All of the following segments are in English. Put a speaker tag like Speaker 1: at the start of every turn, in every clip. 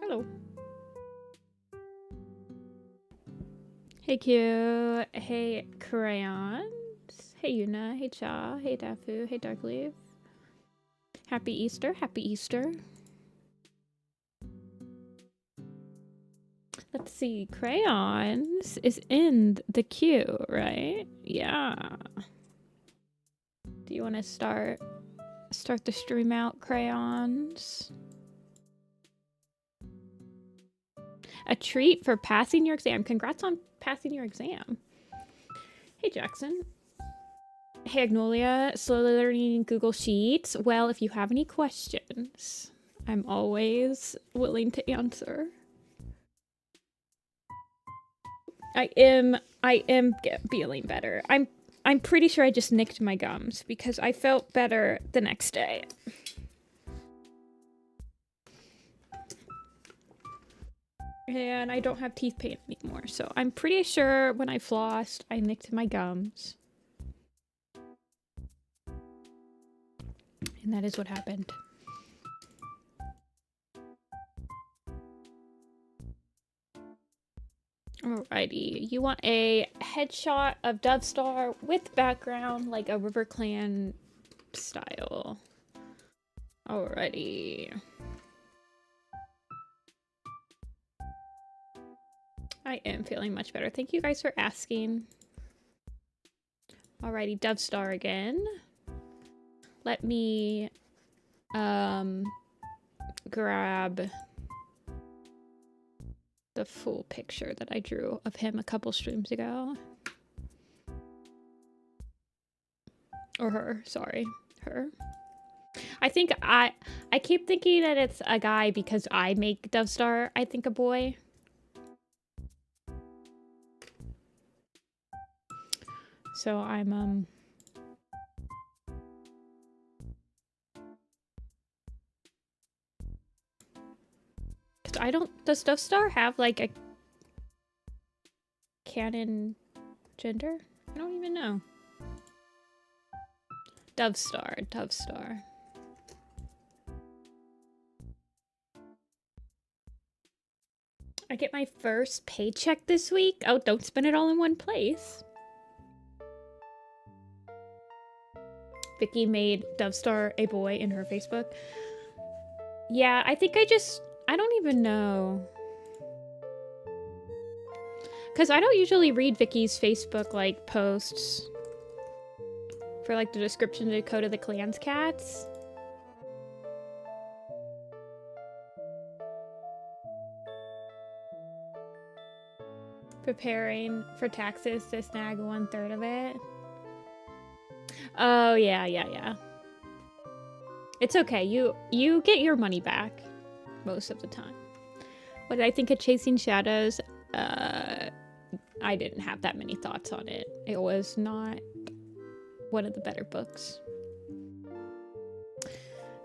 Speaker 1: Hello. Hey Q. Hey Crayons. Hey Yuna. Hey Cha. Hey Dafu. Hey Darkleaf. Happy Easter. Happy Easter. Let's see. Crayons is in the queue, right? Yeah. Do you want to start the stream out, Crayons? A treat for passing your exam. Congrats on passing your exam. Hey, Jackson. Hey, Agnolia. Slowly learning Google Sheets. Well, if you have any questions, I'm always willing to answer. I am feeling better. I'm pretty sure I just nicked my gums because I felt better the next day. And I don't have teeth pain anymore, so I'm pretty sure when I flossed, I nicked my gums. And that is what happened. Alrighty, you want a headshot of Dovestar with background, like a River Clan style. Alrighty. I am feeling much better. Thank you guys for asking. Alrighty, Dovestar again. Let me grab the full picture that I drew of him a couple streams ago. Or her, sorry, her. I think I keep thinking that it's a guy because I make Dovestar, I think, a boy. So I'm I don't, does Dovestar have like a canon gender? I don't even know. Dovestar. I get my first paycheck this week. Oh, don't spend it all in one place. Vicky made Dovestar a boy in her Facebook. Yeah, I think I don't even know. Because I don't usually read Vicky's Facebook, like, posts for, like, the description to Code of the Clan's cats. Preparing for taxes to snag 1/3 of it. Oh, yeah. It's okay. You get your money back most of the time. What did I think of Chasing Shadows? I didn't have that many thoughts on it. It was not one of the better books.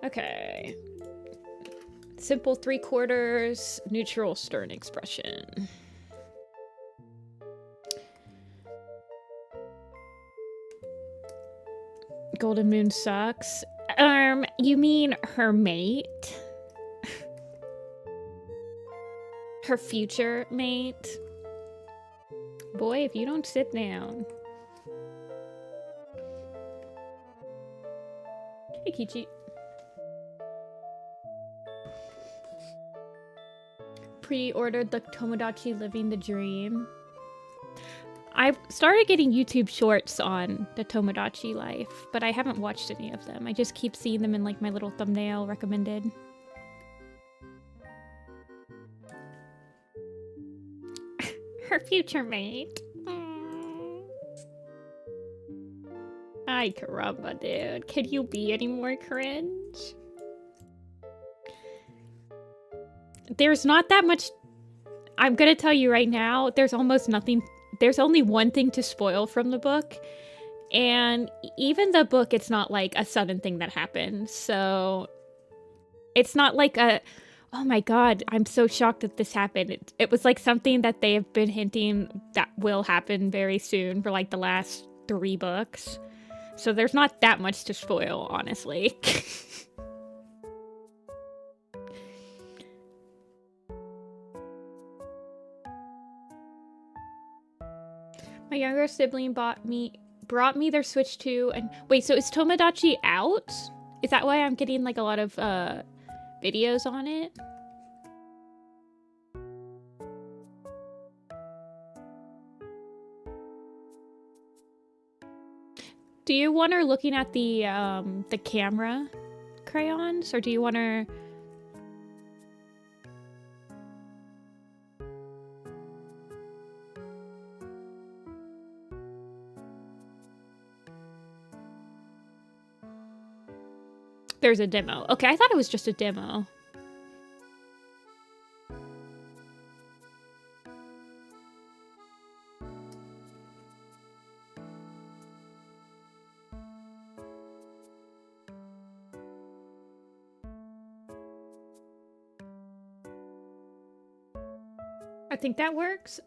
Speaker 1: Okay. Simple 3/4, neutral stern expression. Golden Moon sucks. You mean her mate? Her future mate? Boy, if you don't sit down. Hey, Kichi. Pre-ordered the Tomodachi Living the Dream. I've started getting YouTube shorts on the Tomodachi life, but I haven't watched any of them. I just keep seeing them in like my little thumbnail recommended. Her future mate. Ay caramba, dude. Can you be any more cringe? There's not that much. I'm gonna tell you right now, there's almost nothing. There's only one thing to spoil from the book. And even the book, it's not like a sudden thing that happens. So it's not like a, oh my god, I'm so shocked that this happened. It was like something that they have been hinting that will happen very soon for like the last 3 books. So there's not that much to spoil, honestly. My younger sibling brought me their Switch 2 and wait, so is Tomodachi out? Is that why I'm getting like a lot of videos on it? Do you want her looking at the camera crayons, or do you want her? There's a demo. Okay, I thought it was just a demo. I think that works.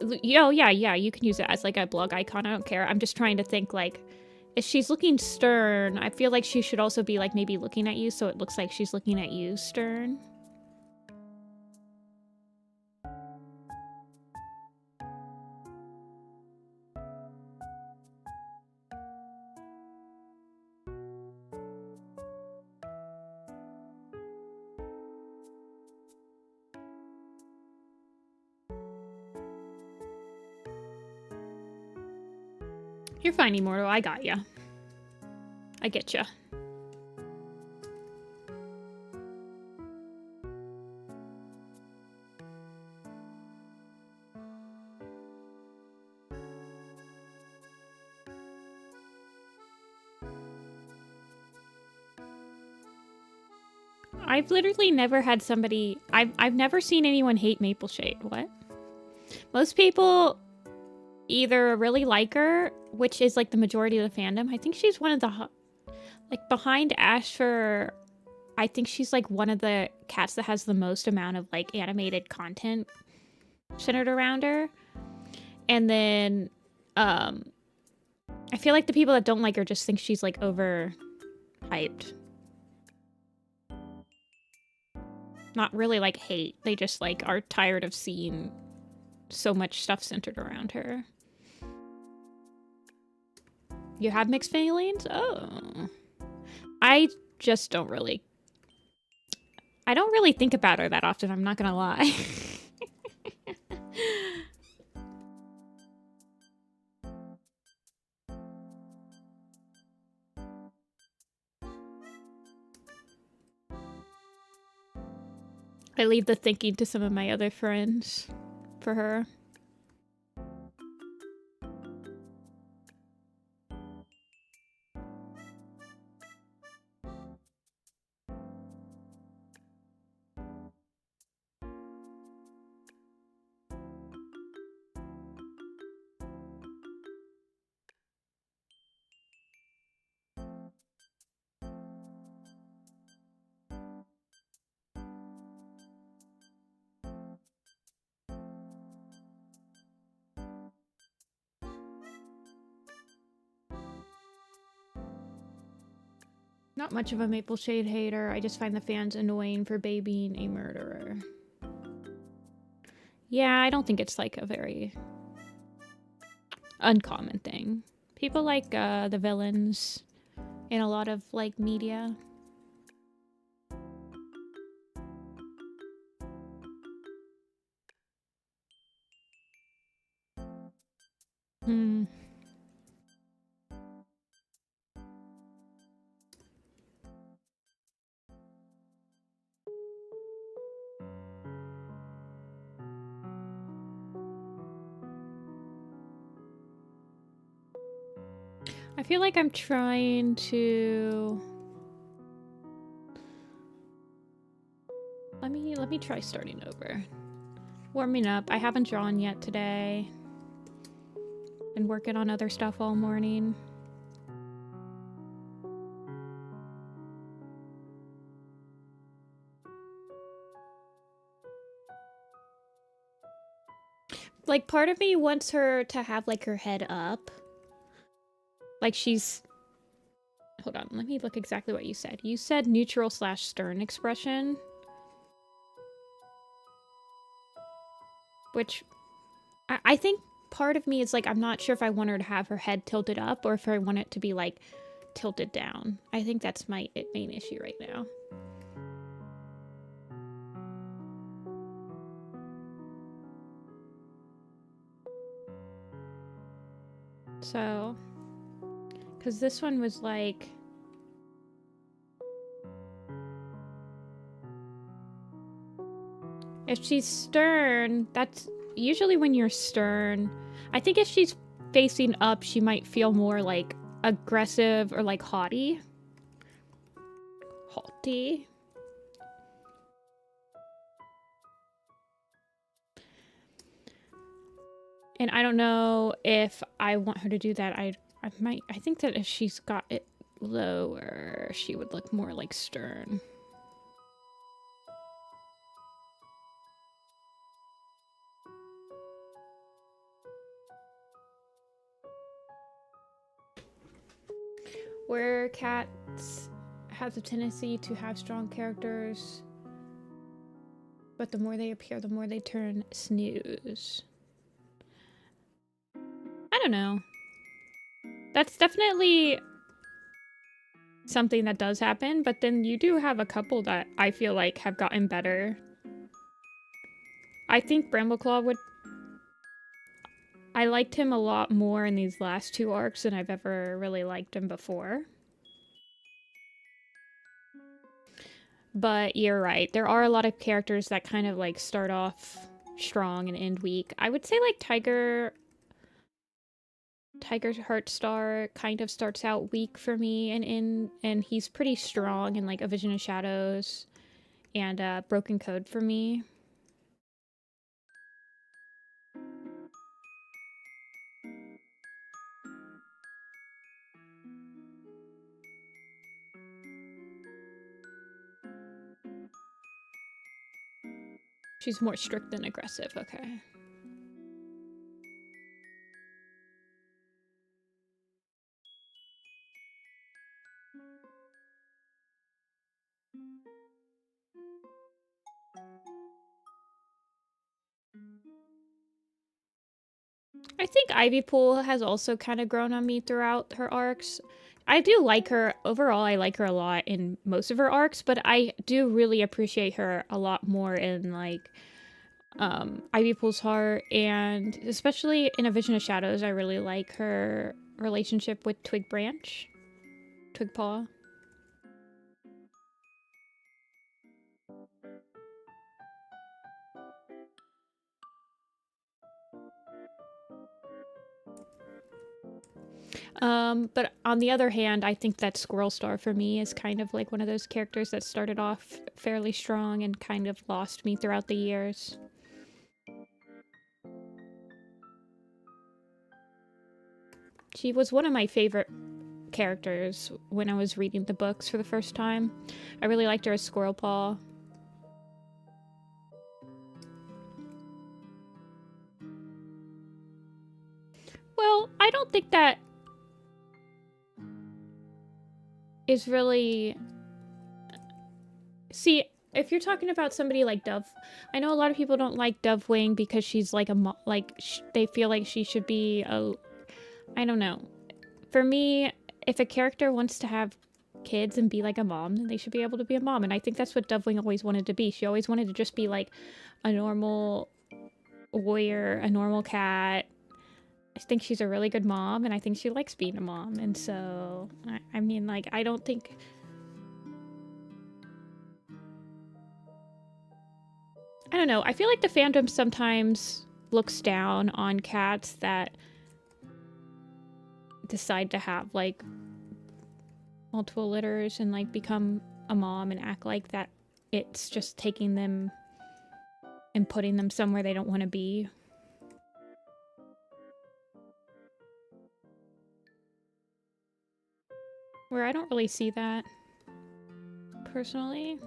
Speaker 1: Oh, yeah, you can use it as like a blog icon. I don't care. I'm just trying to think, like, if she's looking stern, I feel like she should also be like maybe looking at you so it looks like she's looking at you stern. You're fine, Immortal. I got ya. I get ya. I've literally never had somebody... I've never seen anyone hate Maple Shade. What? Most people either really like her, which is like the majority of the fandom. I think she's one of the... Like, behind Asher, I think she's like one of the cats that has the most amount of like animated content centered around her. And then, I feel like the people that don't like her just think she's like overhyped. Not really like hate. They just like are tired of seeing so much stuff centered around her. You have mixed feelings? Oh. I just don't really... I don't really think about her that often, I'm not gonna lie. I leave the thinking to some of my other friends for her. Not much of a Maple Shade hater. I just find the fans annoying for babying a murderer. Yeah, I don't think it's like a very uncommon thing. People like the villains in a lot of like media. Hmm. I feel like I'm trying to... Let me try starting over. Warming up. I haven't drawn yet today. Been working on other stuff all morning. Like, part of me wants her to have like her head up. Like she's... Hold on, let me look exactly what you said. You said neutral / stern expression. Which, I think part of me is like, I'm not sure if I want her to have her head tilted up or if I want it to be like tilted down. I think that's my main issue right now. So, because this one was like, if she's stern, that's usually when you're stern. I think if she's facing up, she might feel more like aggressive or like haughty. Haughty. And I don't know if I want her to do that. I think that if she's got it lower, she would look more like stern. Where cats have the tendency to have strong characters, but the more they appear, the more they turn snooze. I don't know. That's definitely something that does happen, but then you do have a couple that I feel like have gotten better. I think Brambleclaw would... I liked him a lot more in these last 2 arcs than I've ever really liked him before. But you're right. There are a lot of characters that kind of like start off strong and end weak. I would say like Tiger Heartstar kind of starts out weak for me and he's pretty strong in like A Vision of Shadows and Broken Code for me. She's more strict than aggressive, okay. I think Ivypool has also kind of grown on me throughout her arcs. I do like her. Overall, I like her a lot in most of her arcs, but I do really appreciate her a lot more in, like, Ivypool's Heart, and especially in A Vision of Shadows, I really like her relationship with Twigpaw. But on the other hand, I think that Squirrel Star for me is kind of like one of those characters that started off fairly strong and kind of lost me throughout the years. She was one of my favorite characters when I was reading the books for the first time. I really liked her as Squirrel Paw. Well, I don't think that is really... See, if you're talking about somebody like Dove, I know a lot of people don't like Dovewing because she's like they feel like she should be a... I don't know. For me, if a character wants to have kids and be like a mom, then they should be able to be a mom. And I think that's what Dovewing always wanted to be. She always wanted to just be like a normal warrior, a normal cat. I think she's a really good mom, and I think she likes being a mom. And so, I mean, like, I don't think... I don't know. I feel like the fandom sometimes looks down on cats that decide to have, like, multiple litters and, like, become a mom and act like that it's just taking them and putting them somewhere they don't want to be. Where I don't really see that, personally.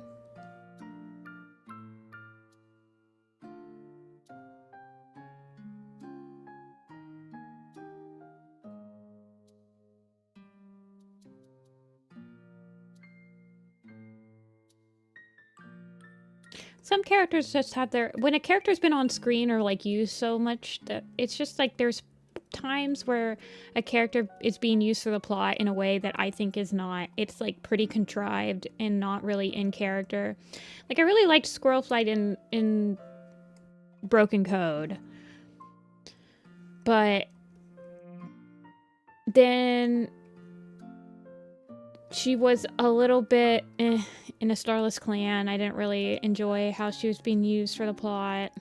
Speaker 1: Some characters just have their... When a character's been on screen or, like, used so much, that it's just, like, there's times where a character is being used for the plot in a way that I think is not... It's, like, pretty contrived and not really in character. Like, I really liked Squirrel Flight in Broken Code. But then she was a little bit in A Starless Clan. I didn't really enjoy how she was being used for the plot.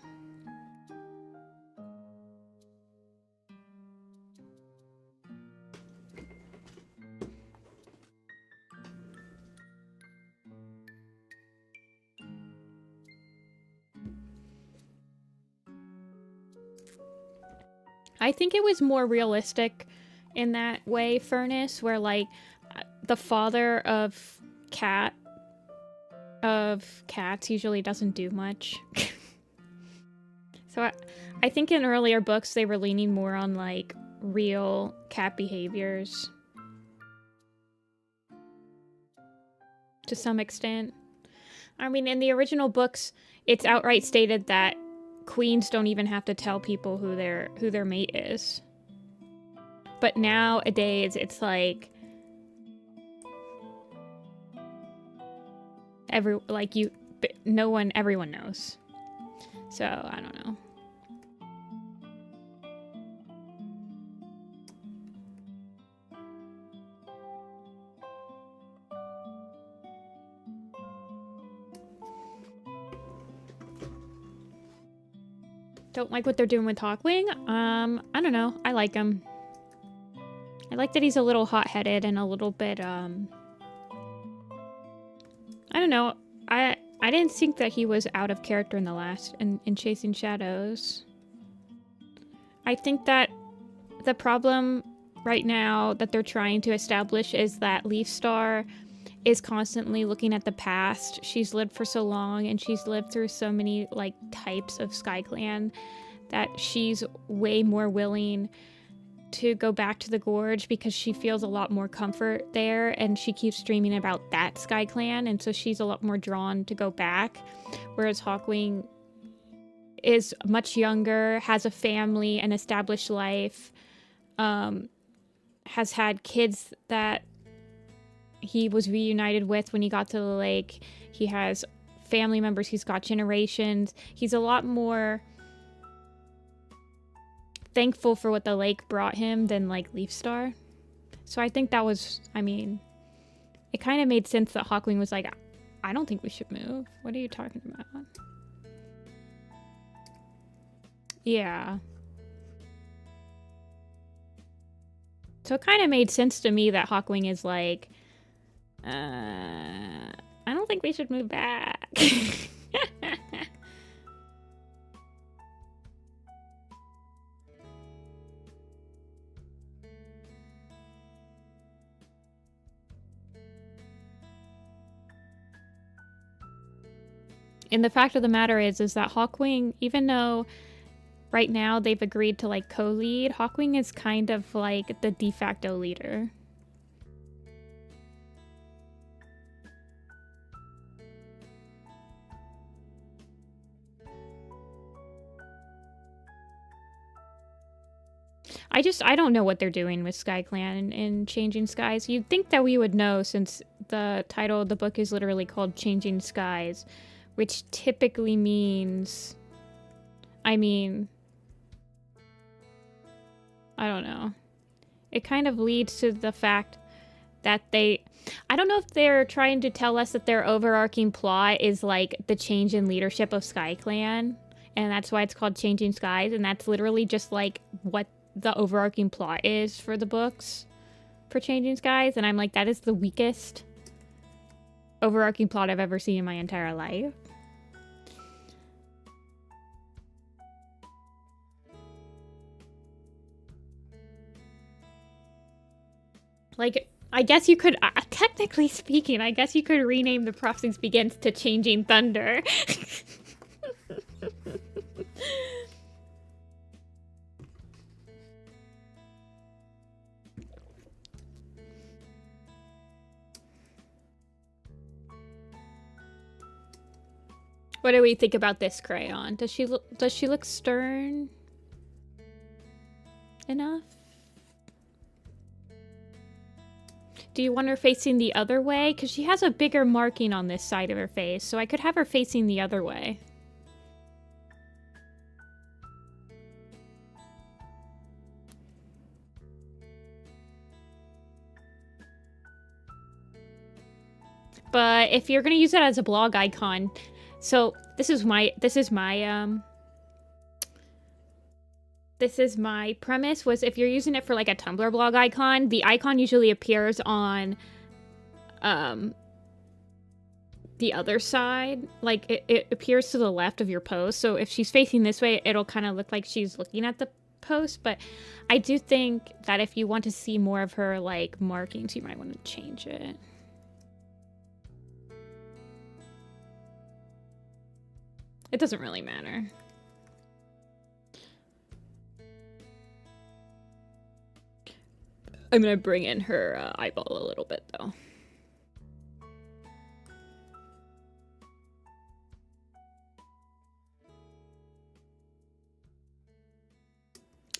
Speaker 1: I think it was more realistic in that way, Furnace, where, like, the father of cats usually doesn't do much. So I think in earlier books they were leaning more on, like, real cat behaviors. To some extent. I mean, in the original books, it's outright stated that queens don't even have to tell people who their mate is. But nowadays, it's like... everyone knows. So, I don't know. Don't like what they're doing with Hawkwing? I don't know. I like him. I like that he's a little hot-headed and a little bit, I don't know. I didn't think that he was out of character in the last, in Chasing Shadows. I think that the problem right now that they're trying to establish is that Leafstar is constantly looking at the past. She's lived for so long and she's lived through so many, like, types of SkyClan that she's way more willing to go back to the Gorge because she feels a lot more comfort there, and she keeps dreaming about that SkyClan, and so she's a lot more drawn to go back, whereas Hawkwing is much younger, has a family, an established life, has had kids that he was reunited with when he got to the lake. He has family members, he's got generations. He's a lot more thankful for what the lake brought him than, like, Leafstar. So I think that was, I mean, it kind of made sense that Hawkwing was like, I don't think we should move. What are you talking about? Yeah. So it kind of made sense to me that Hawkwing is like, I don't think we should move back. And the fact of the matter is that Hawkwing, even though right now they've agreed to, like, co-lead, Hawkwing is kind of like the de facto leader. I don't know what they're doing with SkyClan and Changing Skies. You'd think that we would know, since the title of the book is literally called Changing Skies, which typically means, I mean, I don't know. It kind of leads to the fact that I don't know if they're trying to tell us that their overarching plot is, like, the change in leadership of SkyClan, and that's why it's called Changing Skies, and that's literally just, like, what the overarching plot is for the books for Changing Skies, and I'm like, that is the weakest overarching plot I've ever seen in my entire life. Like, I guess you could, technically speaking, I guess you could rename The Prophecies Begins to Changing Thunder. What do we think about this crayon? Does she look stern enough? Do you want her facing the other way? Because she has a bigger marking on this side of her face, so I could have her facing the other way. But if you're gonna use it as a blog icon, so this is my premise was if you're using it for like a Tumblr blog icon, the icon usually appears on the other side. Like it appears to the left of your post. So if she's facing this way, it'll kind of look like she's looking at the post. But I do think that if you want to see more of her like markings, you might want to change it. It doesn't really matter. I'm gonna bring in her eyeball a little bit though.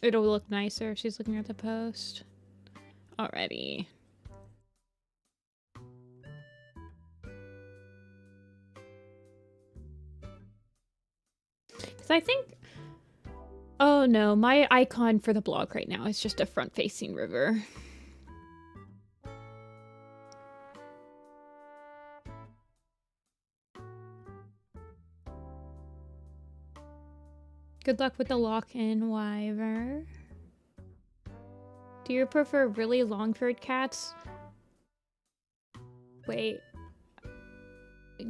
Speaker 1: It'll look nicer if she's looking at the post. Alrighty. Because I think... Oh no, my icon for the blog right now is just a front-facing river. Good luck with the lock-in, Wyver. Do you prefer really long-furred cats? Wait.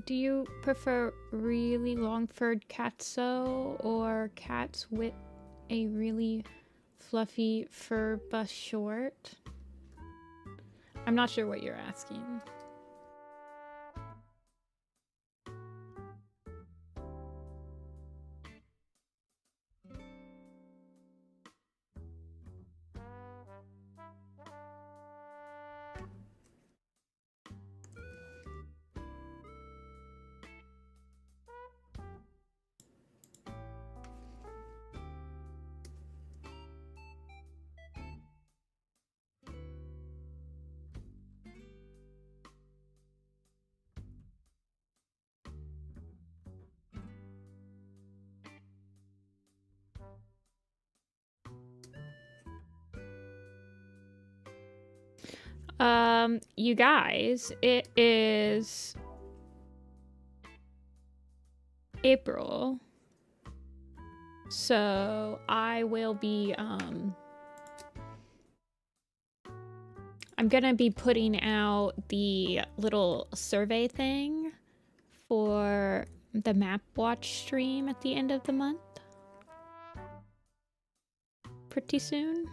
Speaker 1: Do you prefer really long-furred cats or cats with a really fluffy fur but short? I'm not sure what you're asking. You guys, it is April, so I will be, I'm gonna be putting out the little survey thing for the Map Watch stream at the end of the month. Pretty soon.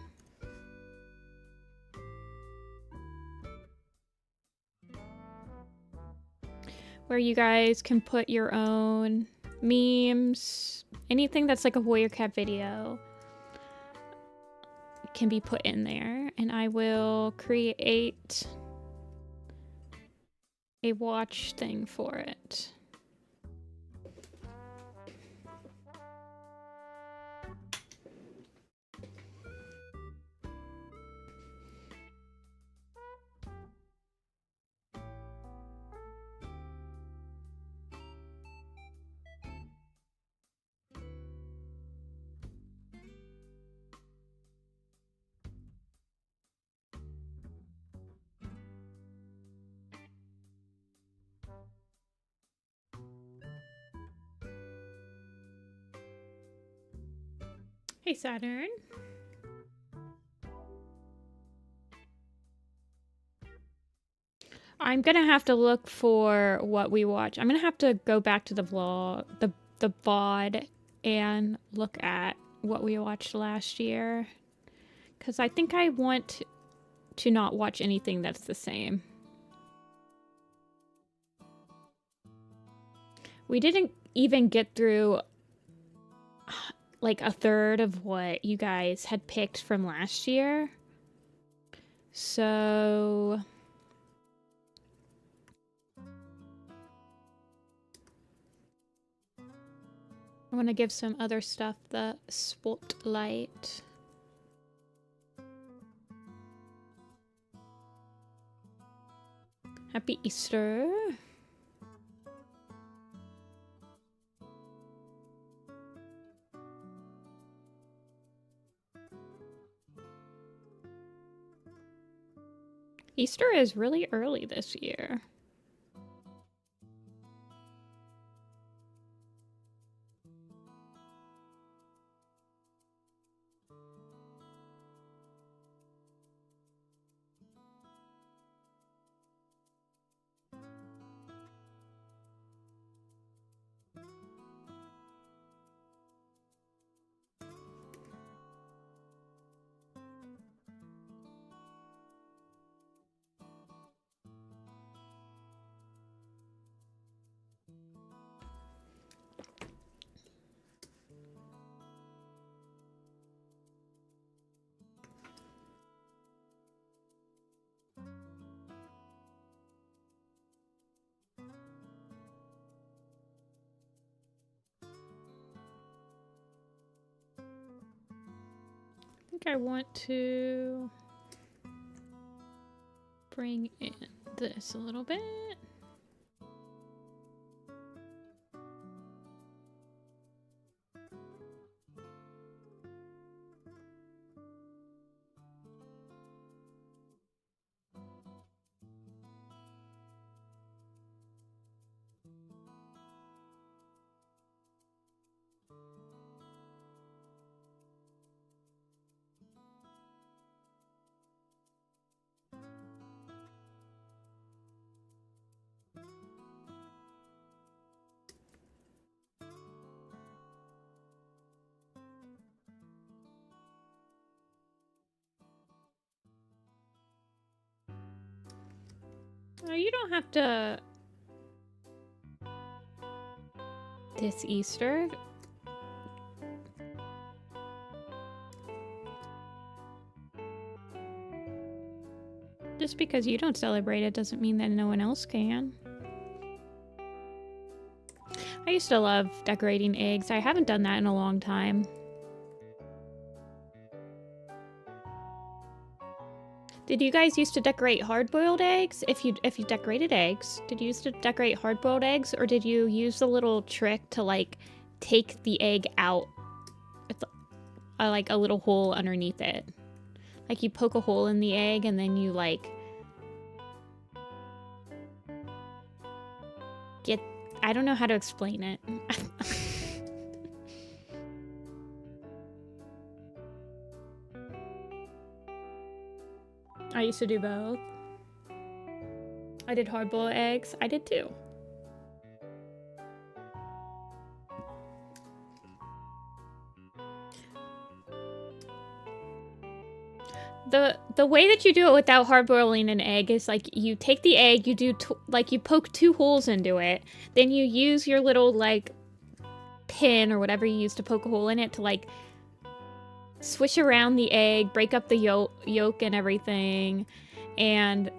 Speaker 1: Where you guys can put your own memes, anything that's like a Warrior Cat video can be put in there, and I will create a watch thing for it. Hey, Saturn. I'm gonna have to look for what we watch. I'm gonna have to go back to the vlog, the VOD, and look at what we watched last year. Because I think I want to not watch anything that's the same. We didn't even get through like a third of what you guys had picked from last year. So I want to give some other stuff the spotlight. Happy Easter. Easter is really early this year. I think I want to bring in this a little bit. Oh, you don't have to this Easter. Just because you don't celebrate it doesn't mean that no one else can. I used to love decorating eggs. I haven't done that in a long time. Did you guys used to decorate hard-boiled eggs? If you decorated eggs, did you used to decorate hard-boiled eggs, or did you use the little trick to like take the egg out with like a little hole underneath it? Like you poke a hole in the egg and then you like get, I don't know how to explain it. I used to do both. I did hard-boiled eggs. I did too. The way that you do it without hard-boiling an egg is like you take the egg, you do like you poke 2 holes into it, then you use your little like pin or whatever you use to poke a hole in it to like swish around the egg, break up the yolk and everything, and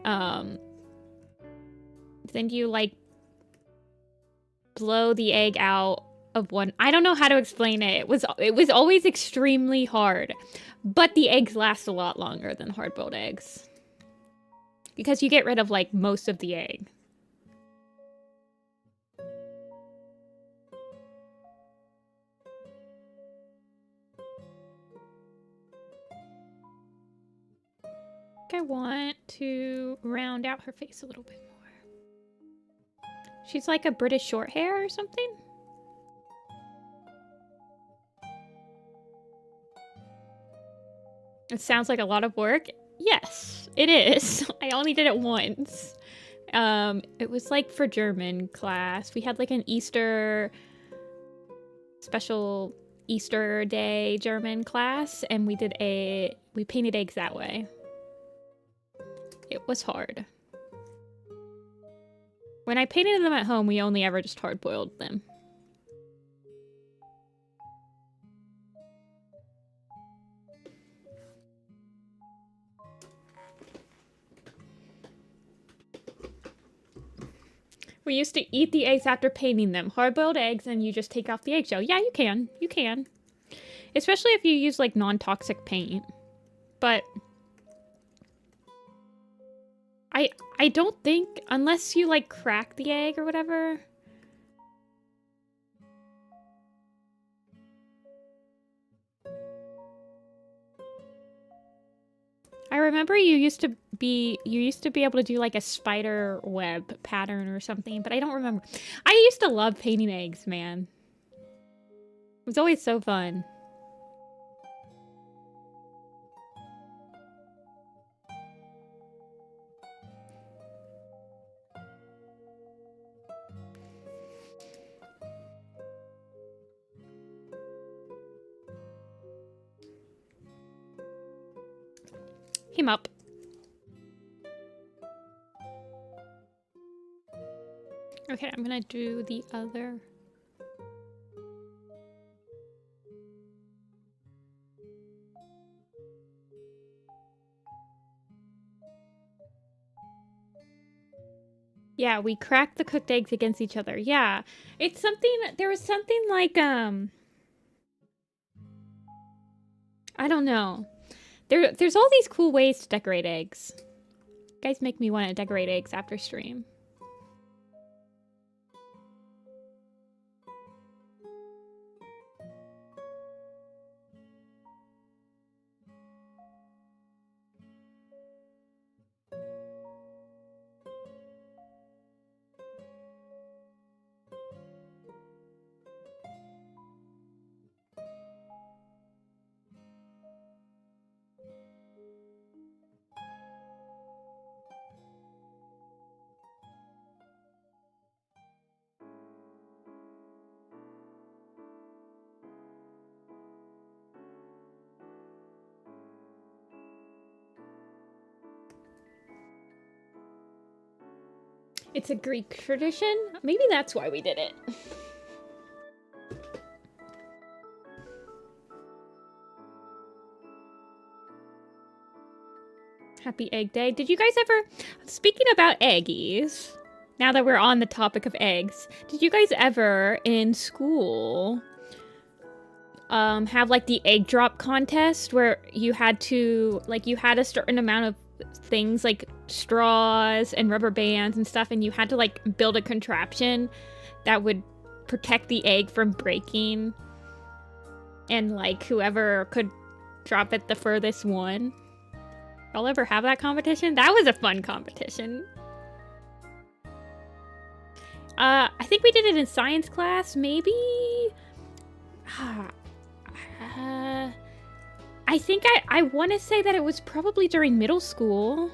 Speaker 1: then you like blow the egg out of one. I don't know how to explain it. It was always extremely hard, but the eggs last a lot longer than hard-boiled eggs because you get rid of like most of the egg. I want to round out her face a little bit more. She's like a British short hair or something. It sounds like a lot of work. Yes, it is. I only did it once. It was like for German class. We had like an Easter special Easter Day German class, and we painted eggs that way. It was hard. When I painted them at home, we only ever just hard-boiled them. We used to eat the eggs after painting them. Hard-boiled eggs, and you just take off the eggshell. Yeah, you can. You can. Especially if you use, like, non-toxic paint. But I don't think, unless you, like, crack the egg or whatever. I remember you used to be able to do like a spider web pattern or something, but I don't remember. I used to love painting eggs, man. It was always so fun. Him up. Okay, I'm gonna do the other. Yeah, we cracked the cooked eggs against each other. Yeah, it's something, there was something like, I don't know. There's all these cool ways to decorate eggs. You guys make me want to decorate eggs after stream. It's a Greek tradition? Maybe that's why we did it. Happy Egg Day. Did you guys ever... Speaking about eggies, now that we're on the topic of eggs, did you guys ever, in school, have, like, the egg drop contest where you had to... Like, you had a certain amount of things, like straws and rubber bands and stuff, and you had to, like, build a contraption that would protect the egg from breaking, and, like, whoever could drop it the furthest won. Y'all ever have that competition? That was a fun competition. I think we did it in science class, maybe? I think I want to say that it was probably during middle school.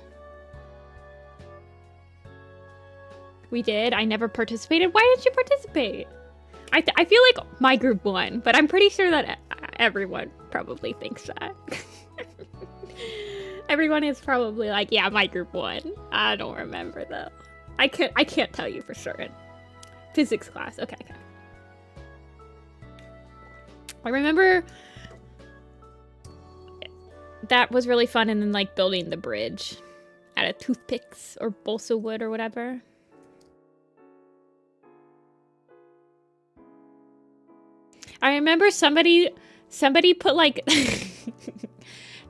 Speaker 1: We did. I never participated. Why didn't you participate? I feel like my group won, but I'm pretty sure that everyone probably thinks that. Everyone is probably like, yeah, my group won. I don't remember though. I can't tell you for certain. Physics class. Okay. I remember that was really fun, and then, like, building the bridge out of toothpicks or balsa wood or whatever. I remember somebody put, like,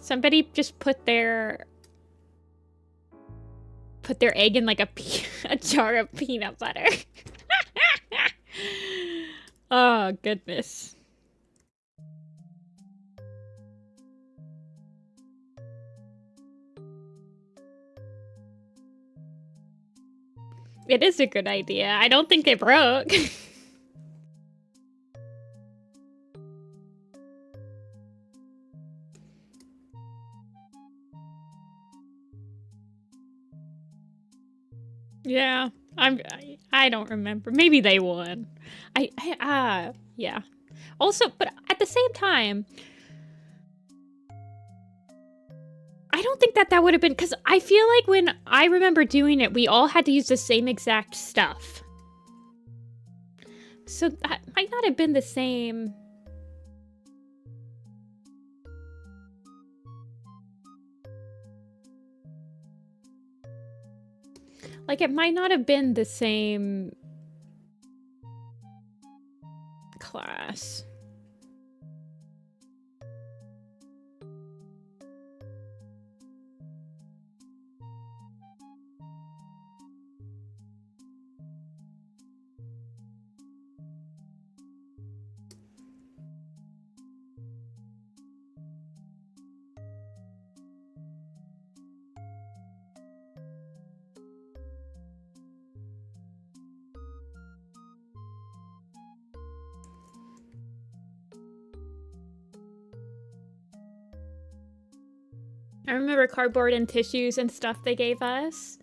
Speaker 1: somebody just put their egg in, like, a jar of peanut butter. Oh, goodness. It is a good idea. I don't think it broke. Yeah, I don't remember. Maybe they won. Yeah. Also, but at the same time, I don't think that would have been, because I feel like when I remember doing it, we all had to use the same exact stuff. So that might not have been the same. Like, it might not have been the same class. I remember cardboard and tissues and stuff they gave us.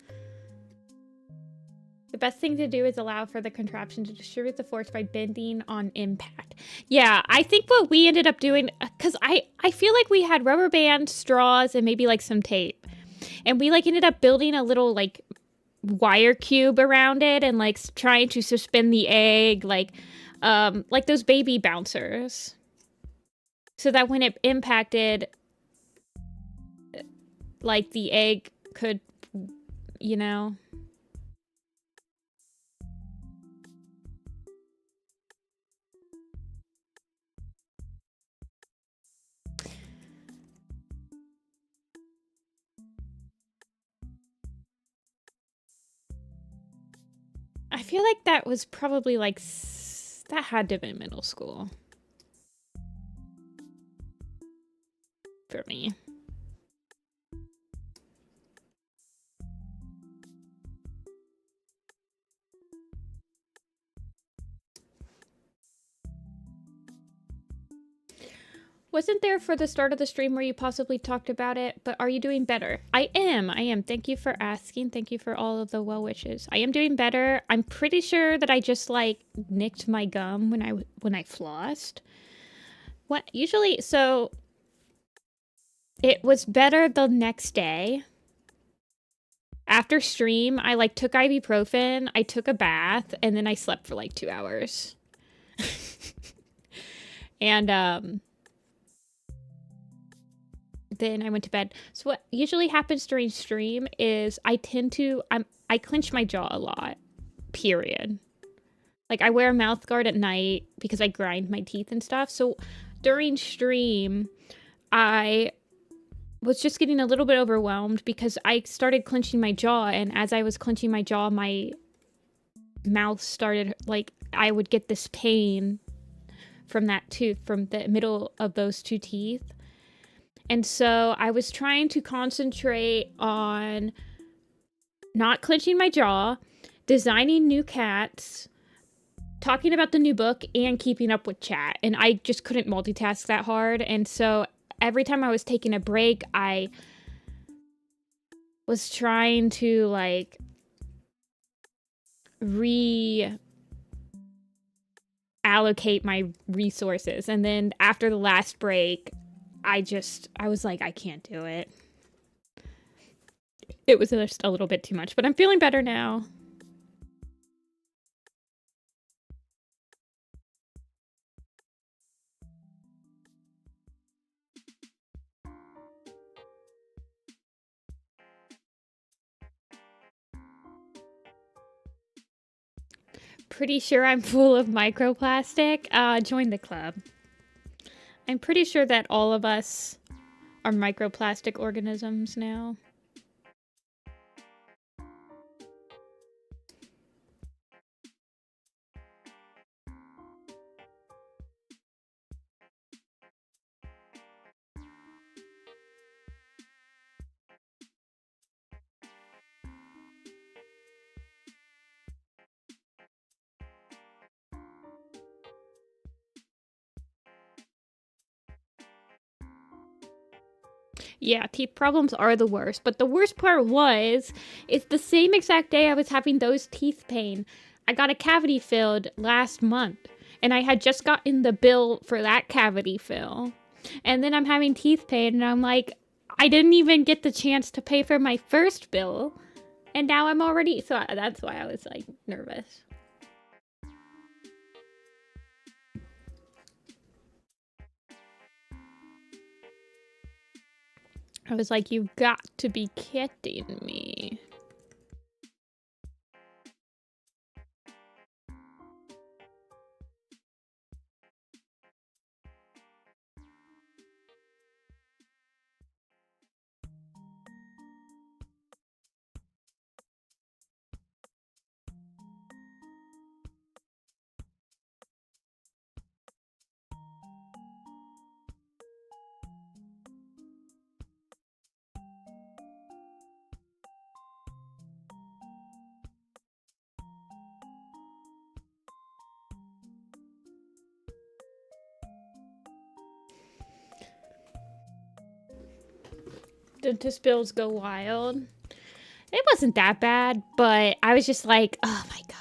Speaker 1: The best thing to do is allow for the contraption to distribute the force by bending on impact. Yeah, I think what we ended up doing, because I feel like we had rubber bands, straws, and maybe like some tape. And we like ended up building a little like wire cube around it and like trying to suspend the egg like those baby bouncers. So that when it impacted, like, the egg could, you know. I feel like that was probably like, that had to have been middle school. For me. Wasn't there for the start of the stream where you possibly talked about it, but are you doing better? I am. Thank you for asking. Thank you for all of the well wishes. I am doing better. I'm pretty sure that I just like nicked my gum when I flossed. What usually, so it was better the next day. After stream, I like took ibuprofen, I took a bath, and then I slept for like 2 hours. And then I went to bed. So what usually happens during stream is I clench my jaw a lot, period. Like, I wear a mouth guard at night because I grind my teeth and stuff. So during stream, I was just getting a little bit overwhelmed because I started clenching my jaw, and as I was clenching my jaw, my mouth started, like, I would get this pain from that tooth, from the middle of those two teeth. And so I was trying to concentrate on not clenching my jaw, designing new cats, talking about the new book, and keeping up with chat. And I just couldn't multitask that hard. And so every time I was taking a break, I was trying to, like, reallocate my resources. And then after the last break, I was like, I can't do it. It was just a little bit too much, but I'm feeling better now. Pretty sure I'm full of microplastic. Join the club. I'm pretty sure that all of us are microplastic organisms now. Yeah, teeth problems are the worst, but the worst part was, it's the same exact day I was having those teeth pain. I got a cavity filled last month, and I had just gotten the bill for that cavity fill. And then I'm having teeth pain, and I'm like, I didn't even get the chance to pay for my first bill, and now I'm already, so that's why I was, like, nervous. I was like, you've got to be kidding me. Dentist bills go wild. It wasn't that bad, but I was just like, oh my god.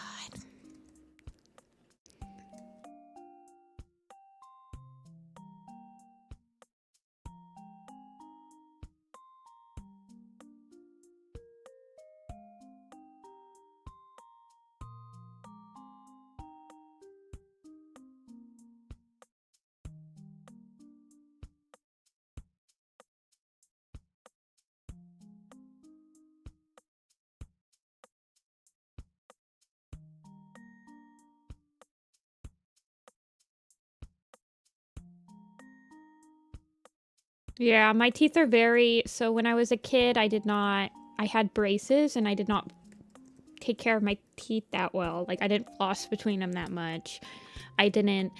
Speaker 1: Yeah, my teeth are very... So when I was a kid, I had braces and I did not take care of my teeth that well. Like, I didn't floss between them that much. I didn't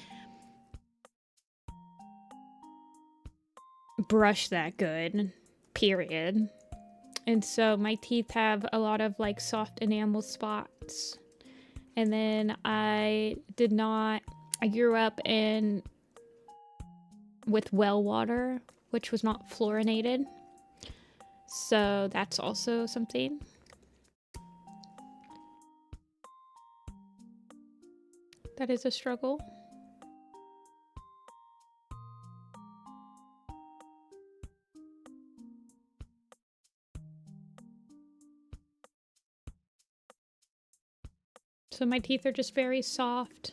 Speaker 1: brush that good, period. And so my teeth have a lot of, like, soft enamel spots. And then I grew up with well water, which was not fluorinated. So that's also something. That is a struggle. So my teeth are just very soft.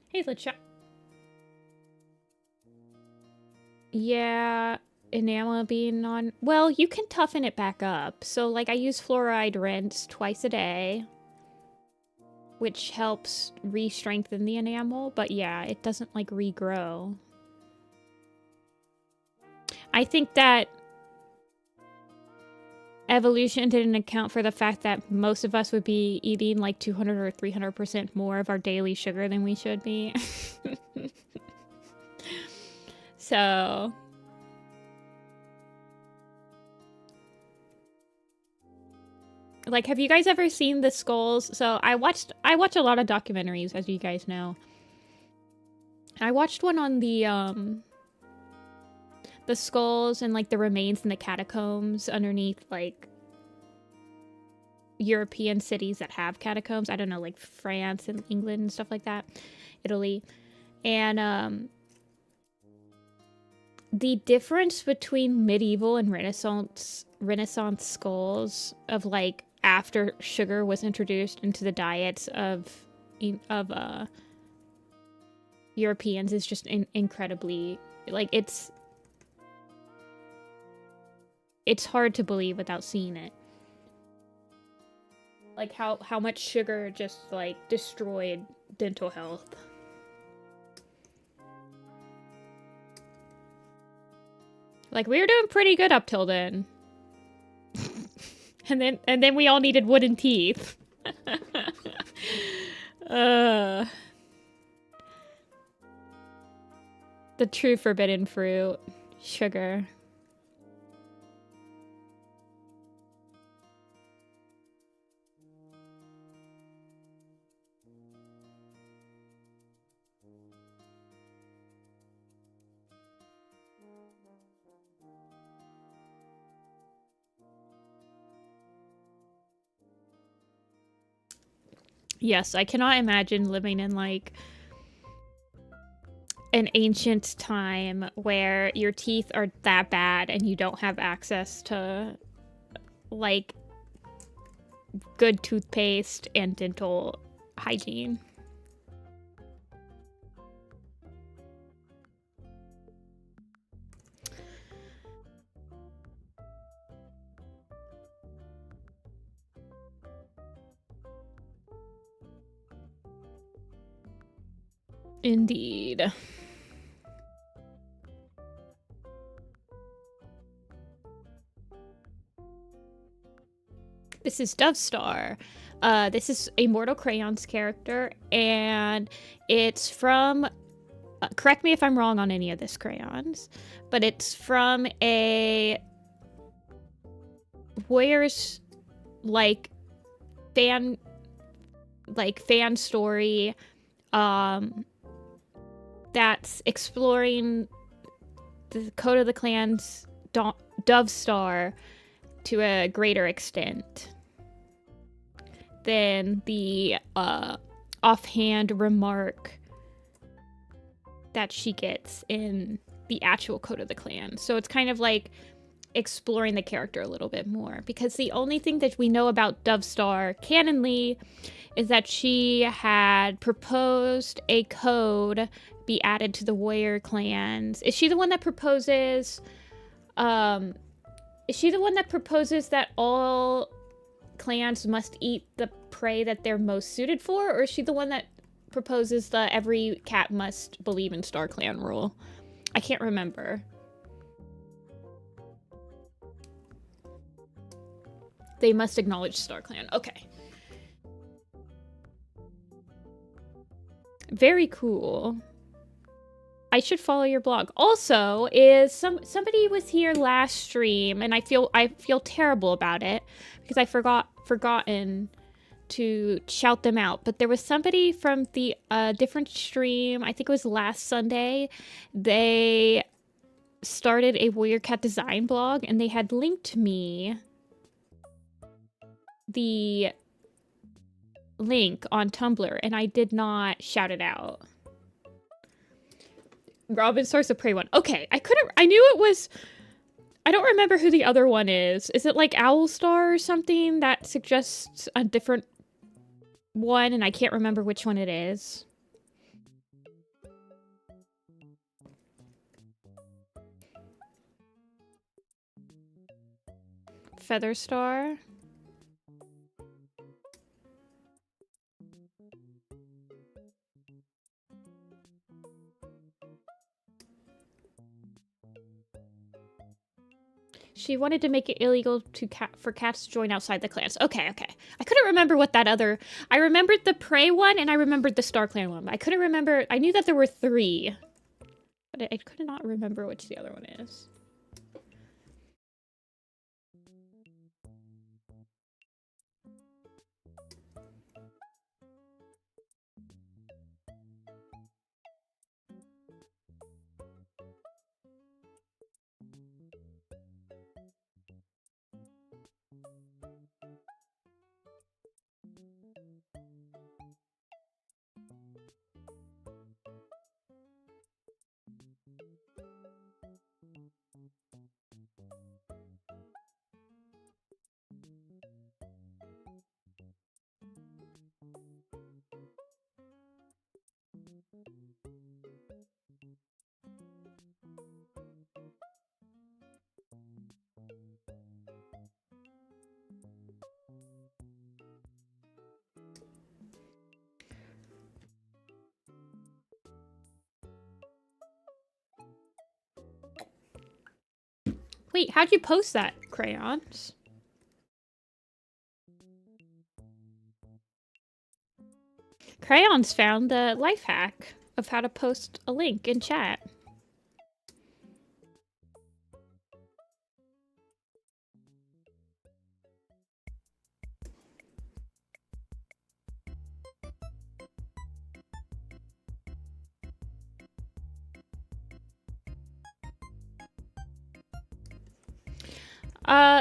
Speaker 1: Hey, let's chat. Yeah, enamel being on... Well, you can toughen it back up. So, like, I use fluoride rinse twice a day, which helps re-strengthen the enamel. But yeah, it doesn't, like, regrow. I think that evolution didn't account for the fact that most of us would be eating like 200 or 300% more of our daily sugar than we should be. So... Like, have you guys ever seen the skulls? So I watch a lot of documentaries, as you guys know. I watched one on the skulls and, like, the remains in the catacombs underneath, like, European cities that have catacombs. I don't know, like France and England and stuff like that. Italy. And, the difference between medieval and Renaissance skulls of, like, after sugar was introduced into the diets of Europeans is just incredibly, like, it's hard to believe without seeing it. Like, how much sugar just, like, destroyed dental health. Like, we were doing pretty good up till then. and then we all needed wooden teeth. The true forbidden fruit. Sugar. Yes, I cannot imagine living in, like, an ancient time where your teeth are that bad and you don't have access to, like, good toothpaste and dental hygiene. Indeed. This is Dovestar. This is a Mortal Crayons character, and it's from correct me if I'm wrong on any of this, crayons, but it's from a Warriors fan story that's exploring the Code of the Clan's Dovestar to a greater extent than the offhand remark that she gets in the actual Code of the Clan. So it's kind of like exploring the character a little bit more, because the only thing that we know about Dovestar canonly is that she had proposed a code be added to the warrior clans. Is she the one that proposes that all clans must eat the prey that they're most suited for, or is she the one that proposes the every cat must believe in Star Clan rule? I can't remember. They must acknowledge Star Clan. Okay. Very cool. I should follow your blog. Also, is somebody was here last stream, and I feel terrible about it because I forgotten to shout them out. But there was somebody from the different stream. I think it was last Sunday. They started a Warrior Cat design blog, and they had linked me the link on Tumblr, and I did not shout it out. Robin Star's the prey one. Okay, I knew it was, I don't remember who the other one is. Is it like Owl Star or something that suggests a different one, and I can't remember which one it is. Feather Star. She wanted to make it illegal for cats to join outside the clans. Okay. I couldn't remember what that other... I remembered the Prey one, and I remembered the Star Clan one. I couldn't remember... I knew that there were 3. But I could not remember which the other one is. Wait, how'd you post that, crayons? Crayons found the life hack of how to post a link in chat.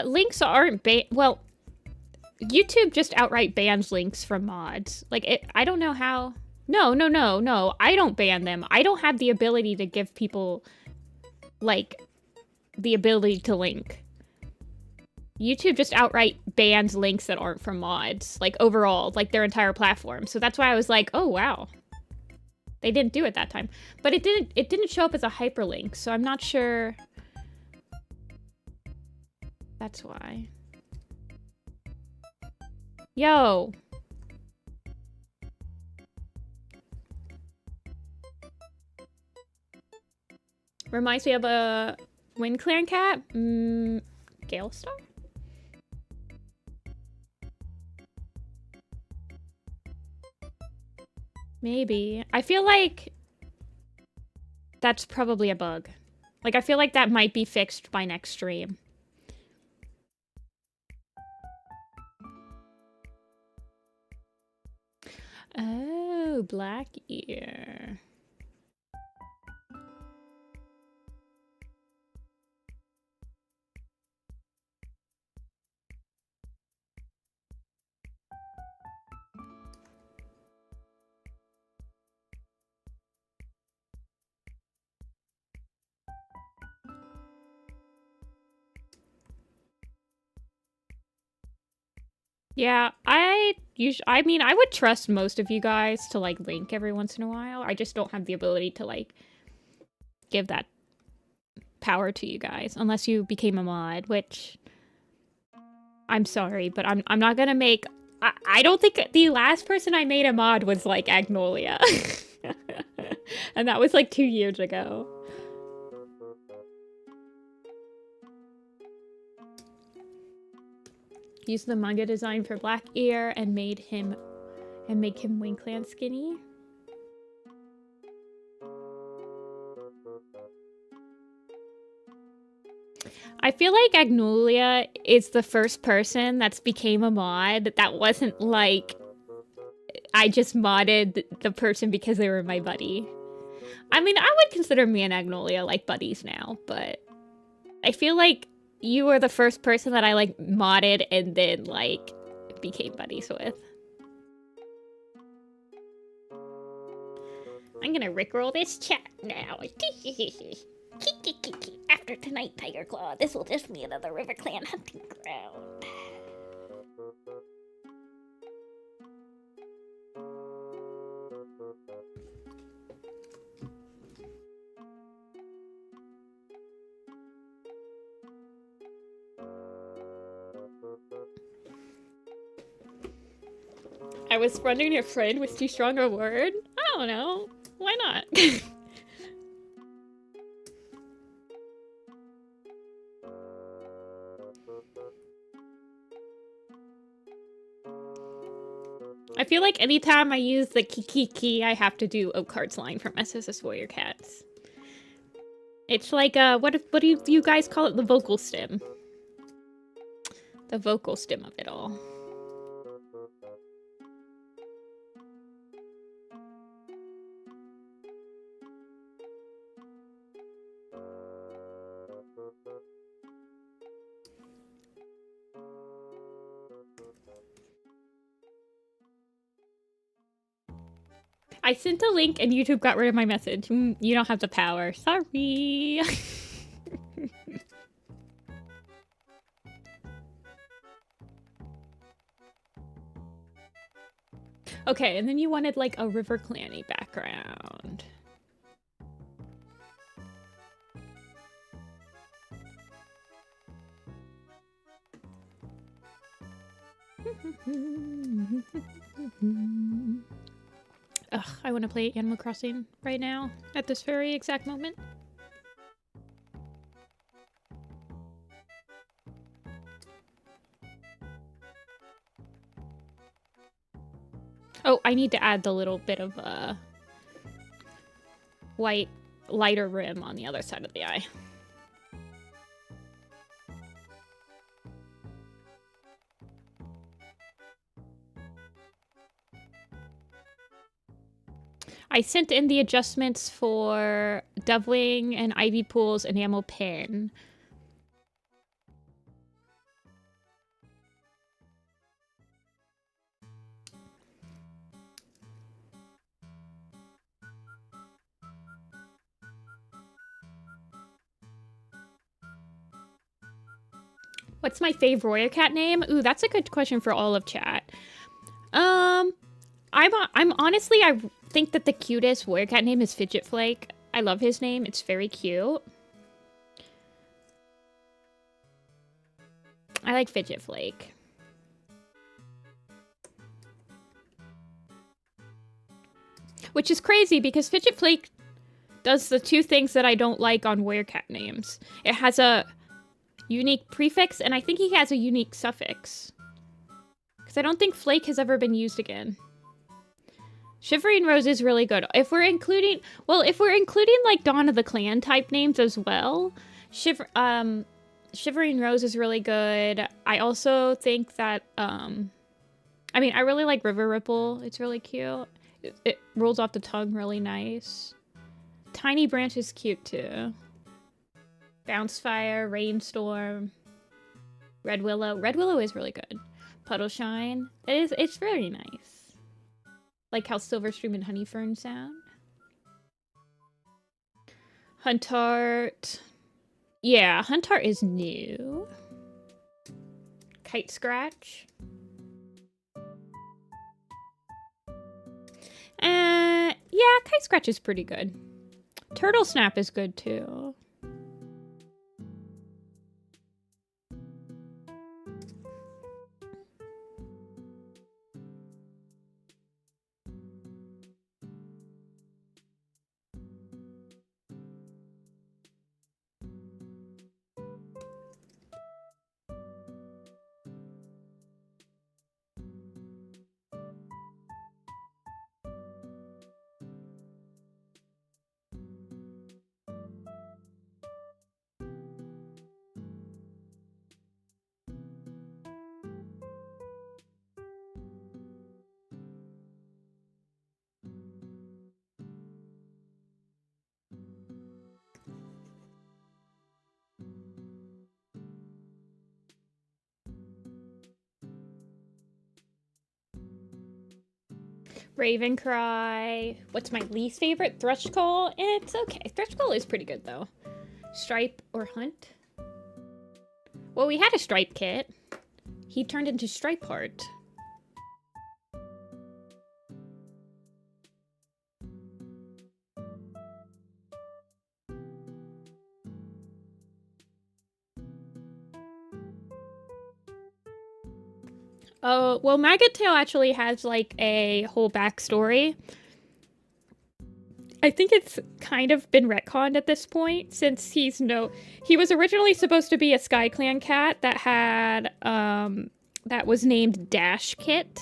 Speaker 1: Links aren't well, YouTube just outright bans links from mods. Like, I don't know how... No. I don't ban them. I don't have the ability to give people, like, the ability to link. YouTube just outright bans links that aren't from mods. Like, overall, like, their entire platform. So that's why I was like, oh, wow. They didn't do it that time. But it didn't show up as a hyperlink, so I'm not sure... That's why. Yo! Reminds me of a Wind Clan cat? Gale Star? Maybe. I feel like that's probably a bug. Like, I feel like that might be fixed by next stream. Oh, black ear. Yeah, I mean, I would trust most of you guys to, like, link every once in a while. I just don't have the ability to, like, give that power to you guys, unless you became a mod, which... I'm sorry, but I'm not gonna make... I don't think the last person I made a mod was, like, Agnolia. And that was, like, 2 years ago. Used the manga design for Black Ear and make him Winkland skinny. I feel like Agnolia is the first person that's became a mod that wasn't like I just modded the person because they were my buddy. I mean, I would consider me and Agnolia like buddies now, but I feel like you were the first person that I like modded and then like became buddies with. I'm gonna rickroll this chat now. After tonight, Tiger Claw, this will just be another River Clan hunting ground. I was wondering if friend was too strong a word. I don't know. Why not? I feel like anytime I use the key, I have to do Oakheart's line from SSS Warrior Cats. It's like, what do you guys call it? The vocal stem. The vocal stem of it all. I sent a link and YouTube got rid of my message. You don't have the power. Sorry. Okay, and then you wanted like a River Clanny background. Ugh, I want to play Animal Crossing right now, at this very exact moment. Oh, I need to add the little bit of white lighter rim on the other side of the eye. I sent in the adjustments for Dovewing and Ivy Pool's enamel pen. What's my fave Warrior Cat name? Ooh, that's a good question for all of chat. I'm honestly, I think that the cutest Warrior Cat name is Fidget Flake. I love his name. It's very cute. I like Fidget Flake. Which is crazy because Fidget Flake does the two things that I don't like on Warrior Cat names. It has a unique prefix, and I think he has a unique suffix. Because I don't think Flake has ever been used again. Shivering Rose is really good. If we're including like Dawn of the Clan type names as well, Shivering Rose is really good. I also think that I mean, I really like River Ripple. It's really cute. It rolls off the tongue really nice. Tiny Branch is cute too. Bounce Fire, Rainstorm, Red Willow. Red Willow is really good. Puddle Shine. It's very nice. Like how Silverstream and Honeyfern sound. Huntart. Yeah, Huntart is new. Kite Scratch. Yeah, Kite Scratch is pretty good. Turtle Snap is good too. Ravencry. What's my least favorite? Thrush Call. It's okay. Thrush Call is pretty good though. Stripe or Hunt? Well, we had a Stripe kit. He turned into Stripe Heart. Oh, well, Maggot Tail actually has like a whole backstory. I think it's kind of been retconned at this point since he was originally supposed to be a Sky Clan cat that had that was named Dash Kit,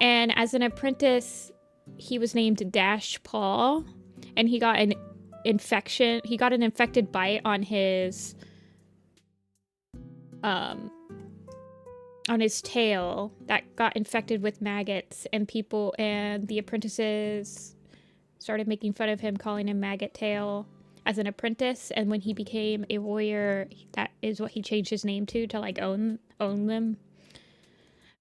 Speaker 1: and as an apprentice he was named Dash Paw, and he got an infection. He got an infected bite on his tail that got infected with maggots, and people and the apprentices started making fun of him, calling him Maggot Tail as an apprentice. And when he became a warrior, that is what he changed his name to like own them.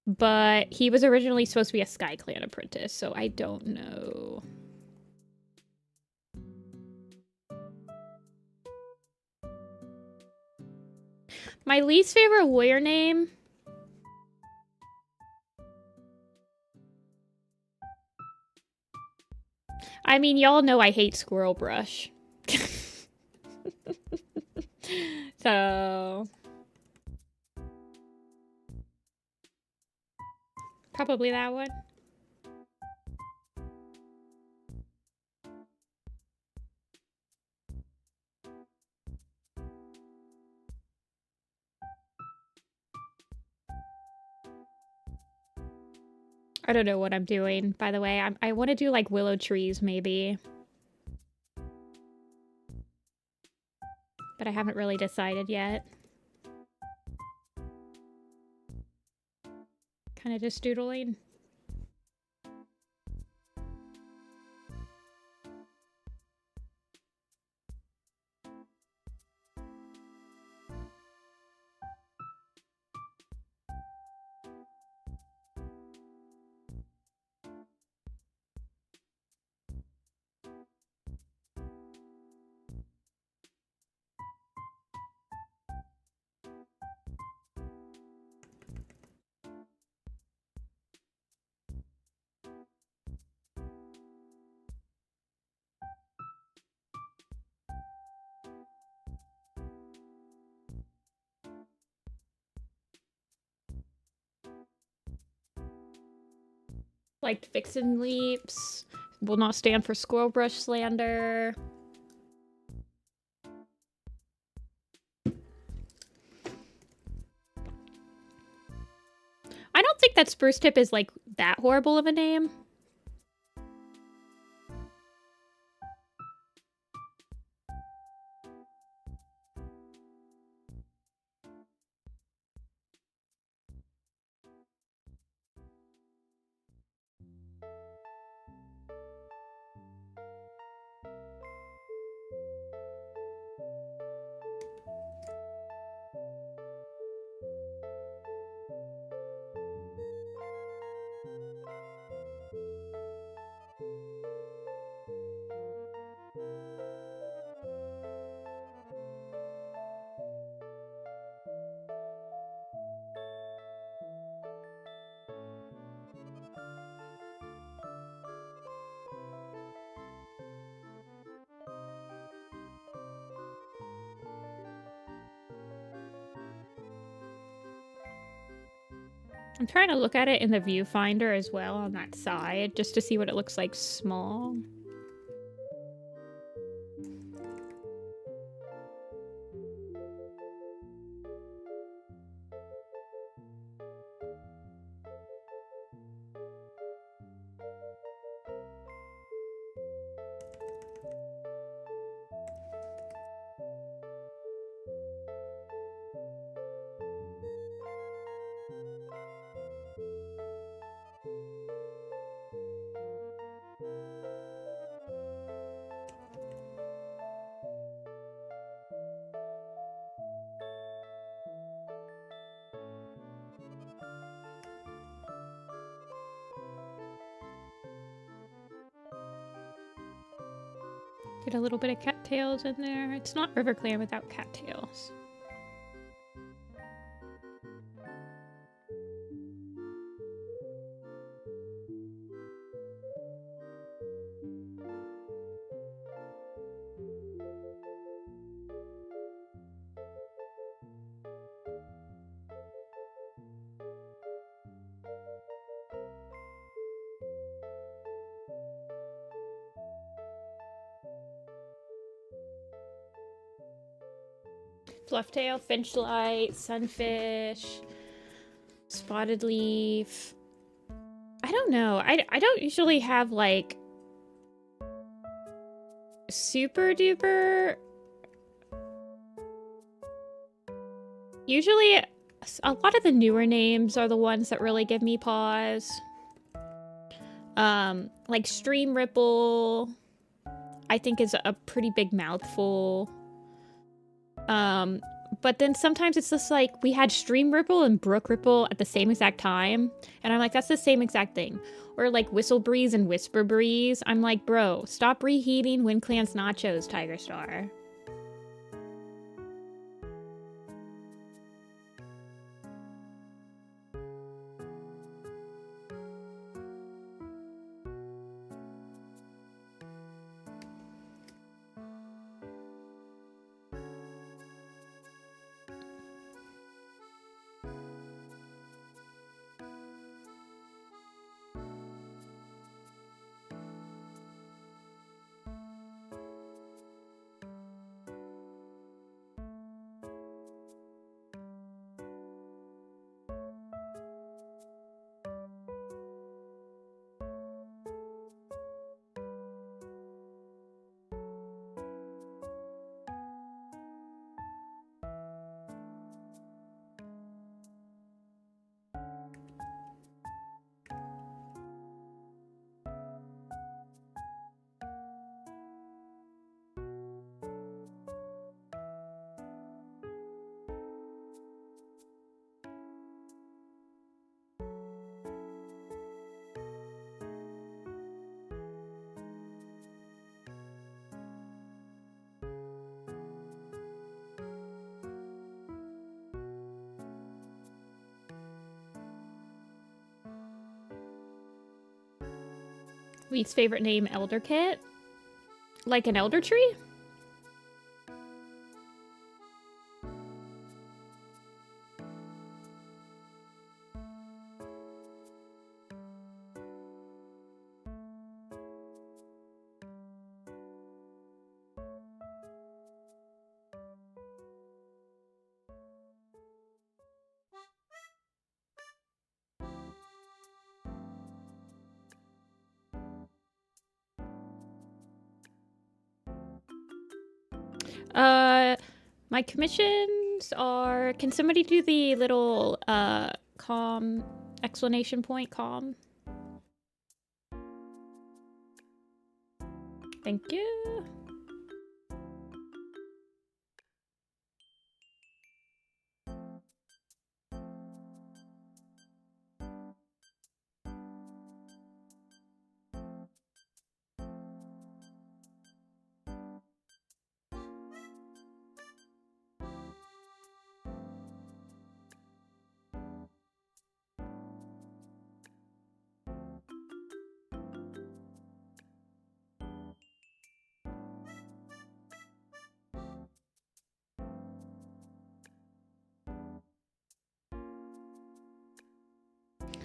Speaker 1: But he was originally supposed to be a Sky Clan apprentice, so I don't know. My least favorite warrior name? I mean, y'all know I hate Squirrel Brush. So... probably that one. I don't know what I'm doing, by the way. I want to do like willow trees, maybe. But I haven't really decided yet. Kind of just doodling. Like Vixen Leaps will not stand for Squirrel Brush slander. I don't think that Spruce Tip is like that horrible of a name. I'm trying to look at it in the viewfinder as well on that side, just to see what it looks like small. Get a little bit of cattails in there. It's not River Clan without cattails. Flufftail, finchlight, sunfish, spotted leaf. I don't know. I don't usually have like super duper. Usually a lot of the newer names are the ones that really give me pause. Like Stream Ripple, I think is a pretty big mouthful. But then sometimes it's just like we had Stream Ripple and Brook Ripple at the same exact time, and I'm like, that's the same exact thing. Or like Whistle Breeze and Whisper Breeze. I'm like, bro, stop reheating Wind Clan's nachos, Tiger Star. Least favorite name, Elder Kit? Like an elder tree? My commissions are... Can somebody do the little, calm explanation point calm? Thank you.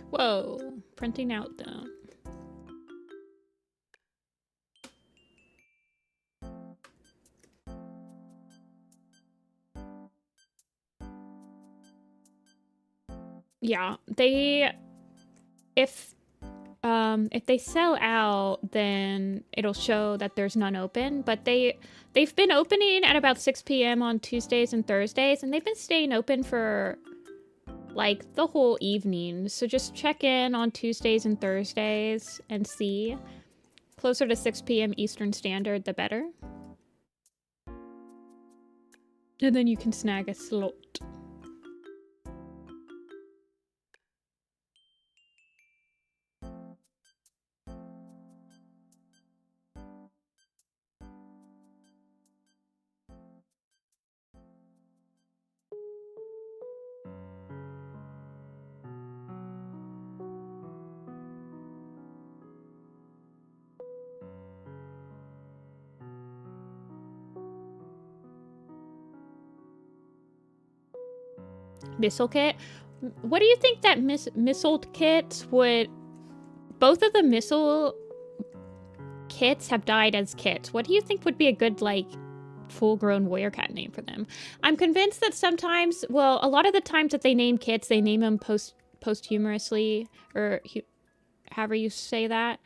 Speaker 1: Whoa, printing out though. Yeah, if they sell out, then it'll show that there's none open, but they've been opening at about 6 p.m. on Tuesdays and Thursdays, and they've been staying open for like the whole evening. So just check in on Tuesdays and Thursdays and see. Closer to 6 p.m. Eastern Standard, the better. And then you can snag a slot. Missile kit? What do you think that missile kits would... Both of the missile kits have died as kits. What do you think would be a good, like, full-grown warrior cat name for them? I'm convinced that sometimes... Well, a lot of the times that they name kits, they name them posthumously, or however you say that.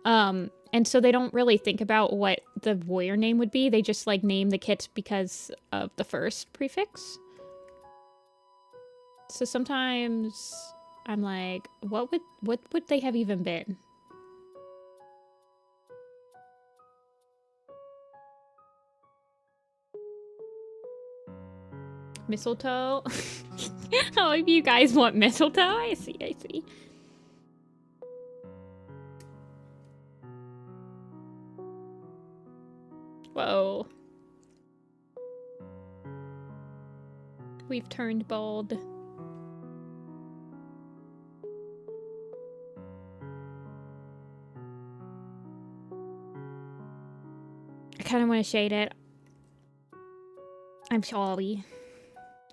Speaker 1: And so they don't really think about what the warrior name would be. They just, like, name the kits because of the first prefix. So sometimes I'm like, what would they have even been? Mistletoe? Oh, if you guys want mistletoe, I see, I see. Whoa. We've turned bald. I kind of want to shade it. I'm sorry.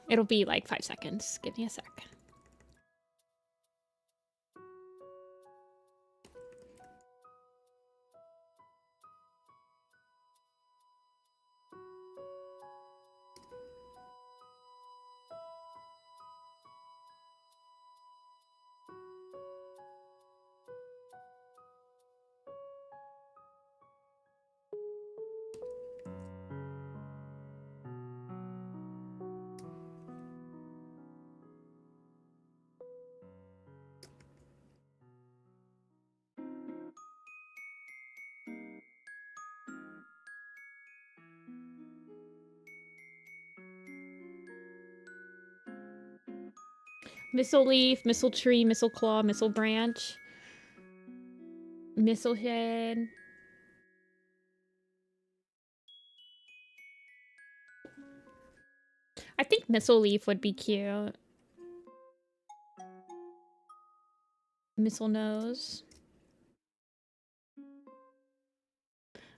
Speaker 1: It'll be like 5 seconds. Give me a sec. Missile leaf, missile tree, missile claw, missile branch, missile head. I think missile leaf would be cute. Missile nose.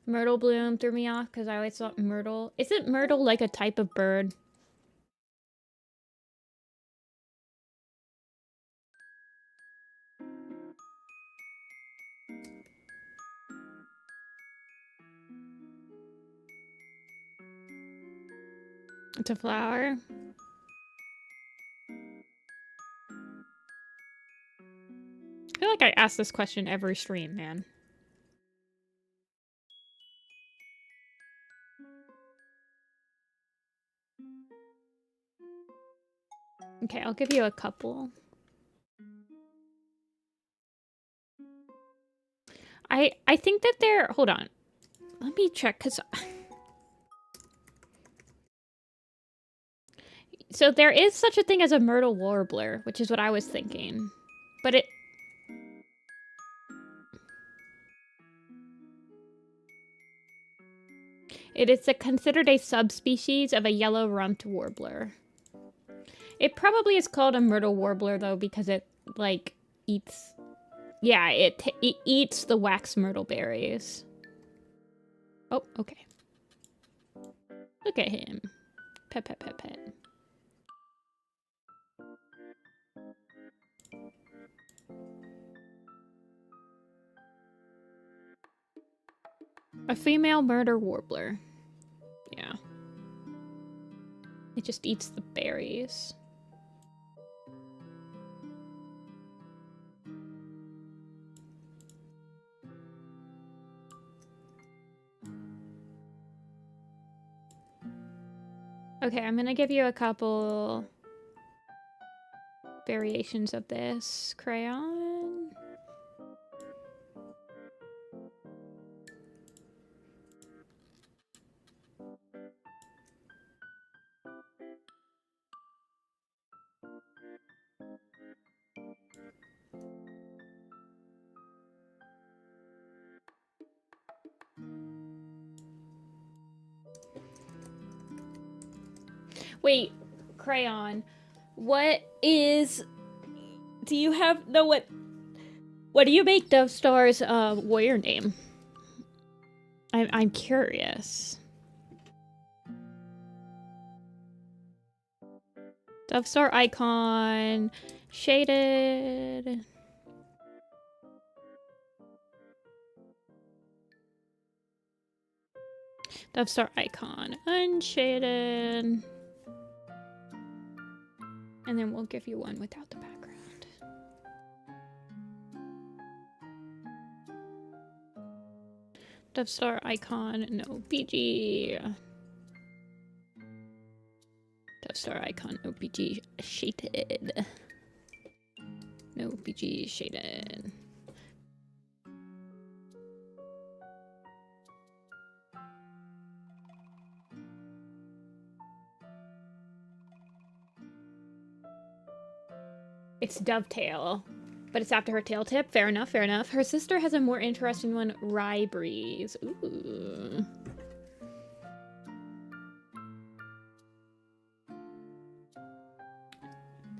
Speaker 1: Myrtle bloom threw me off because I always thought myrtle. Isn't myrtle like a type of bird? It's a flower. I feel like I ask this question every stream, man. Okay, I'll give you a couple. I think that they're... Hold on. Let me check, because... So there is such a thing as a myrtle warbler, which is what I was thinking. But it... It is considered a subspecies of a yellow-rumped warbler. It probably is called a myrtle warbler, though, because it, like, eats... Yeah, it eats the wax myrtle berries. Oh, okay. Look at him. Pet, pet, pet, pet. A female murder warbler. Yeah. It just eats the berries. Okay, I'm gonna give you a couple variations of this crayon. Wait, crayon. What is... Do you have... No, what do you make Dovestar's warrior name? I'm curious. Dovestar icon. Shaded. Dovestar icon. Unshaded. And then we'll give you one without the background. Dovestar icon, no PG. Dovestar icon, no PG shaded. No PG shaded. It's Dovetail, but it's after her tail tip. Fair enough, fair enough. Her sister has a more interesting one, Rye Breeze. Ooh.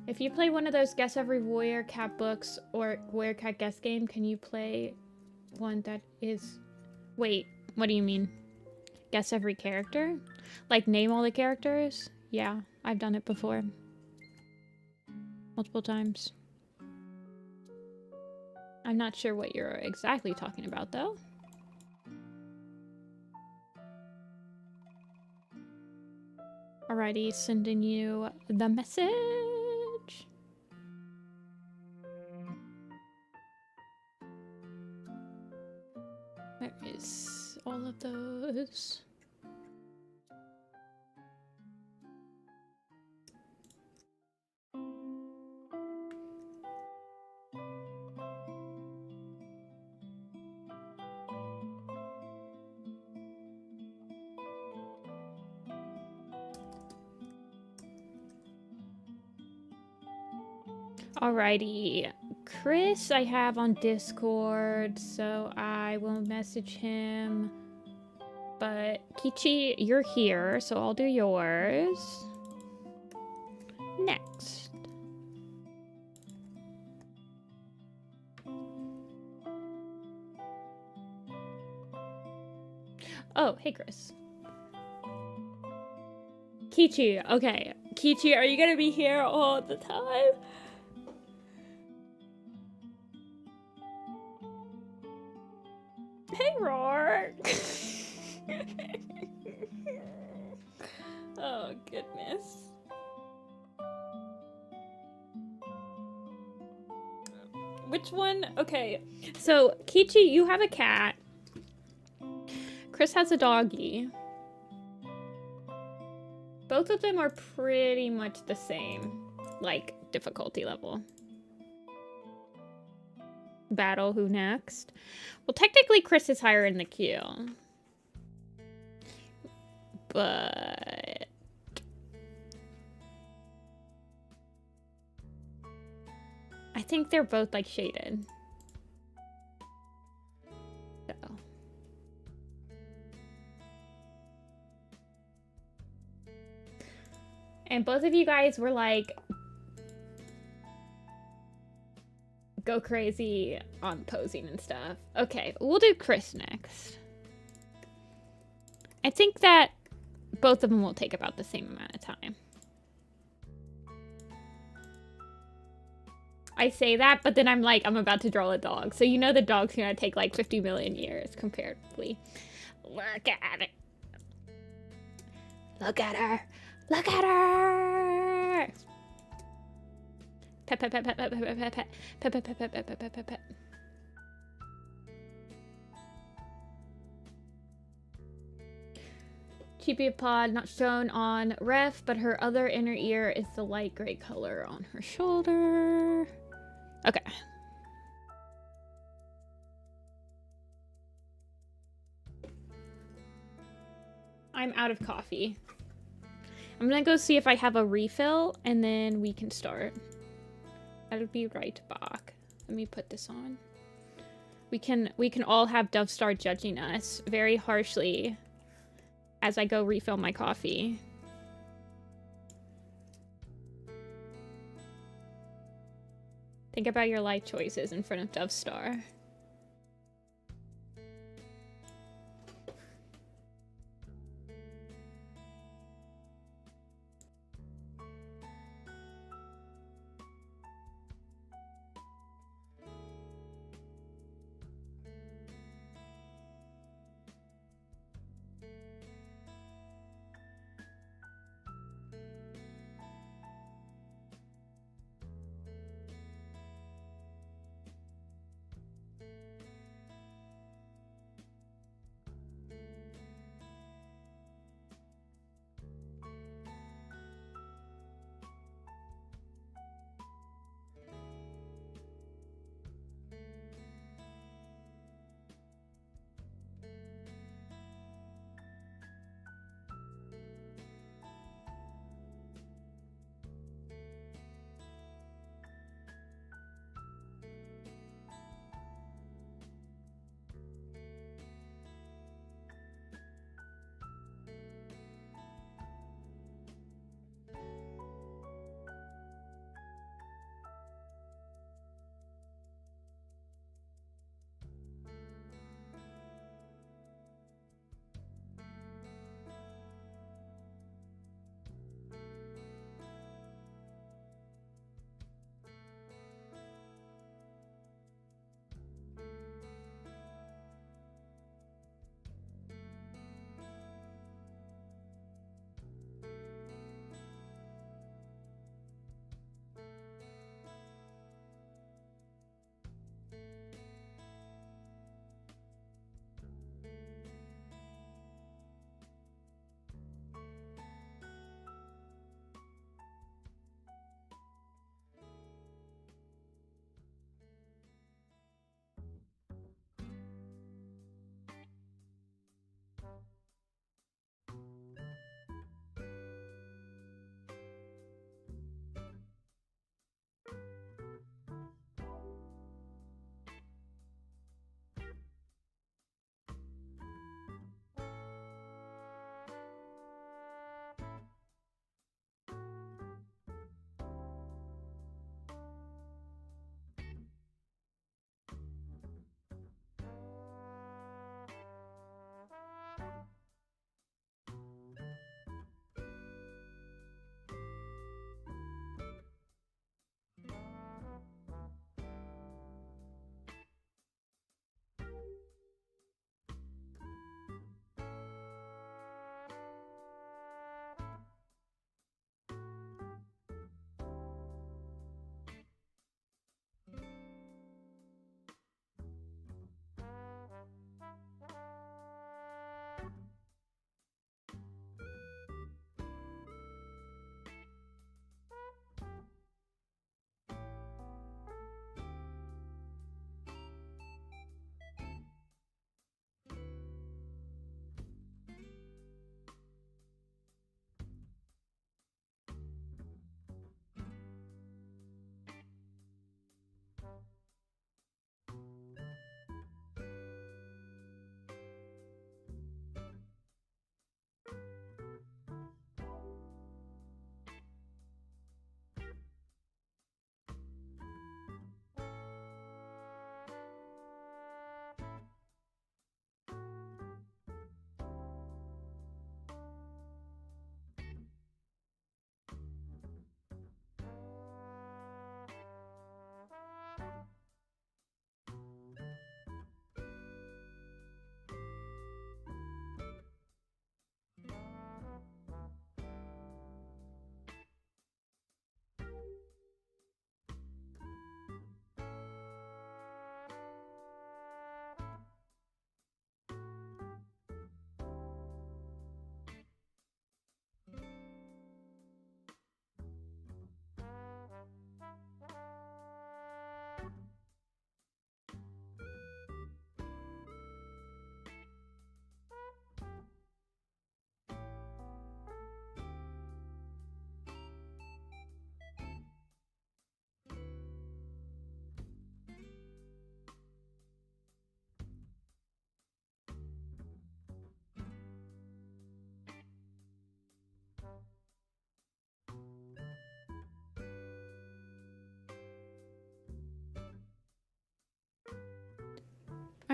Speaker 1: If you play one of those Guess Every Warrior Cat books or Warrior Cat Guess game, can you play one that is... Wait, what do you mean? Guess every character? Like name all the characters? Yeah, I've done it before. Multiple times. I'm not sure what you're exactly talking about, though. Alrighty, sending you the message. Where is all of those? Alrighty, Chris I have on Discord, so I will message him. But Kichi, you're here, so I'll do yours. Next. Oh, hey Chris. Kichi, okay. Kichi, are you gonna be here all the time? Hey, Rourke. Oh, goodness. Which one? Okay, so Kichi, you have a cat. Chris has a doggy. Both of them are pretty much the same, like, difficulty level. Battle, who next? Well, technically Chris is higher in the queue. But... I think they're both, like, shaded. So... And both of you guys were like, go crazy on posing and stuff. Okay, we'll do Chris next. I think that both of them will take about the same amount of time. I say that, but then I'm like, I'm about to draw a dog. So you know the dog's gonna take like 50 million years comparatively. Look at it. Look at her. Look at her. Pet, pet, pet, pet, pet, pet, pet, pet, pet, pet, pet, pet, pet, pet, pet, pet, pet. Chibi pod not shown on ref, but her other inner ear is the light gray color on her shoulder. Okay. I'm out of coffee. I'm gonna go see if I have a refill and then we can start. That'll be right back. Let me put this on. We can all have Dovestar judging us very harshly as I go refill my coffee. Think about your life choices in front of Dovestar.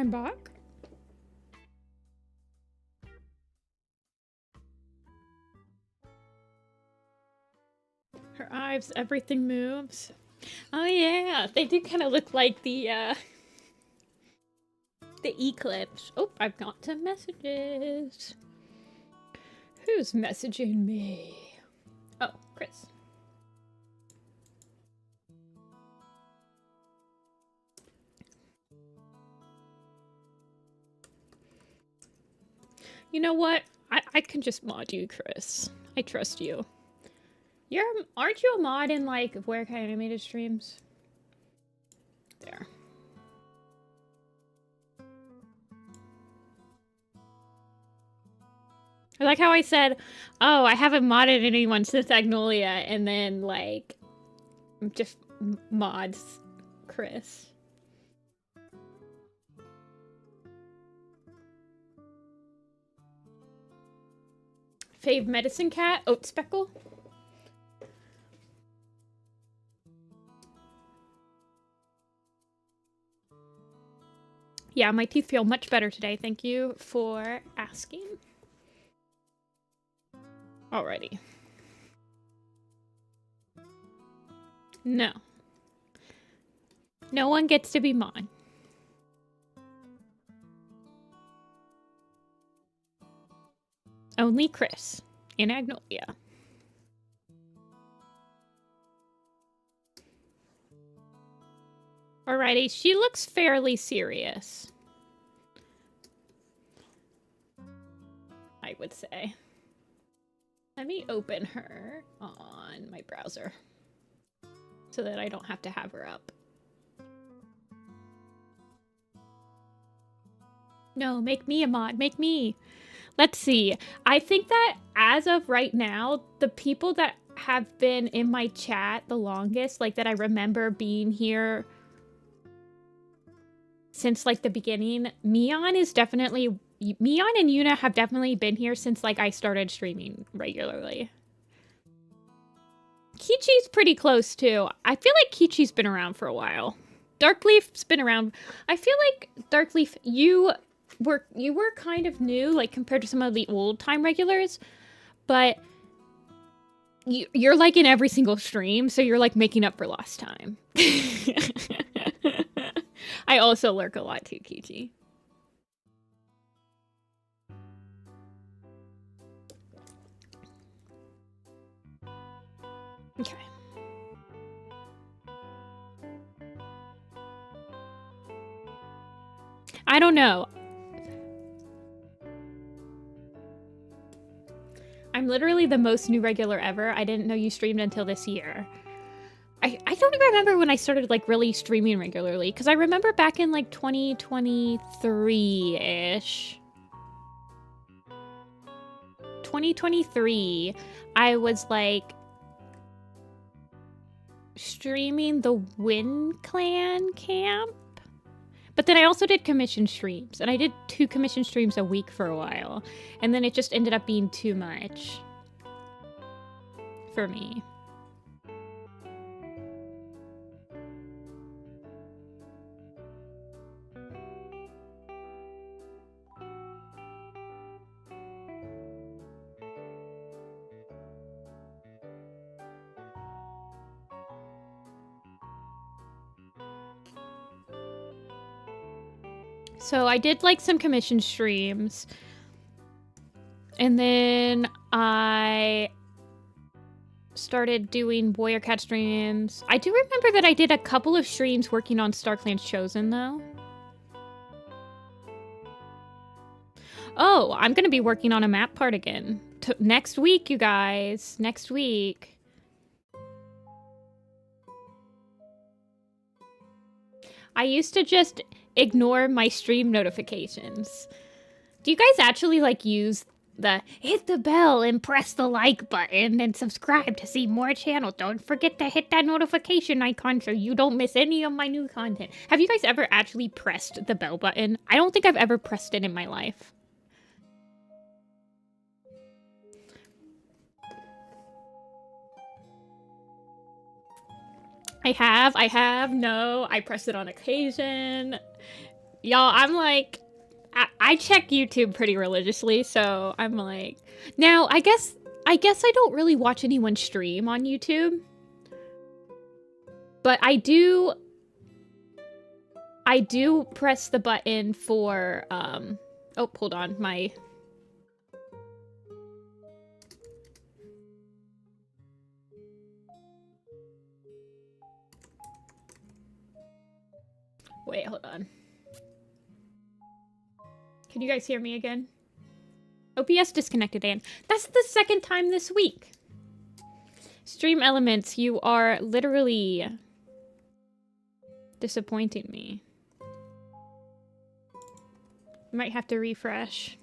Speaker 1: I'm back. Her eyes, everything moves. Oh yeah, they do kind of look like the eclipse. Oh, I've got some messages. Who's messaging me? Oh, Chris. You know what? I can just mod you, Chris. I trust you. Aren't you a mod in, like, Where Can Animated Streams? There. I like how I said, oh, I haven't modded anyone since Agnolia, and then, like, just mods Chris. Fave Medicine Cat, Oat Speckle. Yeah, my teeth feel much better today. Thank you for asking. Alrighty. No. No one gets to be mod. Only Chris in Agnolia. Alrighty, she looks fairly serious, I would say. Let me open her on my browser so that I don't have to have her up. No, make me a mod. Make me. Let's see. I think that as of right now, the people that have been in my chat the longest, like that I remember being here since like the beginning, Mion is definitely... Mion and Yuna have definitely been here since like I started streaming regularly. Kichi's pretty close too. I feel like Kichi's been around for a while. Darkleaf's been around. I feel like Darkleaf, you were kind of new, like compared to some of the old time regulars, but you're like in every single stream, so you're like making up for lost time. I also lurk a lot too, Kichi. Okay. I don't know. I'm literally the most new regular ever. I didn't know you streamed until this year. I don't even remember when I started like really streaming regularly, because I remember back in like 2023-ish. 2023, I was like streaming the Win Clan camp. But then I also did commission streams, and I did 2 commission streams a week for a while, and then it just ended up being too much for me. So I did like some commission streams, and then I started doing Warrior Cat streams. I do remember that I did a couple of streams working on StarClan's Chosen, though. Oh, I'm going to be working on a map part again. Next week, you guys. Next week. I used to just ignore my stream notifications. Do you guys actually like use the hit the bell and press the like button and subscribe to see more channels? Don't forget to hit that notification icon so you don't miss any of my new content. Have you guys ever actually pressed the bell button? I don't think I've ever pressed it in my life. I have, no, I press it on occasion. Y'all, I'm like, I check YouTube pretty religiously, so I'm like, now I guess I don't really watch anyone stream on YouTube, but I do press the button for oh, hold on, my wait, hold on. Can you guys hear me again? OBS disconnected, and that's the second time this week. Stream Elements, you are literally disappointing me. Might have to refresh.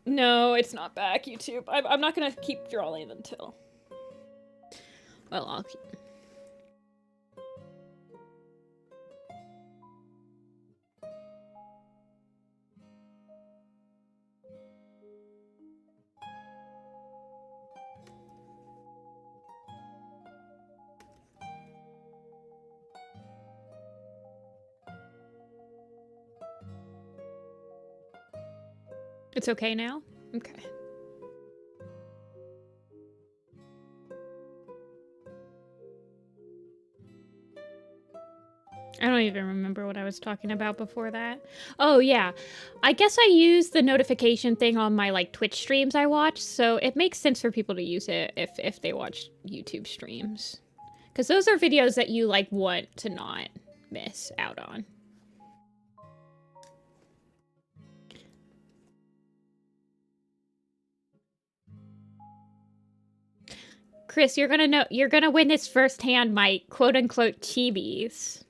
Speaker 1: No, it's not back, YouTube. I'm not gonna keep drawing until... Well, I'll keep... It's okay now? Okay. I don't even remember what I was talking about before that. Oh, yeah. I guess I use the notification thing on my, like, Twitch streams I watch, so it makes sense for people to use it if they watch YouTube streams. Because those are videos that you, like, want to not miss out on. Chris, you're gonna witness firsthand my quote-unquote chibis.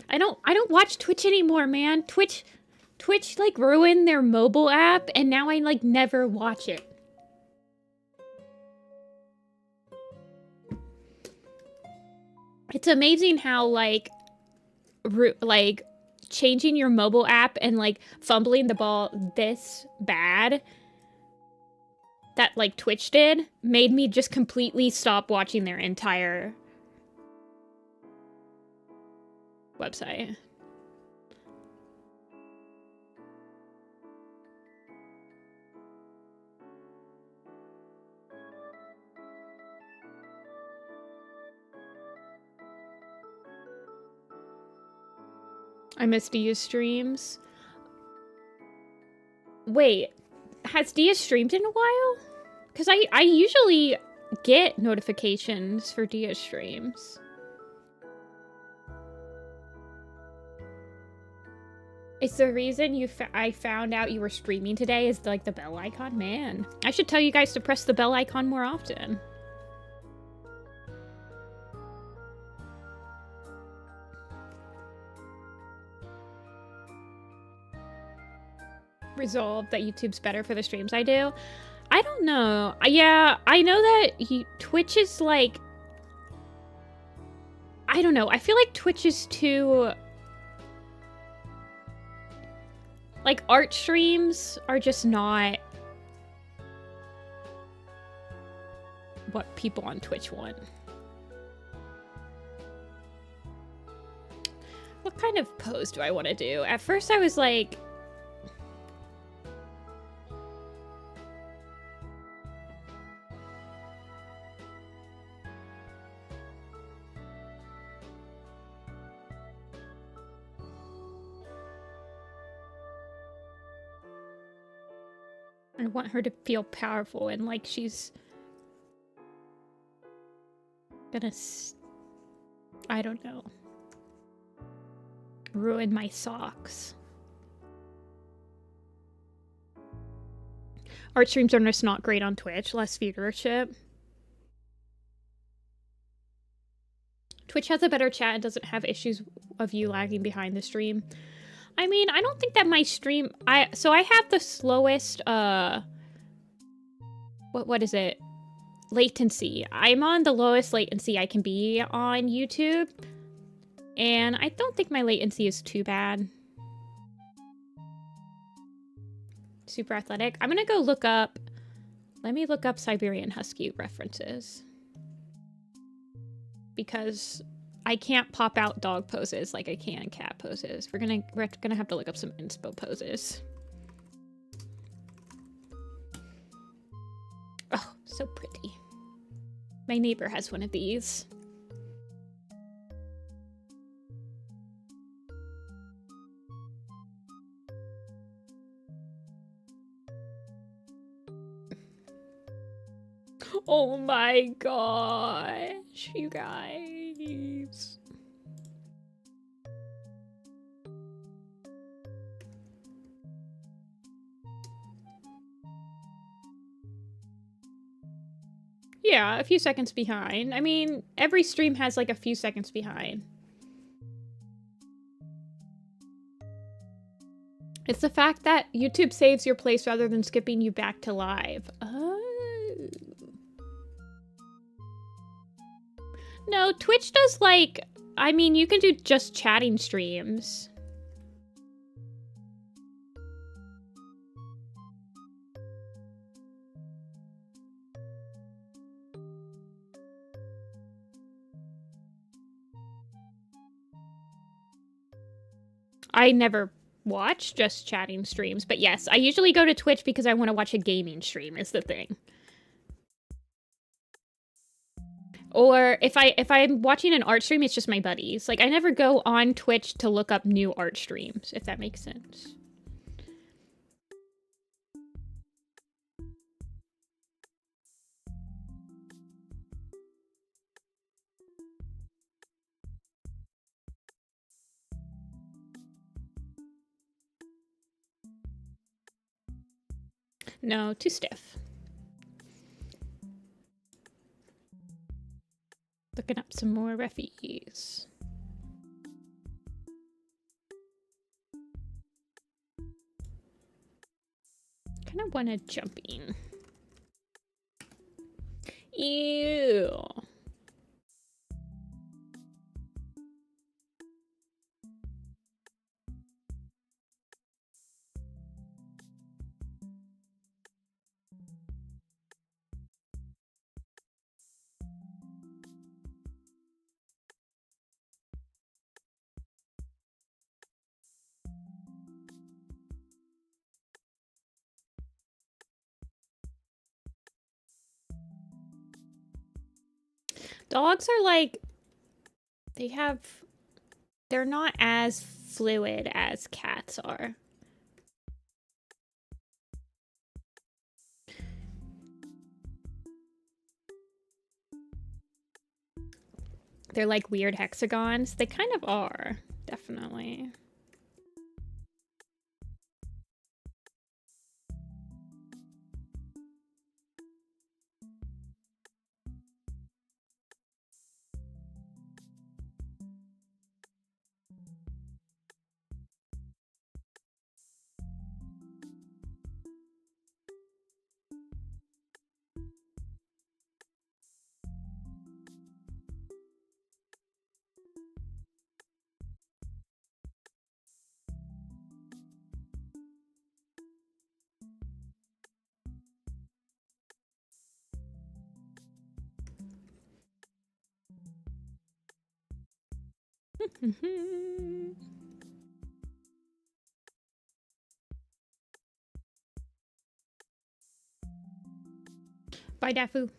Speaker 1: I don't watch Twitch anymore, man. Twitch like ruined their mobile app, and now I like never watch it. It's amazing how like changing your mobile app and like fumbling the ball this bad that like Twitch did made me just completely stop watching their entire website. I miss Dia streams. Wait, has Dia streamed in a while? Because I usually get notifications for Dia streams. It's the reason I found out you were streaming today is like the bell icon. Man, I should tell you guys to press the bell icon more often. Resolve that YouTube's better for the streams I do. I don't know. Yeah, I know that Twitch is like... I don't know. I feel like Twitch is too... Like, art streams are just not what people on Twitch want. What kind of pose do I want to do? At first I was like... I want her to feel powerful and like she's gonna, I don't know, ruin my socks. Art streams are just not great on Twitch, less viewership. Twitch has a better chat and doesn't have issues of you lagging behind the stream. I mean, I don't think that my stream... So I have the slowest, what is it? Latency. I'm on the lowest latency I can be on YouTube. And I don't think my latency is too bad. super athletic. I'm gonna go look up, let me look up Siberian Husky references. Because I can't pop out dog poses like I can cat poses. We're gonna have to look up some inspo poses. Oh, so pretty. My neighbor has one of these. Oh my gosh, you guys. Yeah, a few seconds behind. I mean, every stream has like a few seconds behind. It's the fact that YouTube saves your place rather than skipping you back to live. Oh. No, Twitch does like, I mean, you can do just chatting streams. I never watch just chatting streams, but yes, I usually go to Twitch because I want to watch a gaming stream is the thing. Or if I'm watching an art stream, it's just my buddies. Like I never go on Twitch to look up new art streams, if that makes sense. No, too stiff. Looking up some more reffies. Kind of want to jump in. Ew. Dogs are like, they're not as fluid as cats are. They're like weird hexagons. They kind of are, definitely. Bye, Dafu.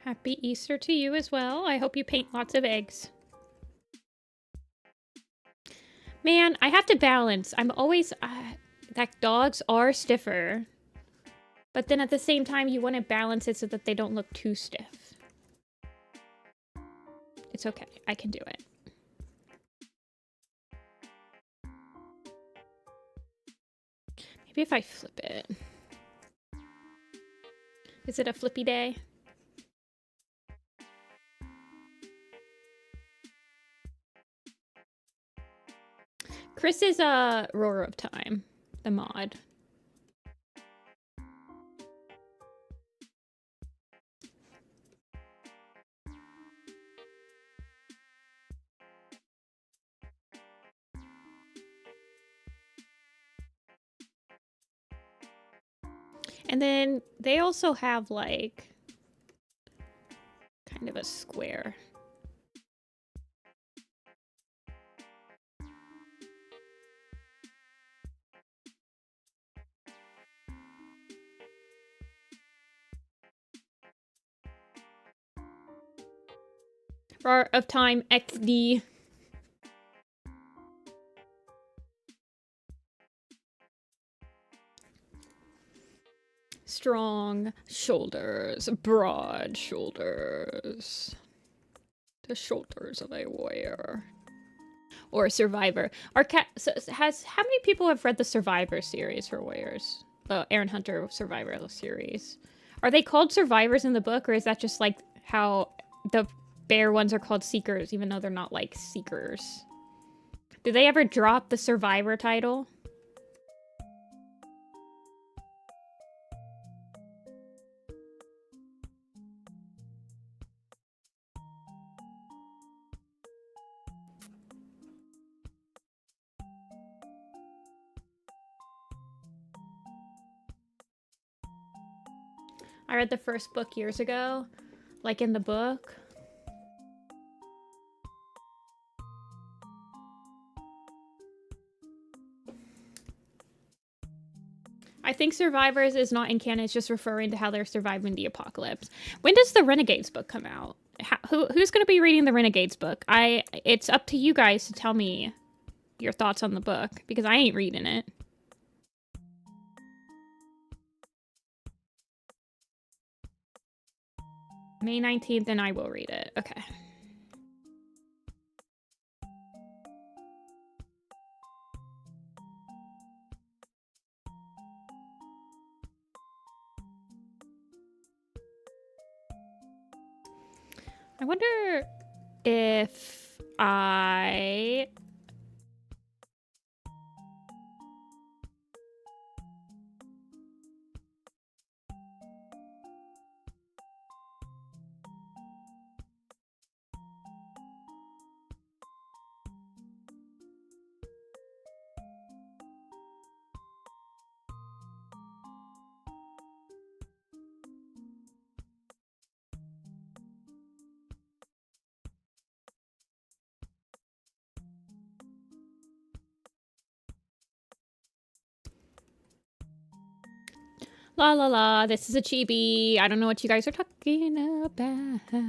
Speaker 1: Happy Easter to you as well. I hope you paint lots of eggs. Man, I have to balance. I'm always... that dogs are stiffer. But then at the same time, you want to balance it so that they don't look too stiff. It's okay. I can do it. Maybe if I flip it. Is it a flippy day? Chris is a Roar of Time, the mod. And then they also have like kind of a square. Bar of Time XD. Strong shoulders, broad shoulders. The shoulders of a warrior. Or a survivor. How many people have read the Survivor series for warriors? The Aaron Hunter Survivor series. Are they called survivors in the book, or is that just like how the bear ones are called seekers, even though they're not like seekers? Do they ever drop the survivor title? I read the first book years ago, like in the book. I think Survivors is not in canon, it's just referring to how they're surviving the apocalypse. When does the Renegades book come out? Who's going to be reading the Renegades book? It's up to you guys to tell me your thoughts on the book, because I ain't reading it. May 19th, and I will read it. Okay. I wonder if I... La la la, this is a chibi. I don't know what you guys are talking about. La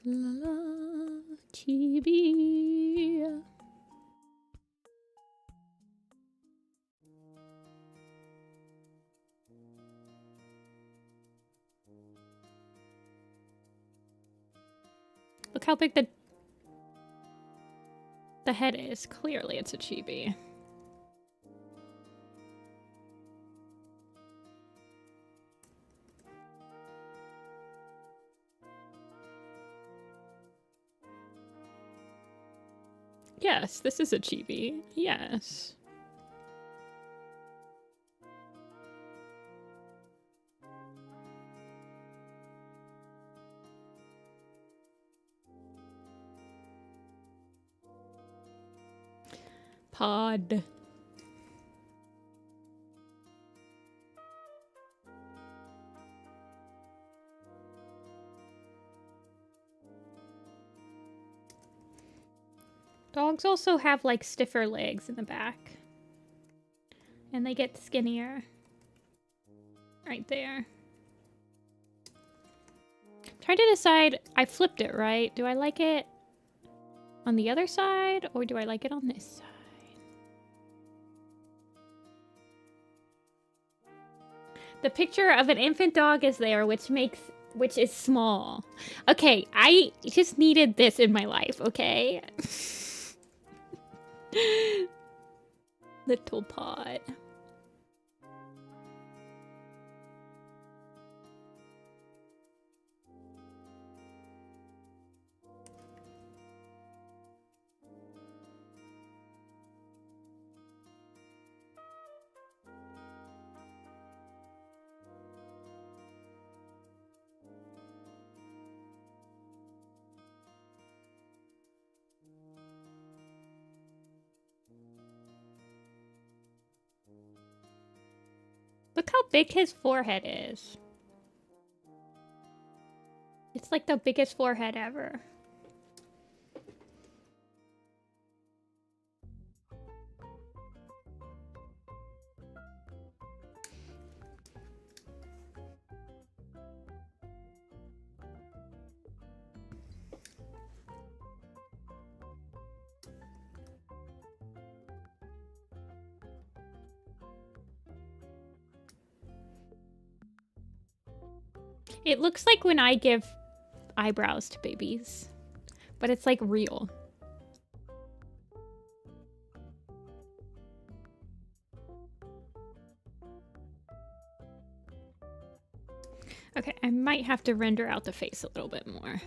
Speaker 1: la, chibi. Look how big the head is. Clearly it's a chibi. Yes, this is a chibi. Yes. Pod. Dogs also have like stiffer legs in the back. And they get skinnier. Right there. I'm trying to decide, I flipped it, right? Do I like it on the other side or do I like it on this side? The picture of an infant dog is there, which is small. Okay, I just needed this in my life, okay? Little pod. big his forehead is. It's like the biggest forehead ever. It looks like when I give eyebrows to babies, but it's like real. Okay, I might have to render out the face a little bit more.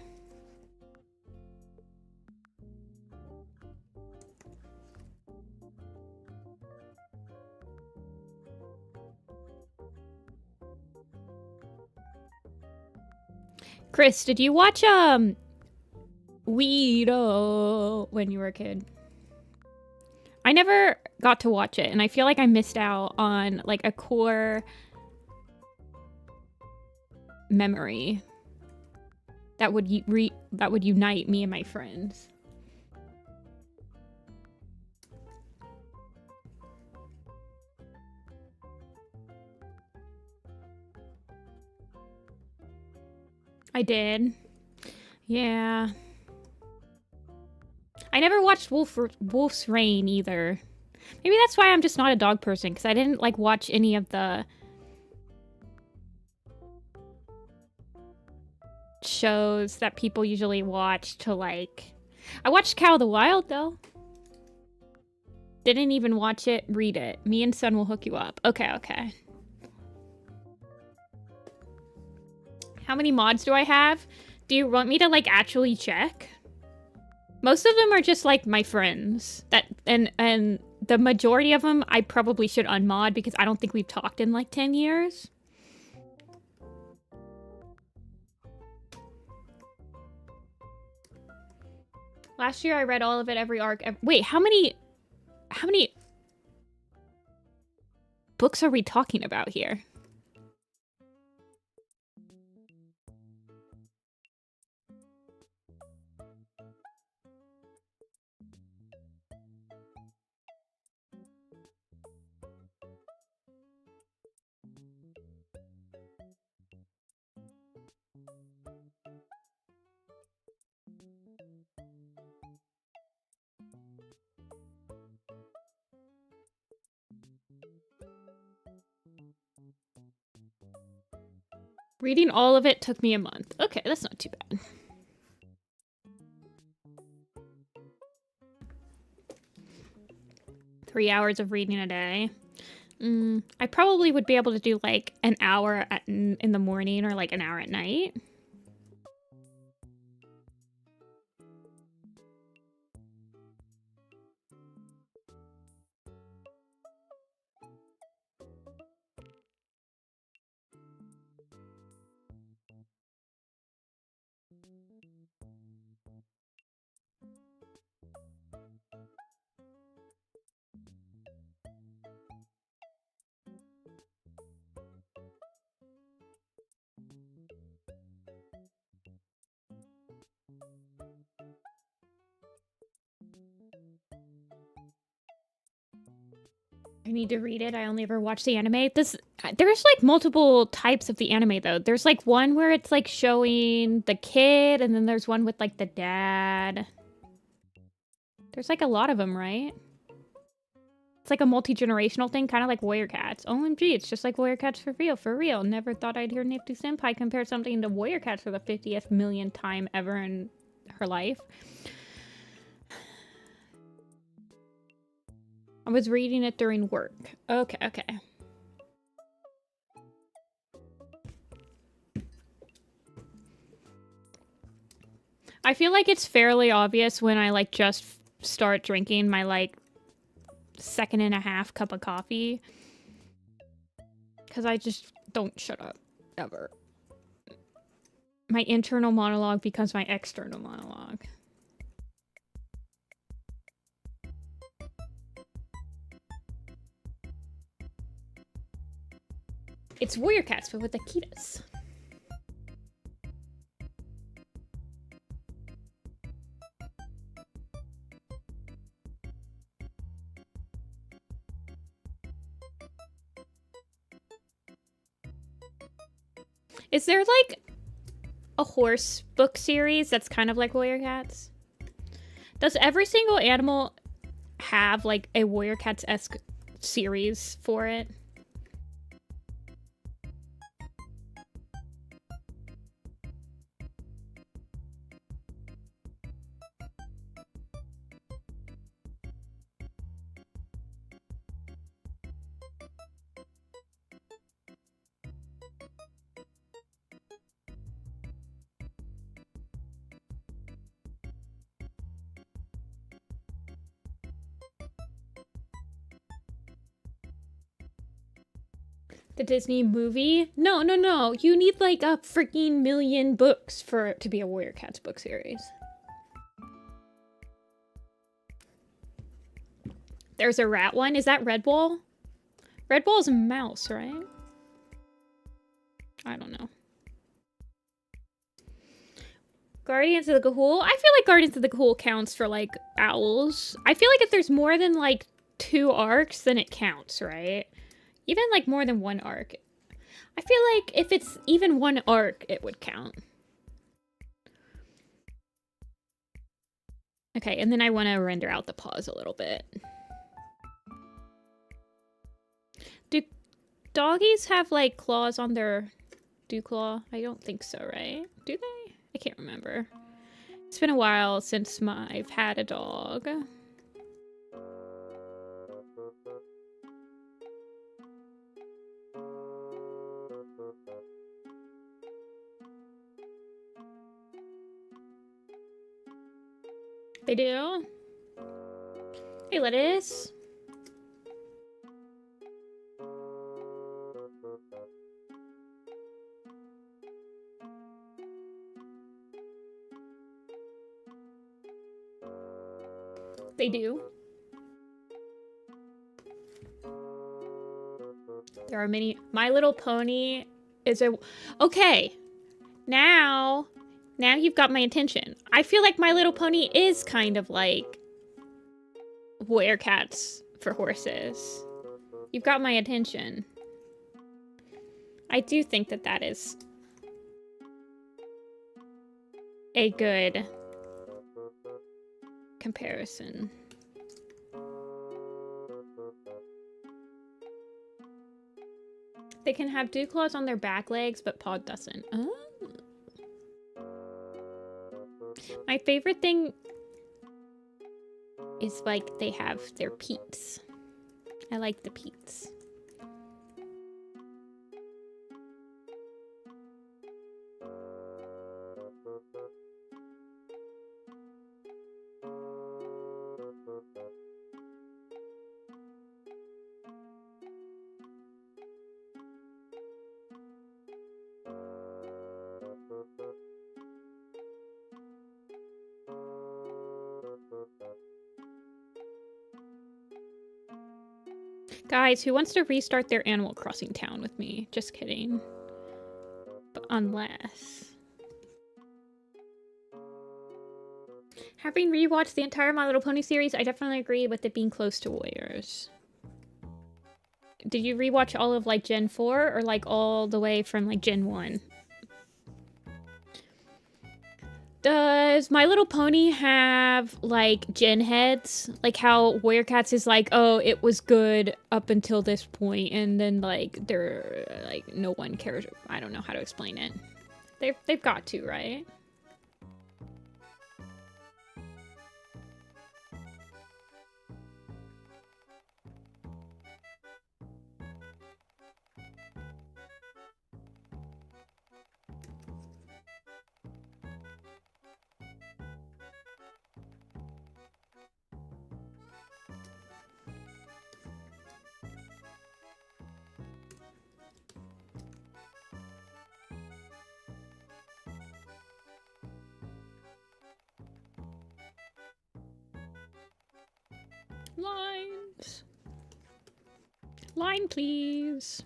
Speaker 1: Chris, did you watch Weedo when you were a kid? I never got to watch it, and I feel like I missed out on like a core memory that would unite me and my friends. I did. Yeah. I never watched Wolf's Rain either. Maybe that's why I'm just not a dog person, because I didn't like watch any of the shows that people usually watch to like... I watched Cow the Wild though. Didn't even watch it, read it. Me and Son will hook you up. Okay, okay. How many mods do I have? Do you want me to like actually check? Most of them are just like my friends. And the majority of them I probably should unmod because I don't think we've talked in like 10 years. Last year I read all of it, every arc. Wait, how many books are we talking about here? Reading all of it took me a month. Okay, that's not too bad. Three hours of reading a day. I probably would be able to do like an hour in the morning or like an hour at night. I need to read it. I only ever watched the anime. There's like multiple types of the anime though. There's like one where it's like showing the kid, and then there's one with like the dad. There's like a lot of them, right? It's like a multi-generational thing, kind of like Warrior Cats. OMG, it's just like Warrior Cats for real, for real. Never thought I'd hear Nifty-Senpai compare something to Warrior Cats for the 50th millionth time ever in her life. I was reading it during work. Okay, okay. I feel like it's fairly obvious when I like just start drinking my like 2.5 cup of coffee. Because I just don't shut up, ever. My internal monologue becomes my external monologue. It's Warrior Cats, but with Akitas. Is there like a horse book series that's kind of like Warrior Cats? Does every single animal have like a Warrior Cats-esque series for it? The Disney movie? No, no, no. You need like a freaking million books for it to be a Warrior Cats book series. There's a rat one. Is that Red Bull? Red Bull is a mouse, right? I don't know. Guardians of the Gahul? I feel like Guardians of the Gahul counts for like owls. I feel like if there's more than like 2 arcs, then it counts, right? Even like more than 1 arc. I feel like if it's even 1 arc, it would count. Okay, and then I want to render out the paws a little bit. Do doggies have like claws on their dew claw? I don't think so, right? Do they? I can't remember. It's been a while since I've had a dog. They do? Hey, lettuce. They do. There are many. My Little Pony is a... Okay. Now you've got my attention. I feel like My Little Pony is kind of like Warrior Cats for horses. You've got my attention. I do think that that is a good comparison. They can have dew claws on their back legs, but Pod doesn't. Oh. My favorite thing is like they have their peeps. I like the peeps. Guys, who wants to restart their Animal Crossing town with me? Just kidding. But unless... Having rewatched the entire My Little Pony series, I definitely agree with it being close to Warriors. Did you rewatch all of like Gen 4 or like all the way from like Gen 1? Does My Little Pony have, like, gen heads? Like how Warrior Cats is like, oh, it was good up until this point, and then, like, they're, like, no one cares. I don't know how to explain it. They've got to, right? Lines. Line, please.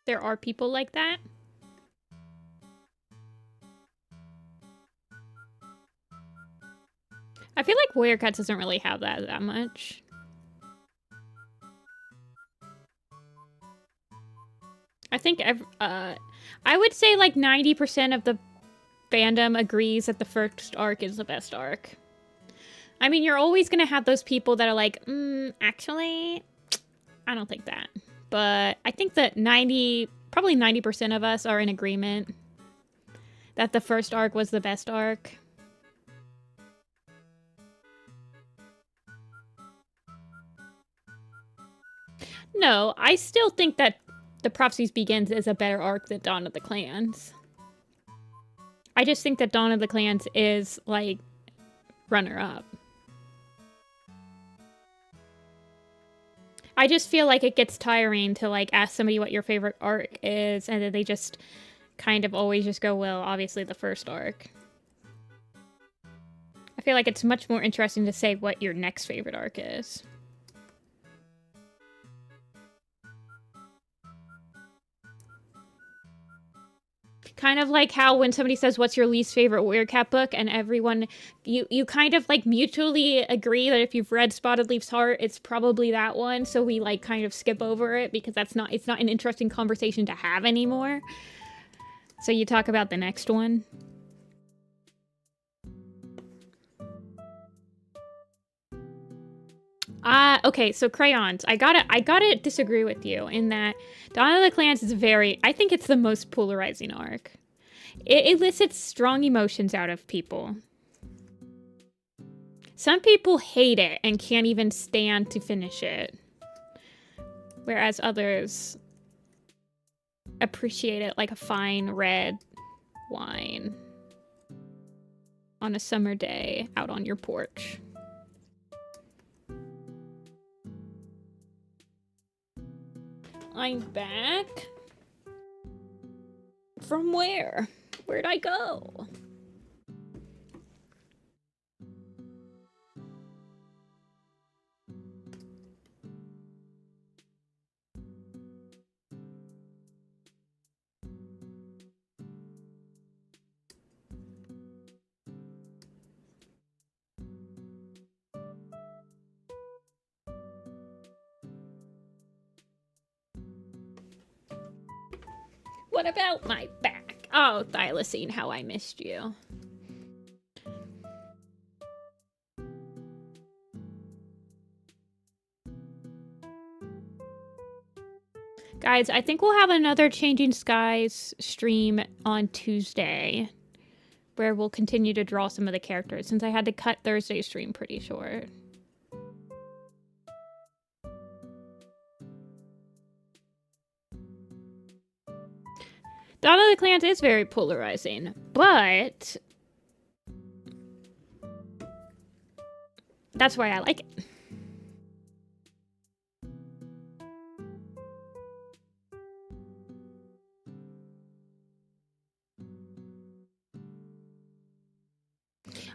Speaker 1: There are people like that. I feel like Warrior Cats doesn't really have that much. I think I would say like 90% of the fandom agrees that the first arc is the best arc. I mean, you're always gonna have those people that are like, actually, I don't think that. But I think that probably 90% of us are in agreement that the first arc was the best arc. No, I still think that The Prophecies Begins is a better arc than Dawn of the Clans. I just think that Dawn of the Clans is, like, runner-up. I just feel like it gets tiring to, like, ask somebody what your favorite arc is, and then they just kind of always just go, well, obviously the first arc. I feel like it's much more interesting to say what your next favorite arc is. Kind of like how when somebody says, what's your least favorite Warrior Cat book? And everyone, you kind of like mutually agree that if you've read Spotted Leaf's Heart, it's probably that one. So we like kind of skip over it because it's not an interesting conversation to have anymore. So you talk about the next one. Okay, so crayons. I gotta disagree with you in that Dawn of the Clans is I think it's the most polarizing arc. It elicits strong emotions out of people. Some people hate it and can't even stand to finish it. Whereas others appreciate it like a fine red wine on a summer day out on your porch. I'm back. From where? Where'd I go? What about my back? Oh, Thylacine, how I missed you. Guys, I think we'll have another Changing Skies stream on Tuesday, where we'll continue to draw some of the characters, since I had to cut Thursday's stream pretty short. Dawn of the Clans is very polarizing, but that's why I like it.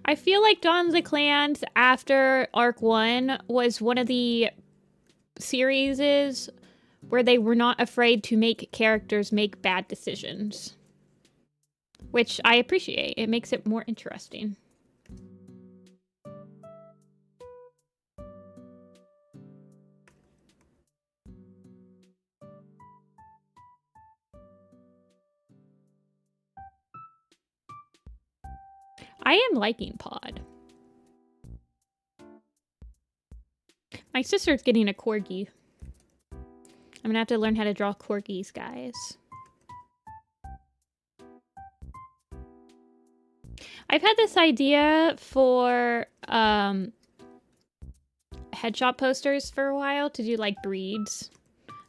Speaker 1: I feel like Dawn of the Clans after Arc 1 was one of the series where they were not afraid to make characters make bad decisions. Which I appreciate. It makes it more interesting. I am liking Pod. My sister's getting a corgi. I'm gonna have to learn how to draw corgis, guys. I've had this idea for headshot posters for a while to do like breeds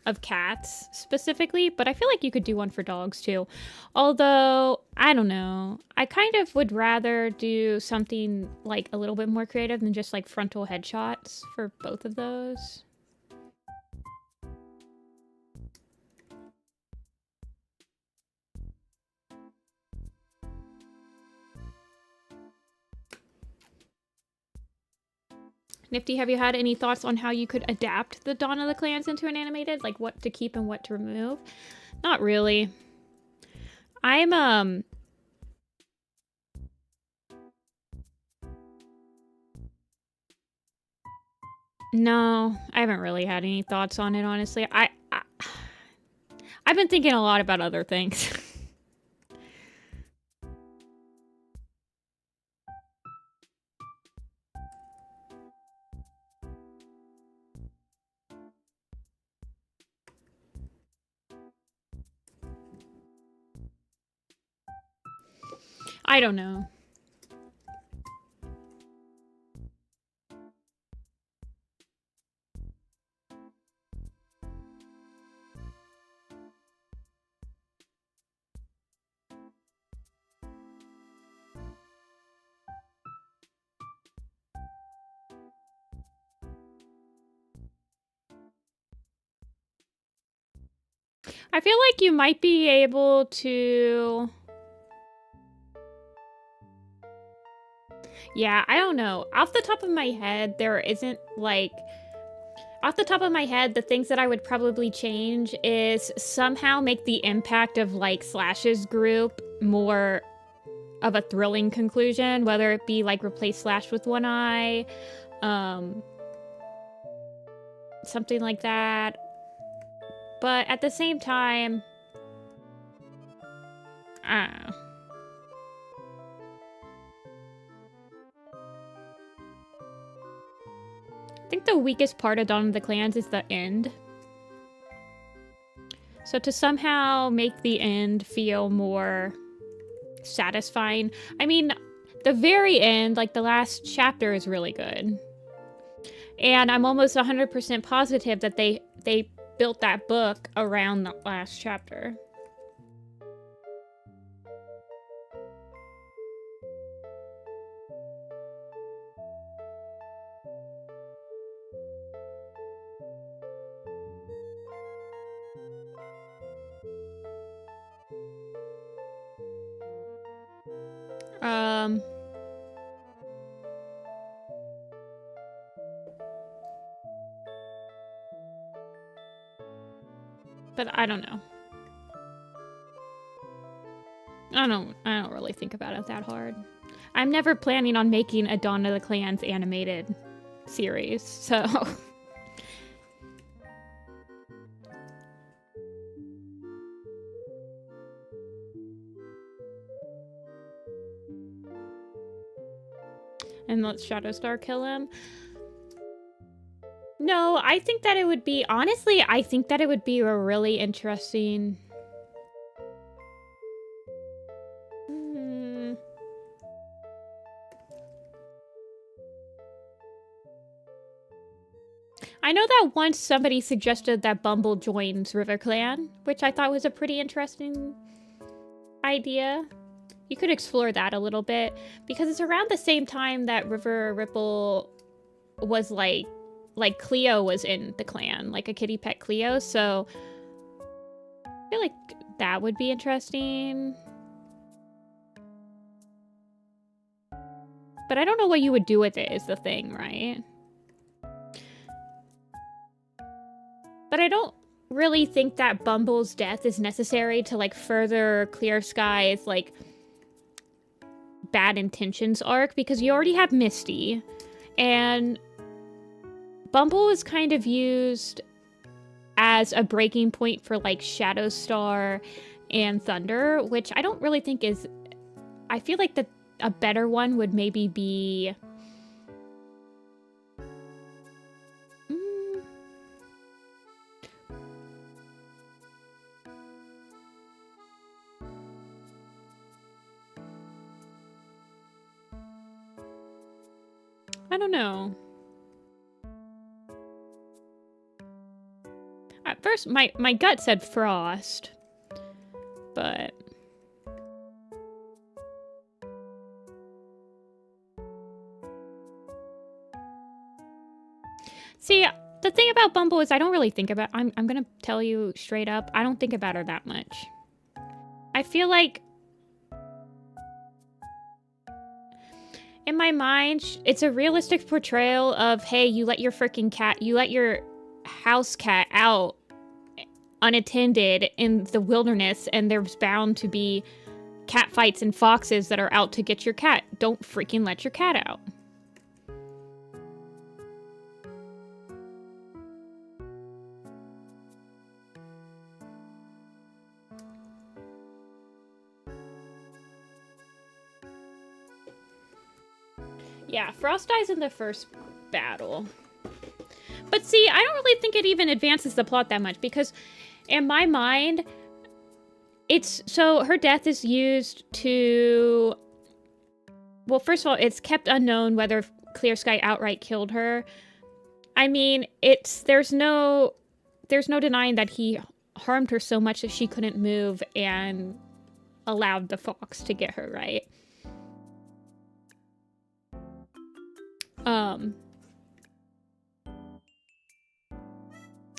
Speaker 1: of cats specifically, but I feel like you could do one for dogs too. Although, I don't know. I kind of would rather do something like a little bit more creative than just like frontal headshots for both of those. Nifty, have you had any thoughts on how you could adapt the Dawn of the Clans into an animated? Like what to keep and what to remove? Not really. I'm, no, I haven't really had any thoughts on it, honestly. I've been thinking a lot about other things. I don't know. I feel like you might be able to... Yeah, I don't know. Off the top of my head, there isn't, like... Off the top of my head, the things that I would probably change is somehow make the impact of, like, Slash's group more of a thrilling conclusion, whether it be, like, replace Slash with one eye, something like that. But at the same time, I don't know. I think the weakest part of Dawn of the Clans is the end. So to somehow make the end feel more satisfying. I mean, the very end, like the last chapter is really good. And I'm almost 100% positive that they built that book around the last chapter. But I don't know. I don't really think about it that hard. I'm never planning on making a Dawn of the Clans animated series, so... And let Shadowstar kill him? No, I think that it would be... Honestly, I think that it would be a really interesting... I know that once somebody suggested that Bumble joins River Clan, which I thought was a pretty interesting idea. You could explore that a little bit, because it's around the same time that River Ripple was like Cleo was in the clan, like a kitty pet Cleo, so I feel like that would be interesting. But I don't know what you would do with it is the thing, right? But I don't really think that Bumble's death is necessary to, like, further Clear Sky's, like, bad intentions arc, because you already have Misty, and Bumble is kind of used as a breaking point for, like, Shadowstar and Thunder, which I don't really think is... I feel like that a better one would maybe be... I don't know. At first, my gut said Frost, but... See, the thing about Bumble is I don't really think about... I'm gonna tell you straight up, I don't think about her that much. I feel like... in my mind, it's a realistic portrayal of, hey, you let your freaking cat, you let your house cat out unattended in the wilderness, and there's bound to be cat fights and foxes that are out to get your cat. Don't freaking let your cat out. Yeah, Frost dies in the first battle. But see, I don't really think it even advances the plot that much, because in my mind, it's... So her death is used to... Well, first of all, it's kept unknown whether Clear Sky outright killed her. I mean, there's no denying that he harmed her so much that she couldn't move and allowed the fox to get her, right?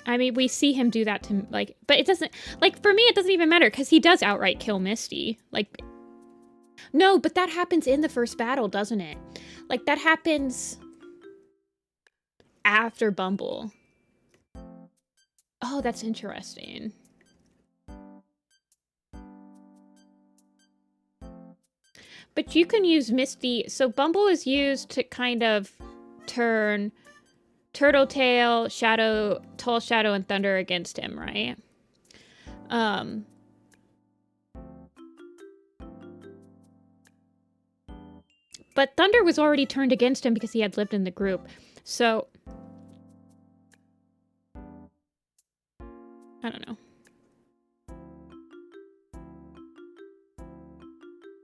Speaker 1: I mean, we see him do that to, like, but it doesn't, like, for me, it doesn't even matter, because he does outright kill Misty. Like, no, but that happens in the first battle, doesn't it? Like, that happens after Bumble. Oh, that's interesting. But you can use Misty, so Bumble is used to kind of turn Turtletail, Shadow, Tall Shadow, and Thunder against him, right? But Thunder was already turned against him because he had lived in the group. So I don't know.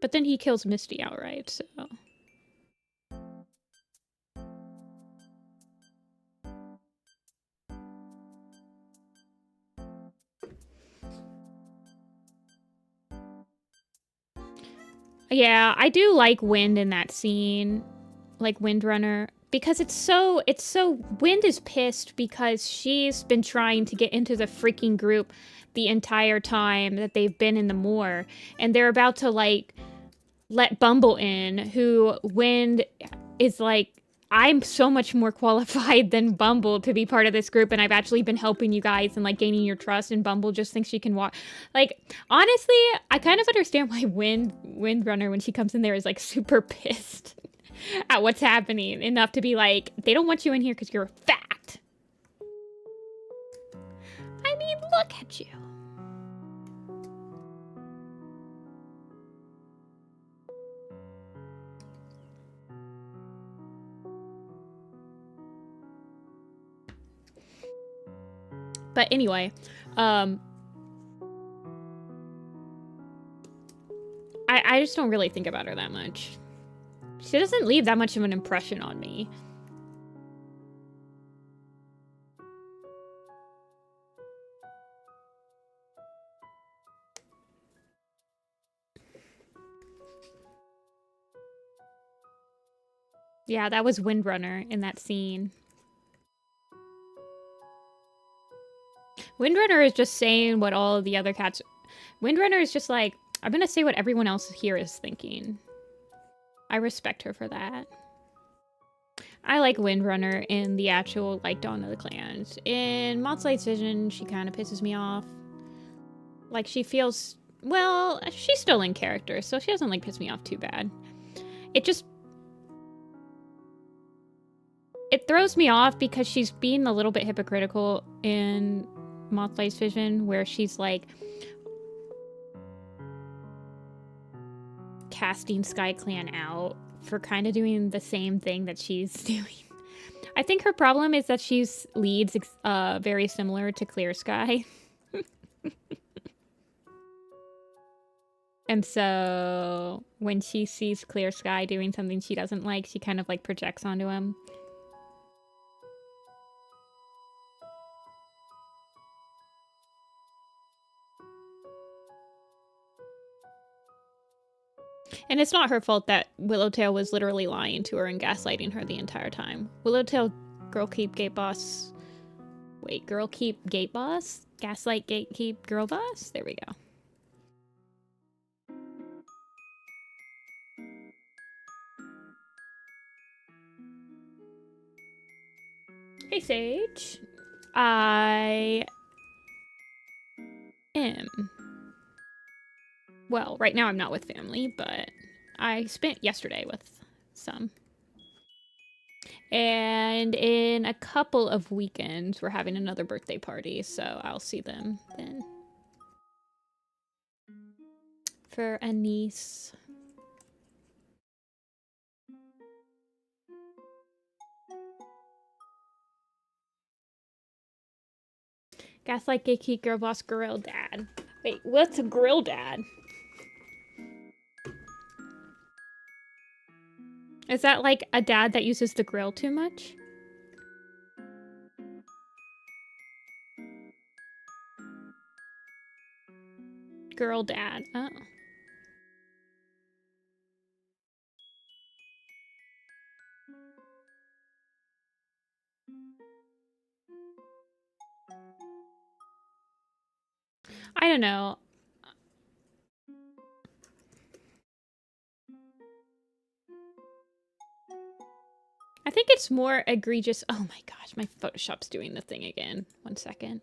Speaker 1: But then he kills Misty outright, so... Yeah, I do like Wind in that scene, like Windrunner, because it's so, Wind is pissed because she's been trying to get into the freaking group the entire time that they've been in the moor, and they're about to, like, let Bumble in, who Wind is like, I'm so much more qualified than Bumble to be part of this group, and I've actually been helping you guys and, like, gaining your trust, and Bumble just thinks she can walk. Like, honestly, I kind of understand why Windrunner, when she comes in there, is, like, super pissed at what's happening, enough to be like, they don't want you in here because you're fat. I mean, look at you. But anyway, I just don't really think about her that much. She doesn't leave that much of an impression on me. Yeah, that was Windrunner in that scene. Windrunner is just saying what all of the other cats... Windrunner is just like, I'm gonna say what everyone else here is thinking. I respect her for that. I like Windrunner in the actual, like, Dawn of the Clans. In Mothlight's Vision, she kind of pisses me off. Like, she feels... Well, she's still in character, so she doesn't, like, piss me off too bad. It just... It throws me off because she's being a little bit hypocritical in Mothlight's Vision, where she's, like, casting SkyClan out for kind of doing the same thing that she's doing. I think her problem is that she's leads very similar to Clear Sky. And so when she sees Clear Sky doing something she doesn't like, she kind of, like, projects onto him. And it's not her fault that Willowtail was literally lying to her and gaslighting her the entire time. Willowtail, girl keep gate boss. Wait, girl keep gate boss? Gaslight gate keep girl boss? There we go. Hey, Sage. I am. Well, right now I'm not with family, but I spent yesterday with some. And in a couple of weekends, we're having another birthday party, so I'll see them then. For a niece. Gaslight, Gatekeep, Girl Boss, Grill Dad. Wait, what's a Grill Dad? Is that like a dad that uses the grill too much? Girl Dad. Oh. I don't know. I think it's more egregious. Oh my gosh, my Photoshop's doing the thing again. 1 second.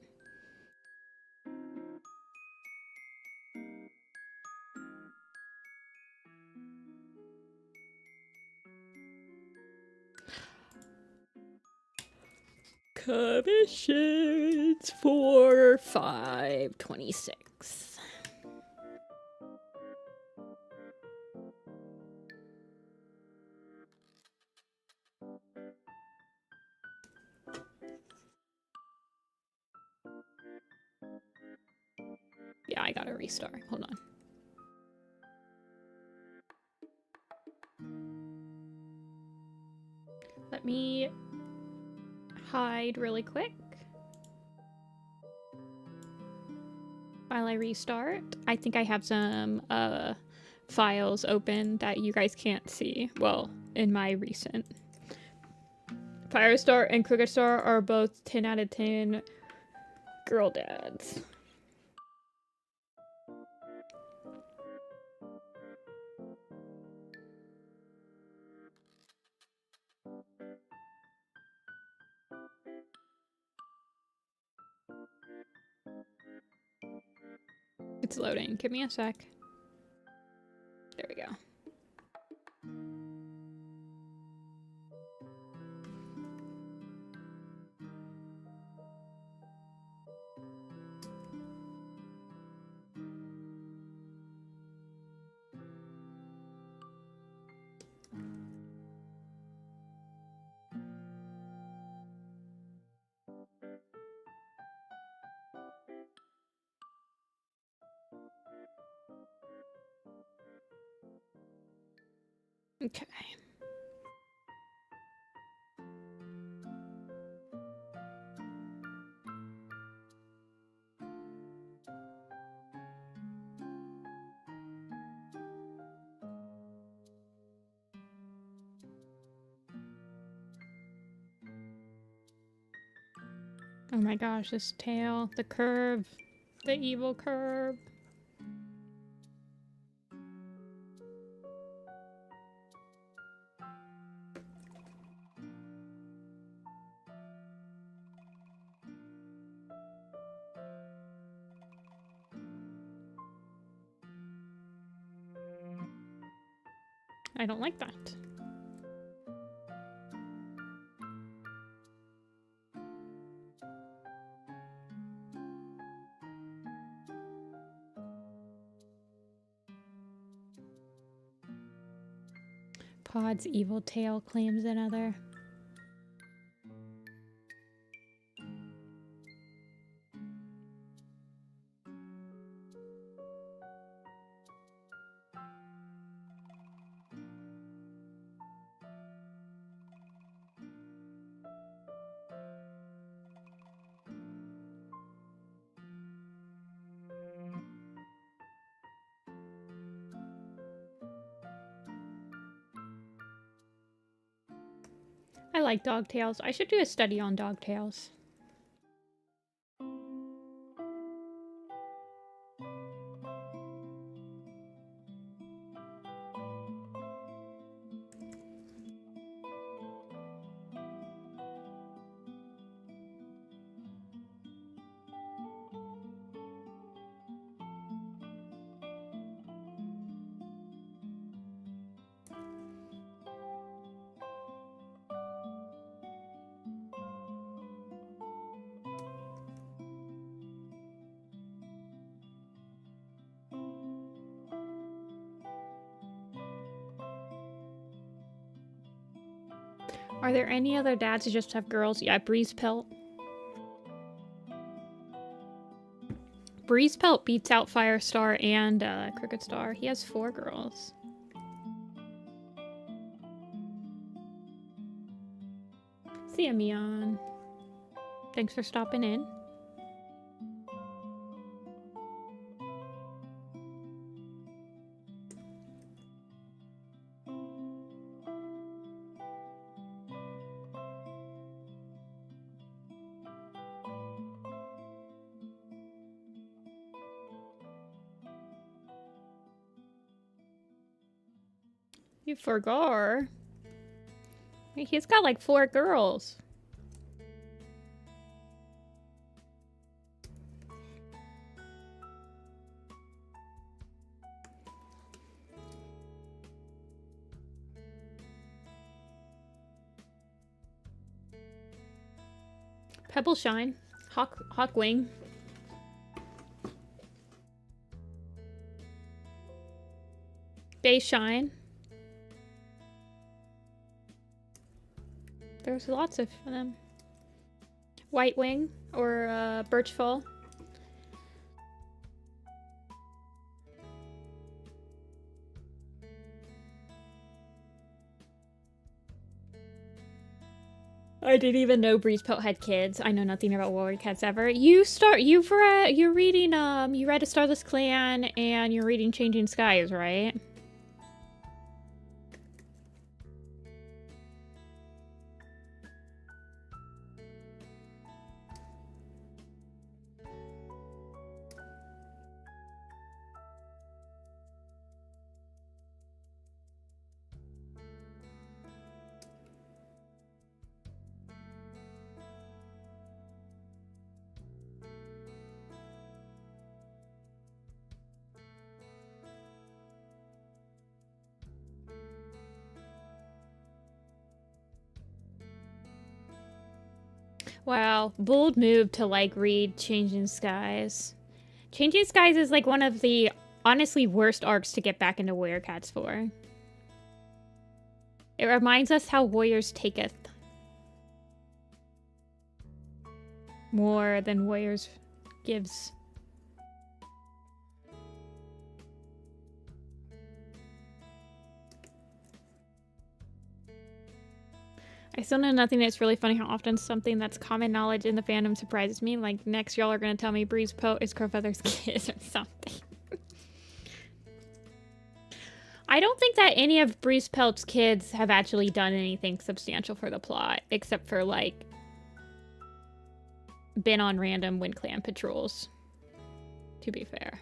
Speaker 1: Commissions for 5/26. Yeah, I gotta restart. Hold on. Let me hide really quick while I restart. I think I have some files open that you guys can't see. Well, in my recent. Firestar and Crooked Star are both 10 out of 10 girl dads. It's loading. Give me a sec. There we go. Okay. Oh my gosh, this tail, the curve, the evil curve. I don't like that. Pod's evil tail claims another. I like dogtails. I should do a study on dogtails. Are there any other dads who just have girls? Yeah, Breeze Pelt. Breeze Pelt beats out Firestar and Cricket Star. He has 4 girls. See ya, Mion. Thanks for stopping in. You forgot. He's got like 4 girls. Pebble Shine. Hawkwing. Bay Shine. There's lots of them. White Wing or Birchfall. I didn't even know Breeze Pelt had kids. I know nothing about warrior cats ever. You're reading you read A Starless Clan and you're reading Changing Skies, right? Wow, bold move to like read Changing Skies. Changing Skies is like one of the honestly worst arcs to get back into Warrior Cats for. It reminds us how Warriors taketh more than Warriors gives. I still know nothing. It's really funny how often something that's common knowledge in the fandom surprises me. Like, next y'all are going to tell me Breeze Pelt is Crowfeather's kid or something. I don't think that any of Breeze Pelt's kids have actually done anything substantial for the plot, except for, like, been on random Wind Clan patrols, to be fair.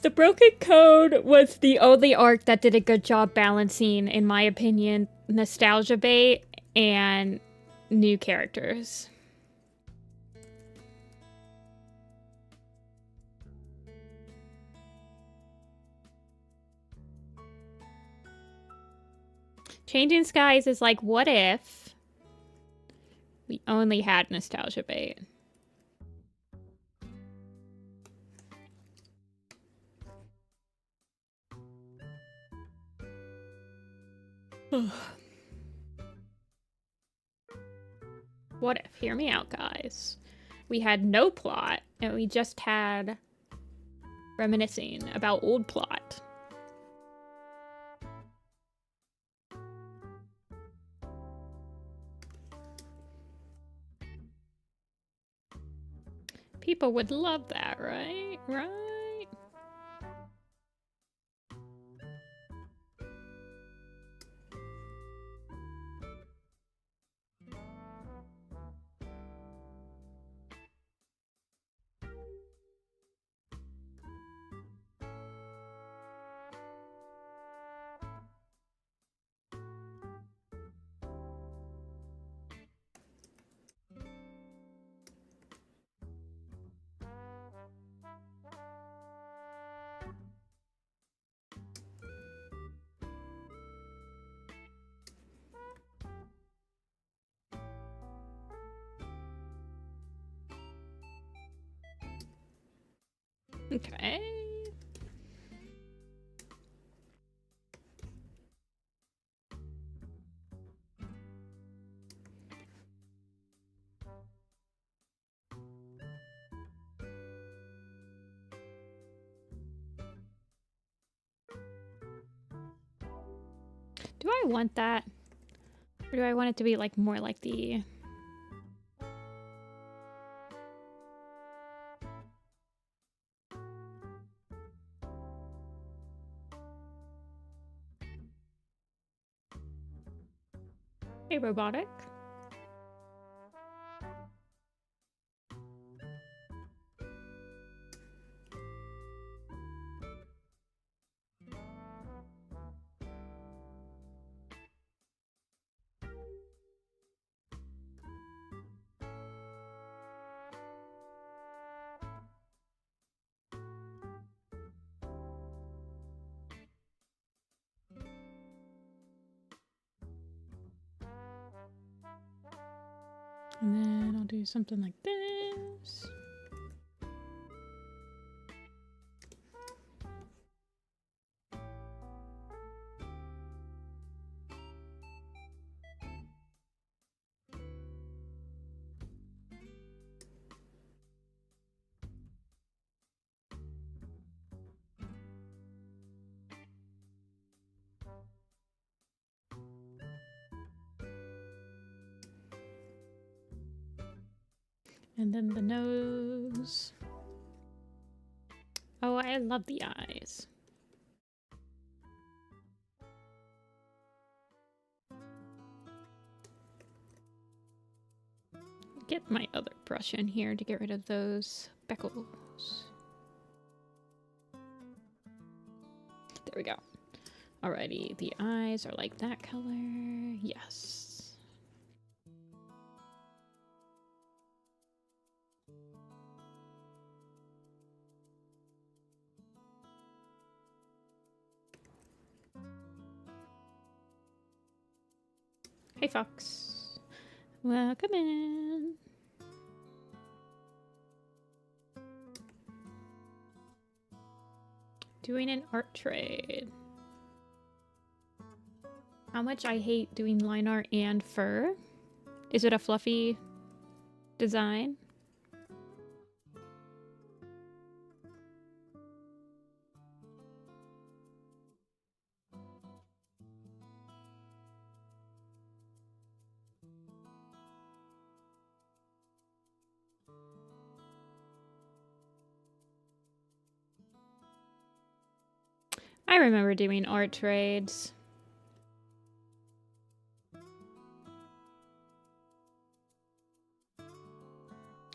Speaker 1: The Broken Code was the only arc that did a good job balancing, in my opinion, nostalgia bait and new characters. Changing Skies is like, what if we only had nostalgia bait? What if? Hear me out, guys. We had no plot, and we just had reminiscing about old plot. People would love that, right? Right? Okay. Do I want that? Or do I want it to be like more like the... Hey, robotic. And then I'll do something like this. And then the nose. Oh, I love the eyes. Get my other brush in here to get rid of those speckles. There we go. Alrighty, the eyes are like that color. Yes. Hey, Fox. Welcome in. Doing an art trade. How much I hate doing line art and fur. Is it a fluffy design? I remember doing art trades.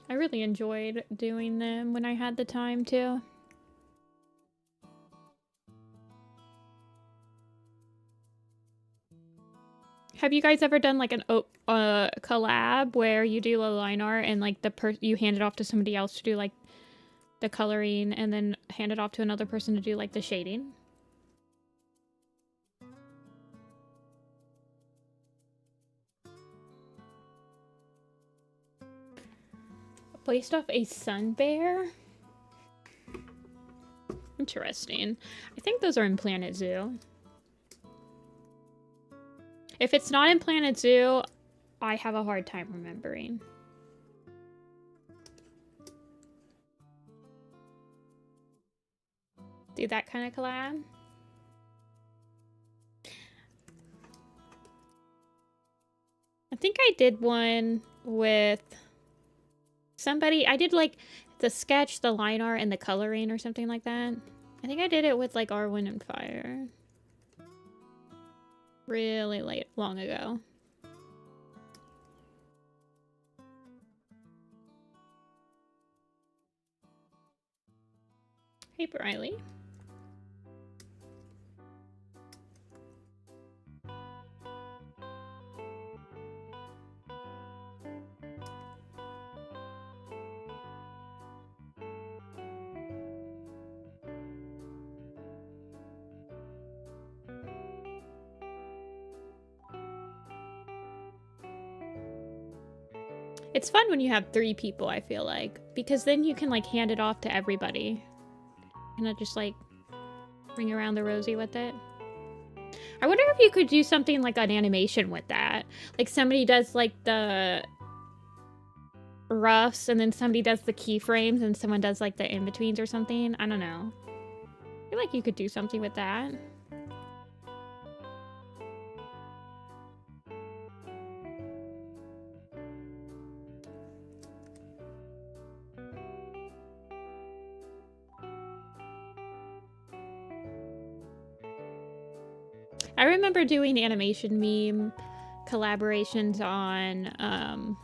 Speaker 1: I really enjoyed doing them when I had the time to. Have you guys ever done like an collab where you do a line art and like you hand it off to somebody else to do like the coloring and then hand it off to another person to do like the shading? Based off a sun bear? Interesting. I think those are in Planet Zoo. If it's not in Planet Zoo, I have a hard time remembering. Do that kind of collab? I think I did one with somebody. I did like the sketch, the line art, and the coloring or something like that. I think I did it with like Wind and Fire. Really long ago. Hey, Briley. It's fun when you have 3 people, I feel like, because then you can like hand it off to everybody. Kind of just like ring around the rosy with it. I wonder if you could do something like an animation with that. Like somebody does like the roughs and then somebody does the keyframes and someone does like the in-betweens or something. I don't know. I feel like you could do something with that. I remember doing animation meme collaborations on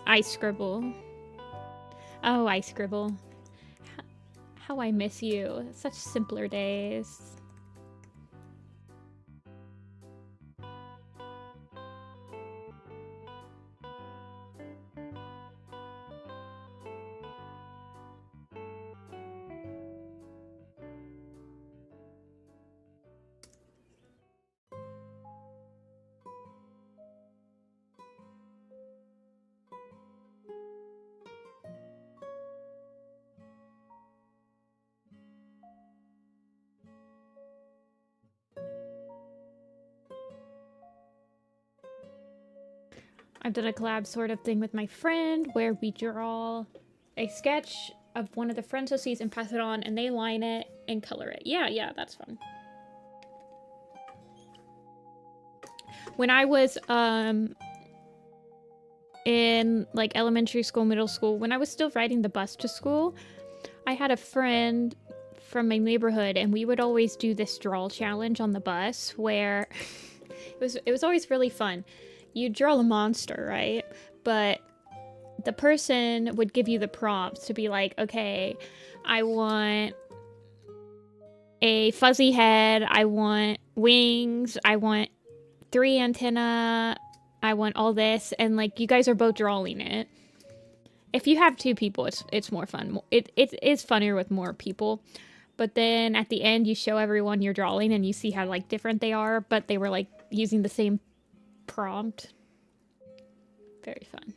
Speaker 1: iScribble. Oh, iScribble. How I miss you. Such simpler days. I've done a collab sort of thing with my friend where we draw a sketch of one of the Friendship and pass it on and they line it and color it. Yeah, that's fun. When I was in like elementary school, middle school, when I was still riding the bus to school, I had a friend from my neighborhood and we would always do this draw challenge on the bus where it was always really fun. You draw a monster, right? But the person would give you the prompts to be like, okay, I want a fuzzy head, I want wings, I want 3 antenna, I want all this, and like you guys are both drawing it. If you have 2 people, it's more fun. It is funnier with more people. But then at the end, you show everyone you're drawing and you see how like different they are, but they were like using the same prompt. Very fun.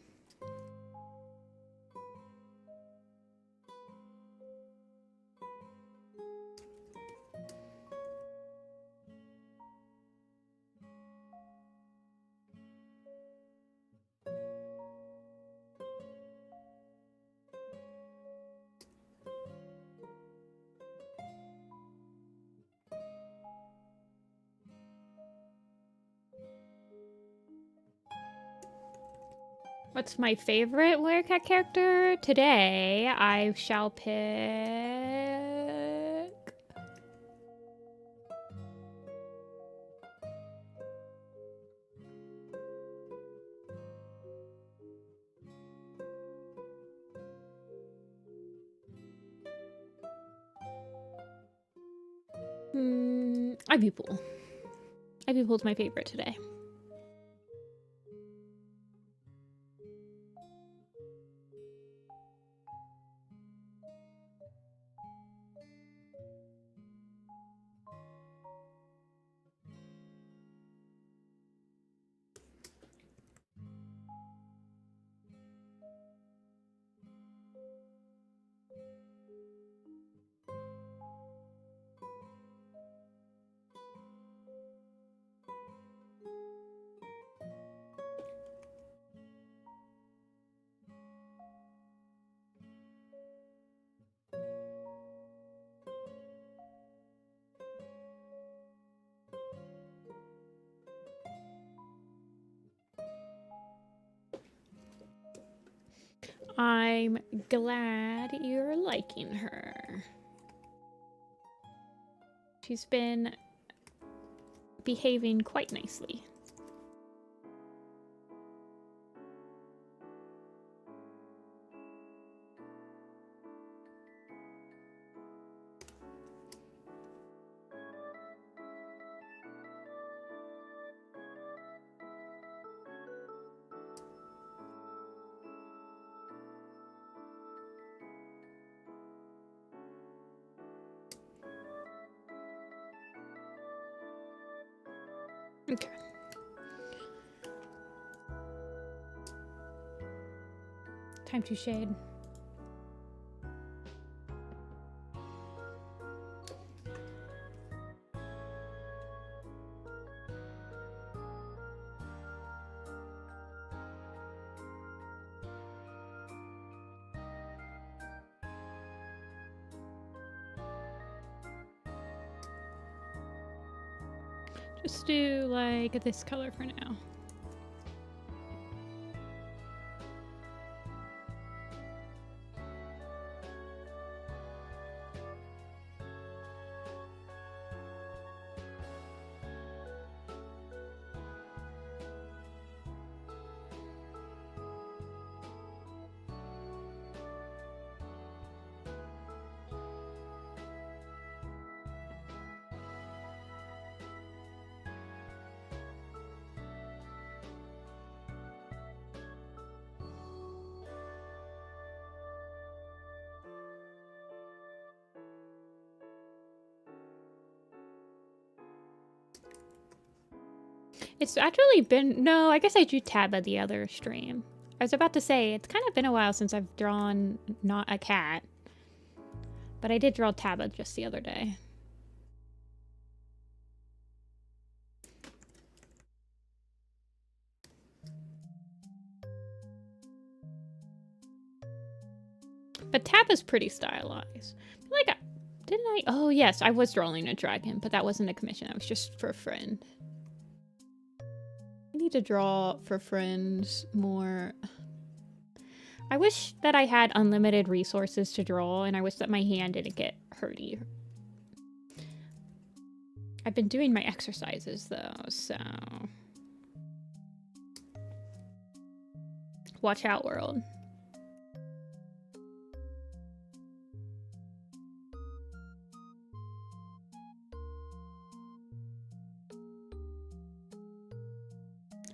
Speaker 1: What's my favorite Werecat character? Today, I shall pick... Ivy Pool. Ivy Pool's my favorite today. I'm glad you're liking her. She's been behaving quite nicely. Okay. Time to shade. Just do like this color for now. It's actually been, no, I guess I drew Taba the other stream. I was about to say, it's kind of been a while since I've drawn not a cat. But I did draw Taba just the other day. But Taba's pretty stylized. Like, didn't I? Oh, yes, I was drawing a dragon, but that wasn't a commission. That was just for a friend. I need to draw for friends more. I wish that I had unlimited resources to draw, and I wish that my hand didn't get hurty. I've been doing my exercises, though, so... Watch out, world.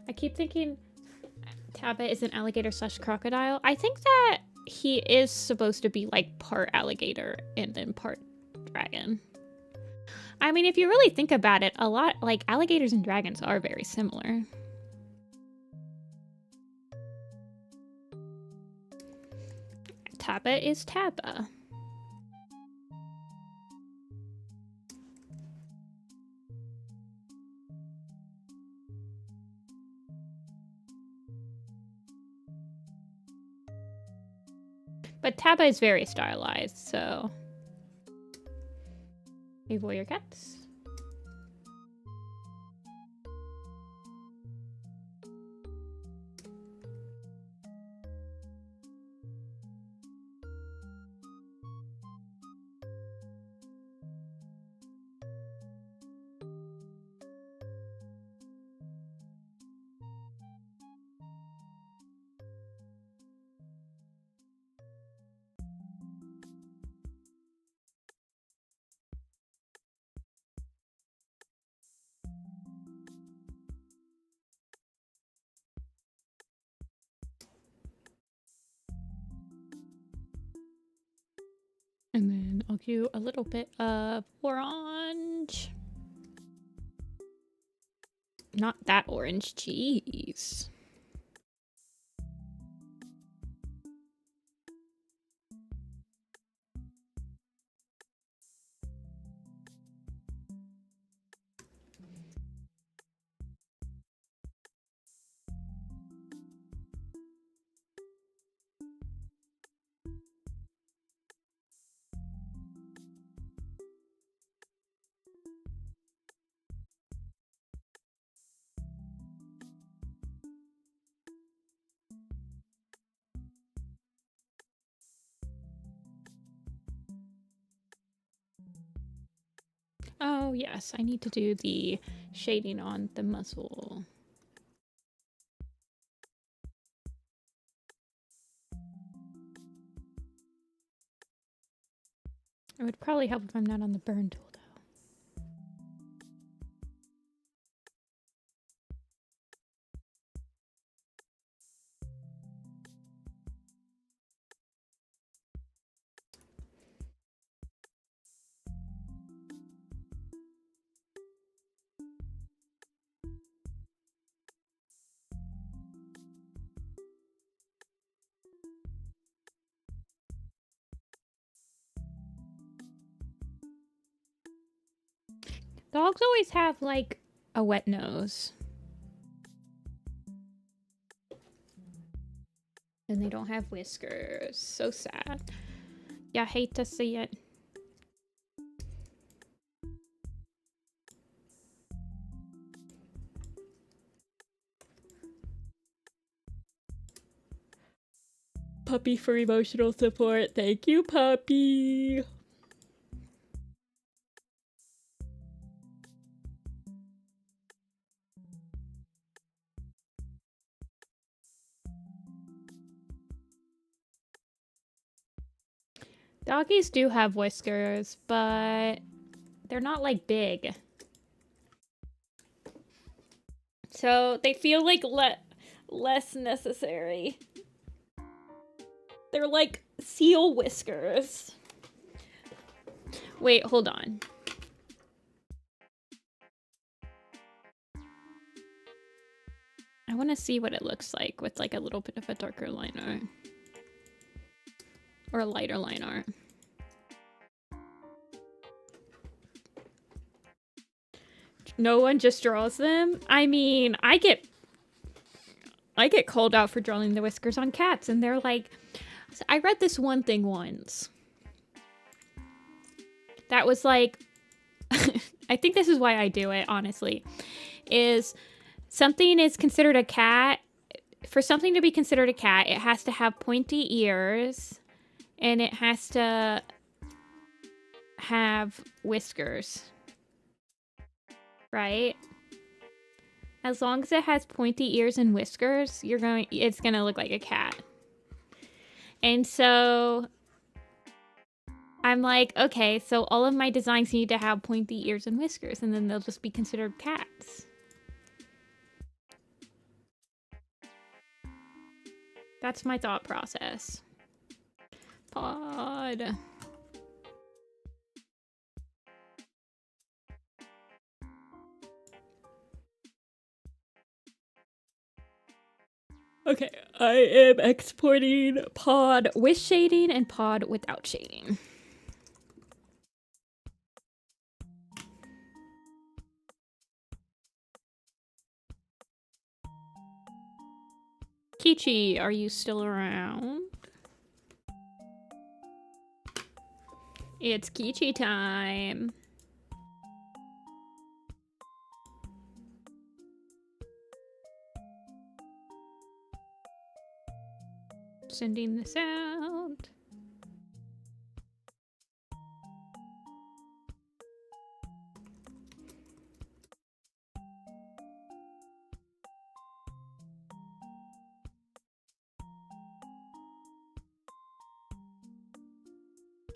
Speaker 1: I keep thinking Taba is an alligator / crocodile. I think that he is supposed to be like part alligator and then part dragon. I mean, if you really think about it, a lot like alligators and dragons are very similar. Taba is Taba. But Taba is very stylized, so... Hey, warrior cats. And then I'll do a little bit of orange. Not that orange, jeez. Oh, yes, I need to do the shading on the muzzle. It would probably help if I'm not on the burn tool, though. Dogs always have, like, a wet nose. And they don't have whiskers. So sad. Yeah, hate to see it. Puppy for emotional support. Thank you, Puppy. Doggies do have whiskers, but they're not like big. So they feel like less necessary. They're like seal whiskers. Wait, hold on. I want to see what it looks like with like a little bit of a darker line art. Or a lighter line art. No one just draws them? I mean, I get called out for drawing the whiskers on cats, and they're like, I read this one thing once. That was like, I think this is why I do it, honestly, is something is considered a cat. For something to be considered a cat, it has to have pointy ears, and it has to have whiskers. Right? As long as it has pointy ears and whiskers, it's gonna look like a cat. And so I'm like, okay, so all of my designs need to have pointy ears and whiskers, and then they'll just be considered cats. That's my thought process. Pod. Okay, I am exporting pod with shading and pod without shading. Kichi, are you still around? It's Kichi time. Sending this out.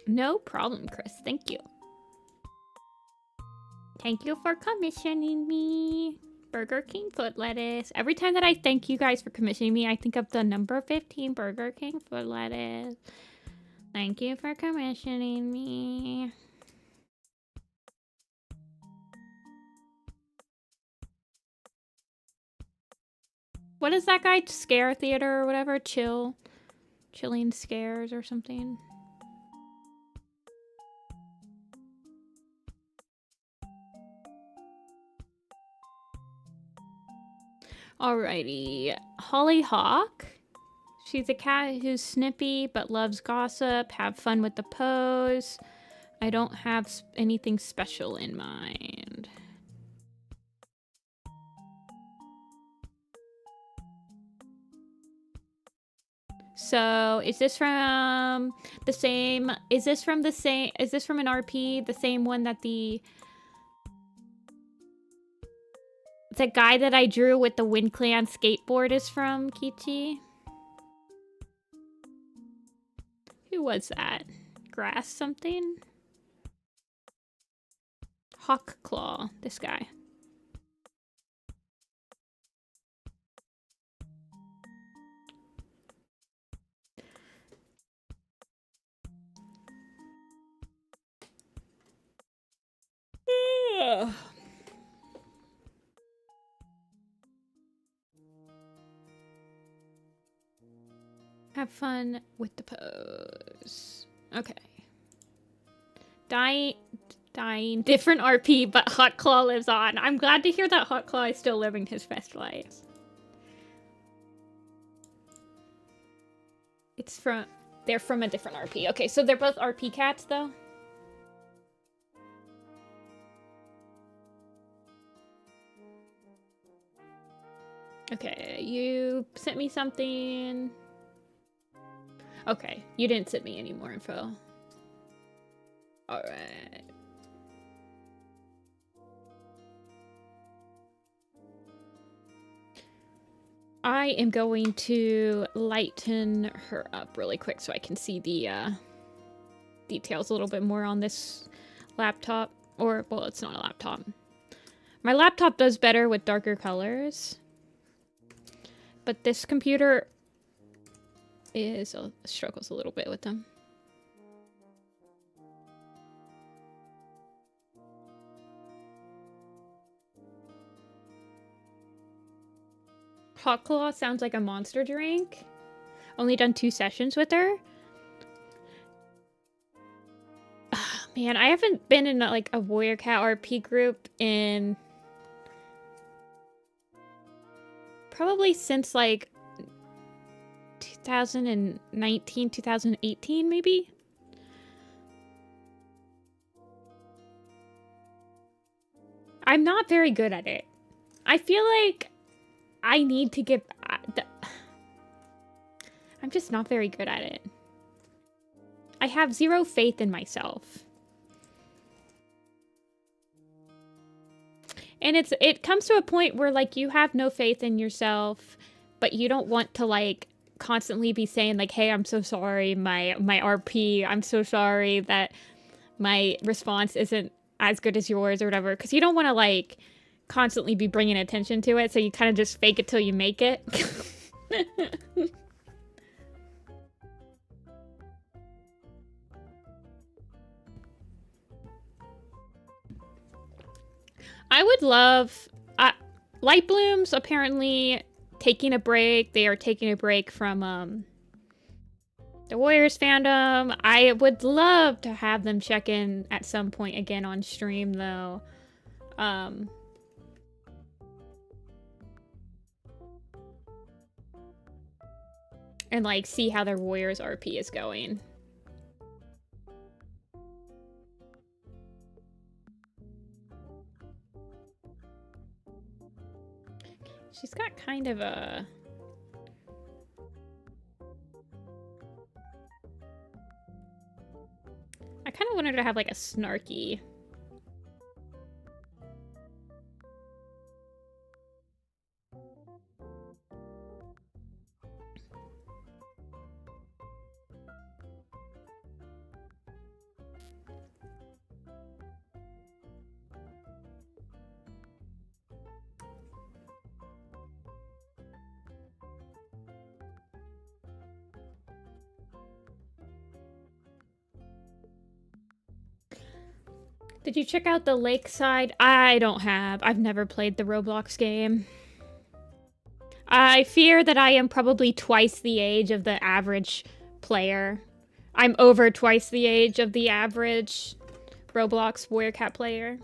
Speaker 1: No problem, Chris. Thank you. Thank you for commissioning me. Burger King foot lettuce. Every time that I thank you guys for commissioning me, I think of the number 15 Burger King foot lettuce. Thank you for commissioning me. What is that guy? Scare Theater or whatever? Chilling Scares or something. Alrighty. Hollyhock. She's a cat who's snippy but loves gossip. Have fun with the pose. I don't have anything special in mind. So, is this from the same... Is this from an RP? The same one that the guy that I drew with the Wind Clan skateboard is from, Kichi? Who was that? Grass something? Hawkclaw, this guy. Yeah. Have fun with the pose. Okay. Dying. Different RP, but Hawkclaw lives on. I'm glad to hear that Hawkclaw is still living his best life. They're from a different RP. Okay, so they're both RP cats, though? Okay, you sent me something. Okay, you didn't send me any more info. Alright. I am going to lighten her up really quick so I can see the details a little bit more on this laptop. Or, well, it's not a laptop. My laptop does better with darker colors. But this computer struggles a little bit with them. Hot Claw sounds like a monster drink. Only done 2 sessions with her. Man, I haven't been in like a Warrior Cat RP group in probably since like 2019, 2018 maybe. I'm not very good at it. I feel like I need to get... I'm just not very good at it. I have 0 faith in myself. And it comes to a point where, like, you have no faith in yourself, but you don't want to, like, constantly be saying, like, hey, I'm so sorry, my RP, I'm so sorry that my response isn't as good as yours or whatever. Because you don't want to, like, constantly be bringing attention to it, so you kind of just fake it till you make it. I would love... Light Bloom's apparently taking a break. They are taking a break from the Warriors fandom. I would love to have them check in at some point again on stream, though. And, like, see how their Warriors RP is going. She's got kind of a... I kind of want her to have, like, a snarky... Did you check out the Lakeside? I don't have. I've never played the Roblox game. I fear that I am probably twice the age of the average player. I'm over twice the age of the average Roblox Warrior Cat player.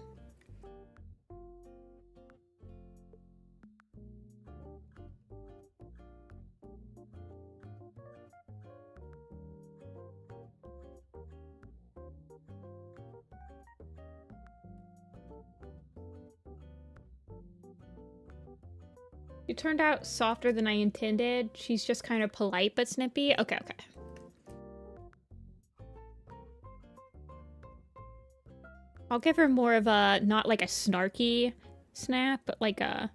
Speaker 1: You turned out softer than I intended. She's just kind of polite but snippy. Okay, okay. I'll give her more of a, not like a snarky snap, but like a...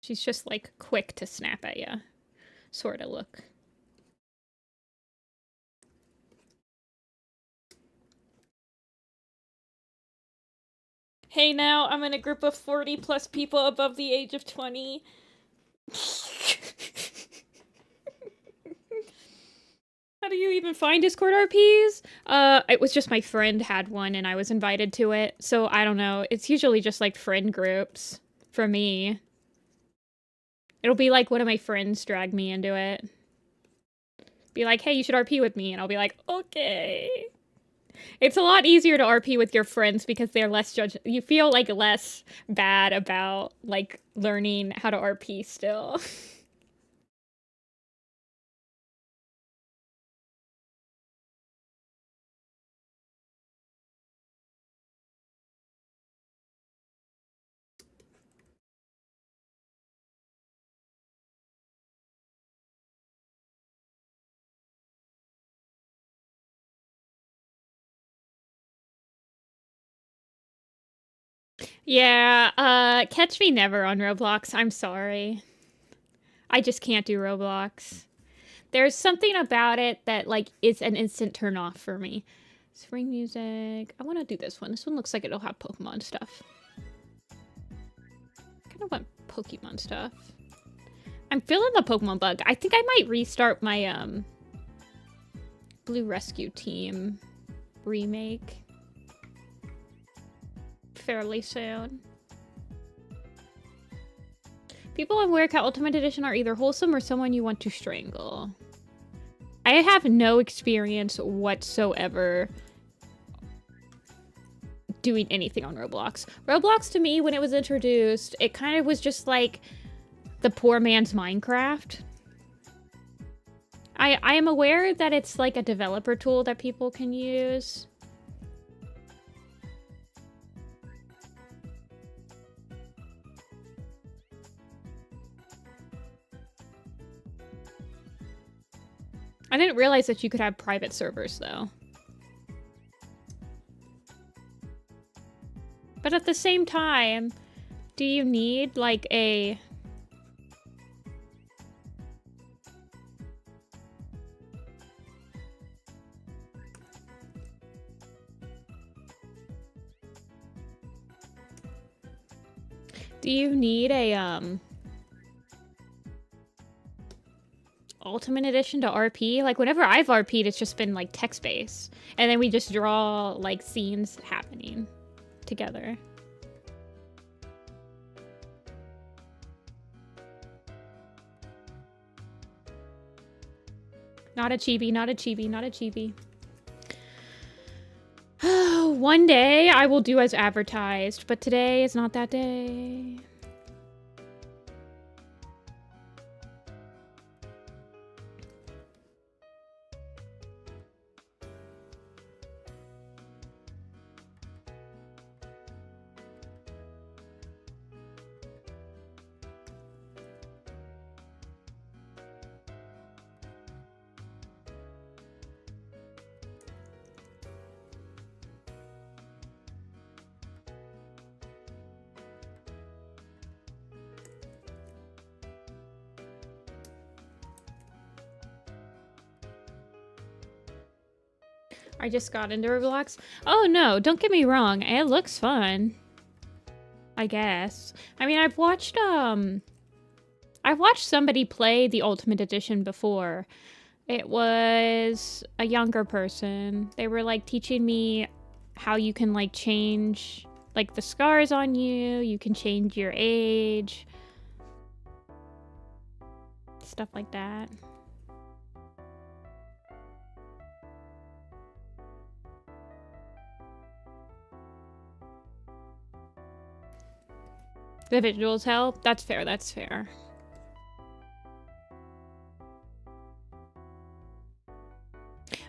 Speaker 1: She's just like quick to snap at you, sort of look. Hey now, I'm in a group of 40 plus people above the age of 20. How do you even find Discord RPs? It was just my friend had one and I was invited to it. So I don't know. It's usually just like friend groups for me. It'll be like one of my friends drag me into it. Be like, hey, you should RP with me. And I'll be like, okay. It's a lot easier to RP with your friends because they're less you feel like less bad about like learning how to RP still. Yeah, catch me never on Roblox. I'm sorry. I just can't do Roblox. There's something about it that, like, is an instant turn off for me. Spring music. I want to do this one. This one looks like it'll have Pokemon stuff. I kind of want Pokemon stuff. I'm feeling the Pokemon bug. I think I might restart my, Blue Rescue Team remake fairly soon. People on Werecat Ultimate Edition are either wholesome or someone you want to strangle. I have no experience whatsoever doing anything on Roblox. Roblox, to me, when it was introduced, it kind of was just like the poor man's Minecraft. I am aware that it's like a developer tool that people can use. I didn't realize that you could have private servers, though. But at the same time, do you need, like, a... Do you need a, Ultimate Edition to RP? Like, whenever I've RP'd, it's just been, like, text-based. And then we just draw, like, scenes happening together. Not a chibi, not a chibi, not a chibi. One day I will do as advertised, but today is not that day. I just got into Roblox. Oh no, don't get me wrong. It looks fun. I guess. I mean, I've watched somebody play the Ultimate Edition before. It was a younger person. They were like teaching me how you can like change like the scars on you. You can change your age. Stuff like that. The visuals help. That's fair, that's fair.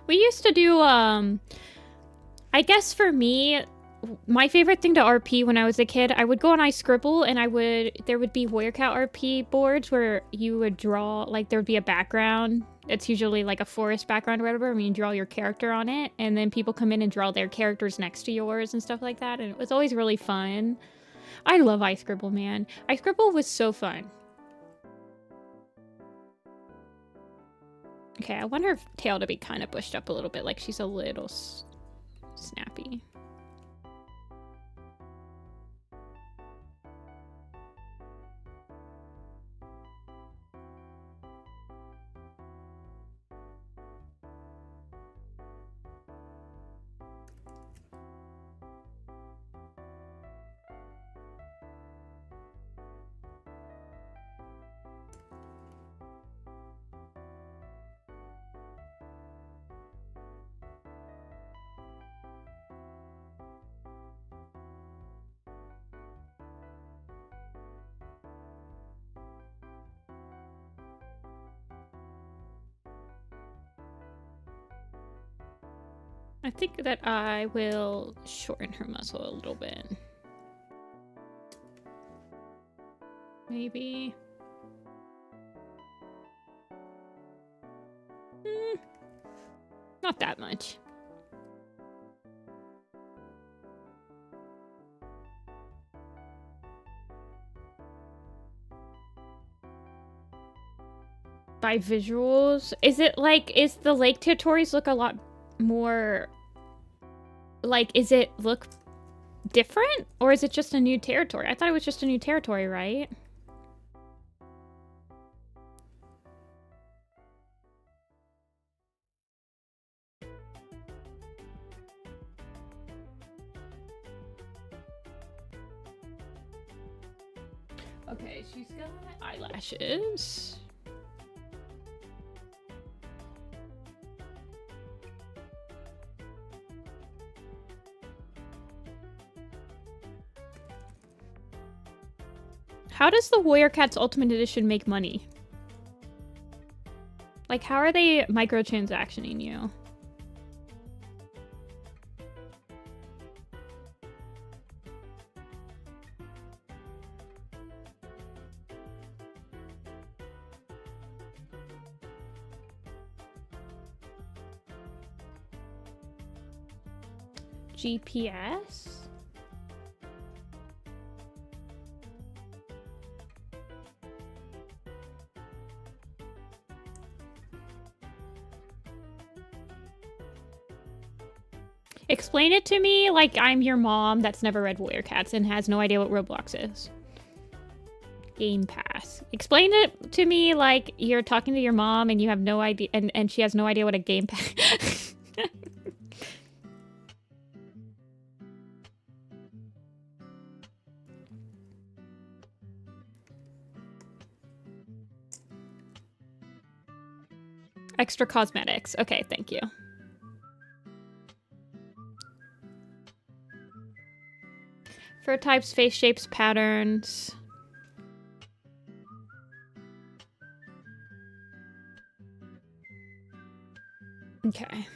Speaker 1: We used to do, I guess for me, my favorite thing to RP when I was a kid, I would go on iScribble and there would be Werecat RP boards where you would draw, like there would be a background. It's usually like a forest background or whatever. I mean, you draw your character on it and then people come in and draw their characters next to yours and stuff like that. And it was always really fun. I love iScribble, man. iScribble was so fun. Okay, I want her tail to be kind of bushed up a little bit, like she's a little snappy. I think that I will shorten her muzzle a little bit. Maybe. Not that much. By visuals? Is it like, is the lake territories look a lot more, like, is it look different? Or is it just a new territory? I thought it was just a new territory, right? Okay, she's got eyelashes. How does the Warrior Cats Ultimate Edition make money? Like, how are they microtransactioning you? GPS? Explain it to me like I'm your mom that's never read Warrior Cats and has no idea what Roblox is. Game Pass. Explain it to me like you're talking to your mom and you have no idea, and she has no idea what a Game Pass. Extra cosmetics. Okay, thank you. Fur types, face shapes, patterns. Okay.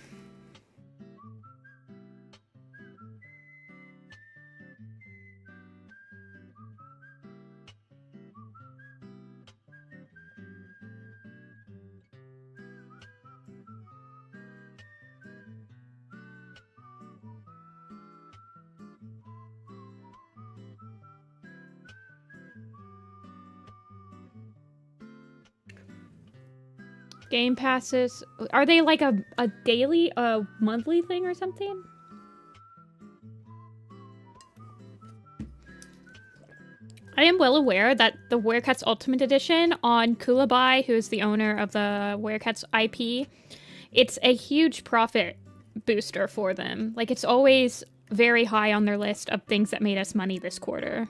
Speaker 1: Game passes. Are they like a daily, monthly thing or something? I am well aware that the Warrior Cats Ultimate Edition on Kulabai, who is the owner of the Warrior Cats IP, it's a huge profit booster for them. Like, it's always very high on their list of things that made us money this quarter.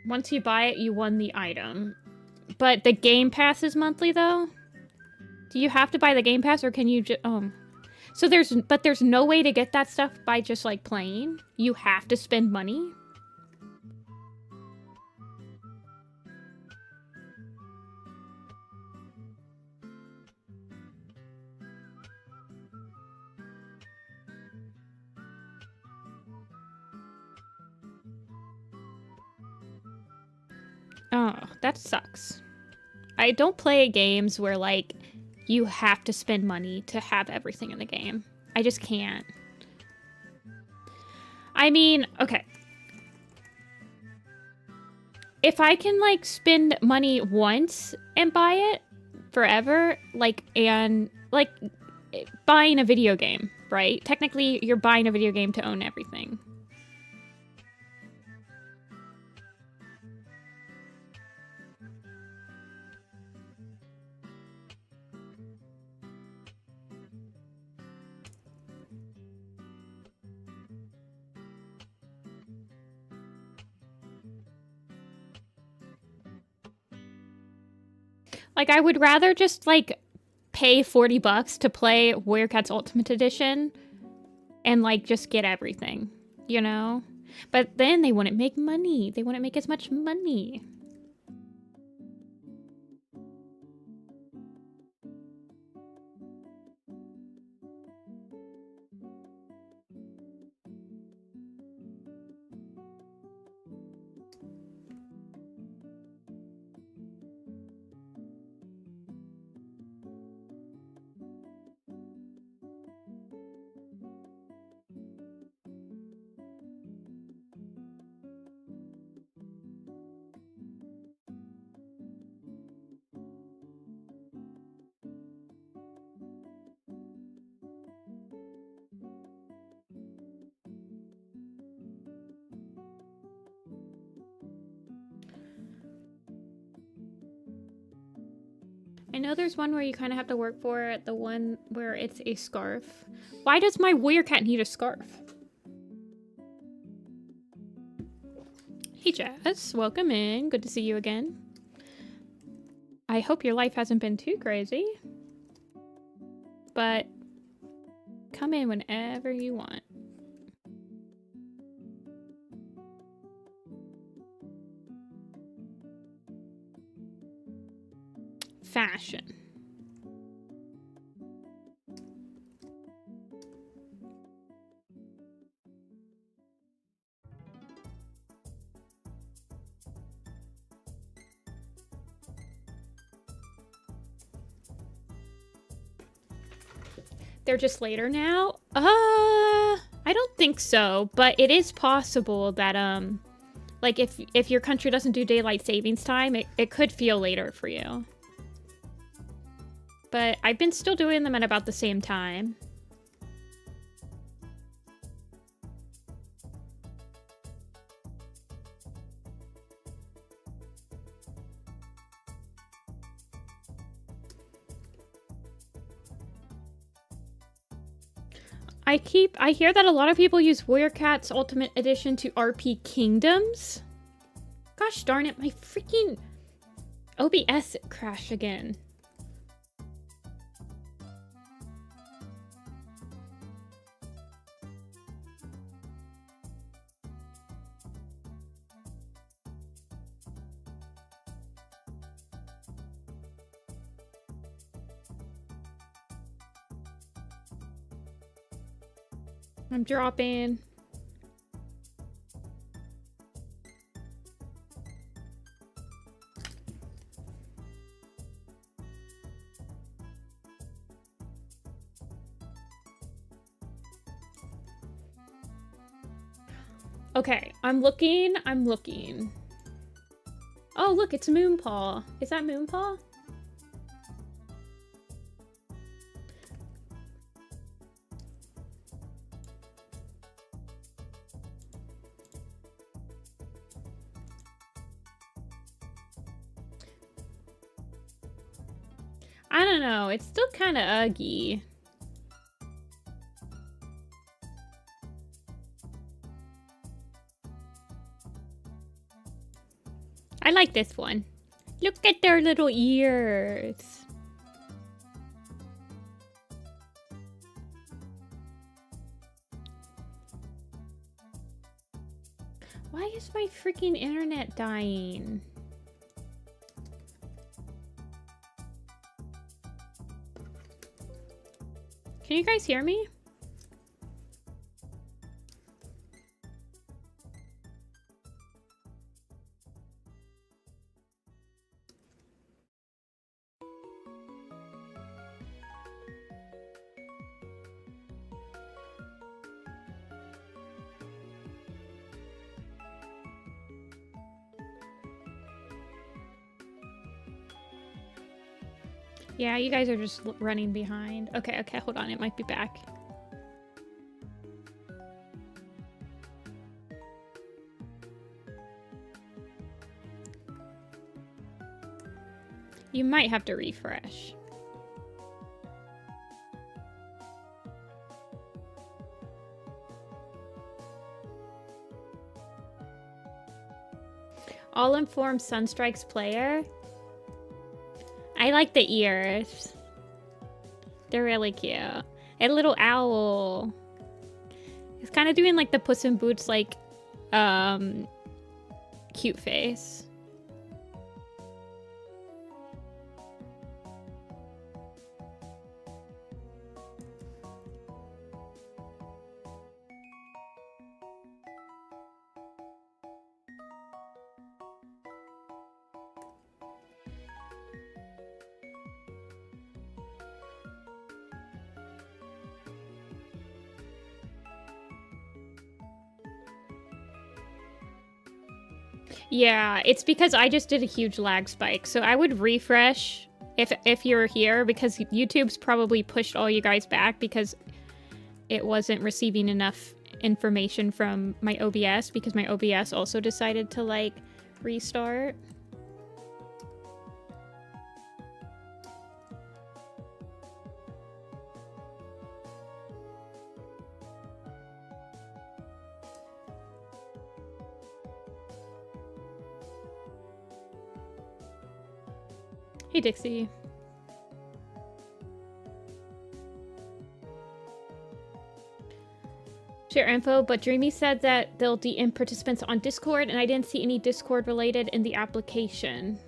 Speaker 1: Once you buy it, you won the item. But the Game Pass is monthly, though? Do you have to buy the Game Pass, or can you just... So there's no way to get that stuff by just, like, playing? You have to spend money? Oh, that sucks. I don't play games where, like, you have to spend money to have everything in the game. I just can't. I mean, okay. If I can, like, spend money once and buy it forever, like, and, like, buying a video game, right? Technically, you're buying a video game to own everything. Like, I would rather just, like, pay 40 bucks to play Warrior Cats Ultimate Edition and, like, just get everything, you know? But then they wouldn't make money. They wouldn't make as much money. I know there's one where you kind of have to work for it, the one where it's a scarf. Why does my warrior cat need a scarf? Hey Jess, welcome in. Good to see you again. I hope your life hasn't been too crazy. But come in whenever you want. Fashion. They're just later now? I don't think so, but it is possible that, like if your country doesn't do daylight savings time, it could feel later for you. But I've been still doing them at about the same time. I hear that a lot of people use Warrior Cat's Ultimate Edition to RP Kingdoms. Gosh darn it, my freaking OBS crashed again. I'm dropping. Okay, I'm looking. Oh, look, it's Moonpaw. Is that Moonpaw? I don't know, it's still kind of uggy. I like this one. Look at their little ears. Why is my freaking internet dying? Can you guys hear me? Yeah, you guys are just running behind. Okay, hold on. It might be back. You might have to refresh. All-informed Sunstrike's player. I like the ears. They're really cute. And a little owl. It's kind of doing like the Puss in Boots like cute face. Yeah, it's because I just did a huge lag spike. So I would refresh if you're here, because YouTube's probably pushed all you guys back because it wasn't receiving enough information from my OBS, because my OBS also decided to like restart. Hey, Dixie. Share info, but Dreamy said that they'll DM participants on Discord, and I didn't see any Discord related in the application.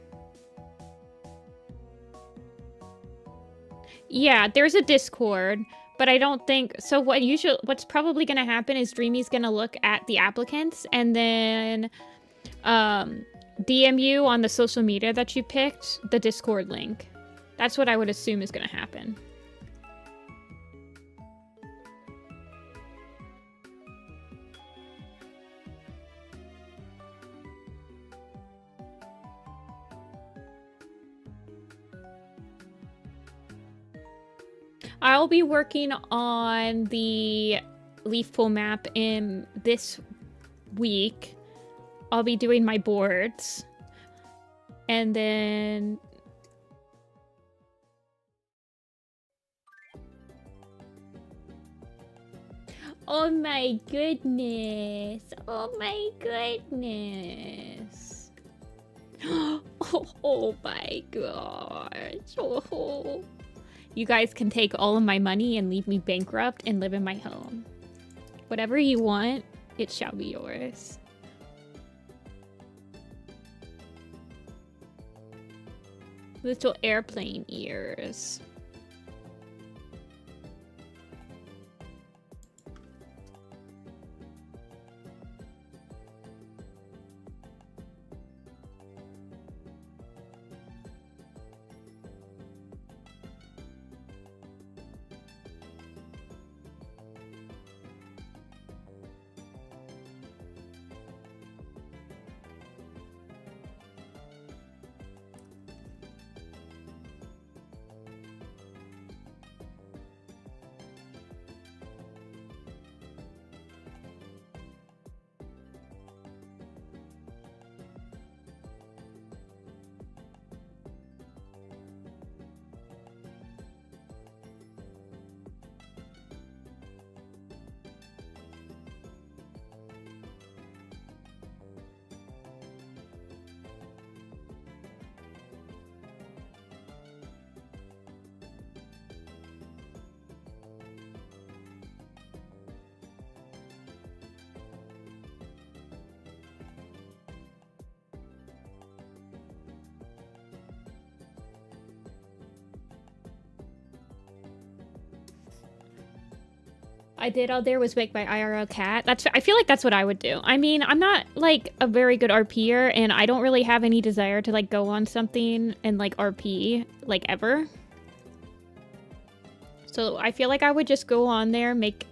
Speaker 1: Yeah, there's a Discord, but I don't think so. What's probably going to happen is Dreamy's going to look at the applicants and then DM you on the social media that you picked the Discord link. That's what I would assume is going to happen. I'll be working on the leaf pool map in this week. I'll be doing my boards. And then... Oh my goodness. Oh my goodness. Oh my gosh. Oh. You guys can take all of my money and leave me bankrupt and live in my home. Whatever you want, it shall be yours. Little airplane ears. I did all there was make my IRL cat. I feel like that's what I would do. I mean, I'm not like a very good RPer, and I don't really have any desire to like go on something and like RP like ever. So I feel like I would just go on there, make...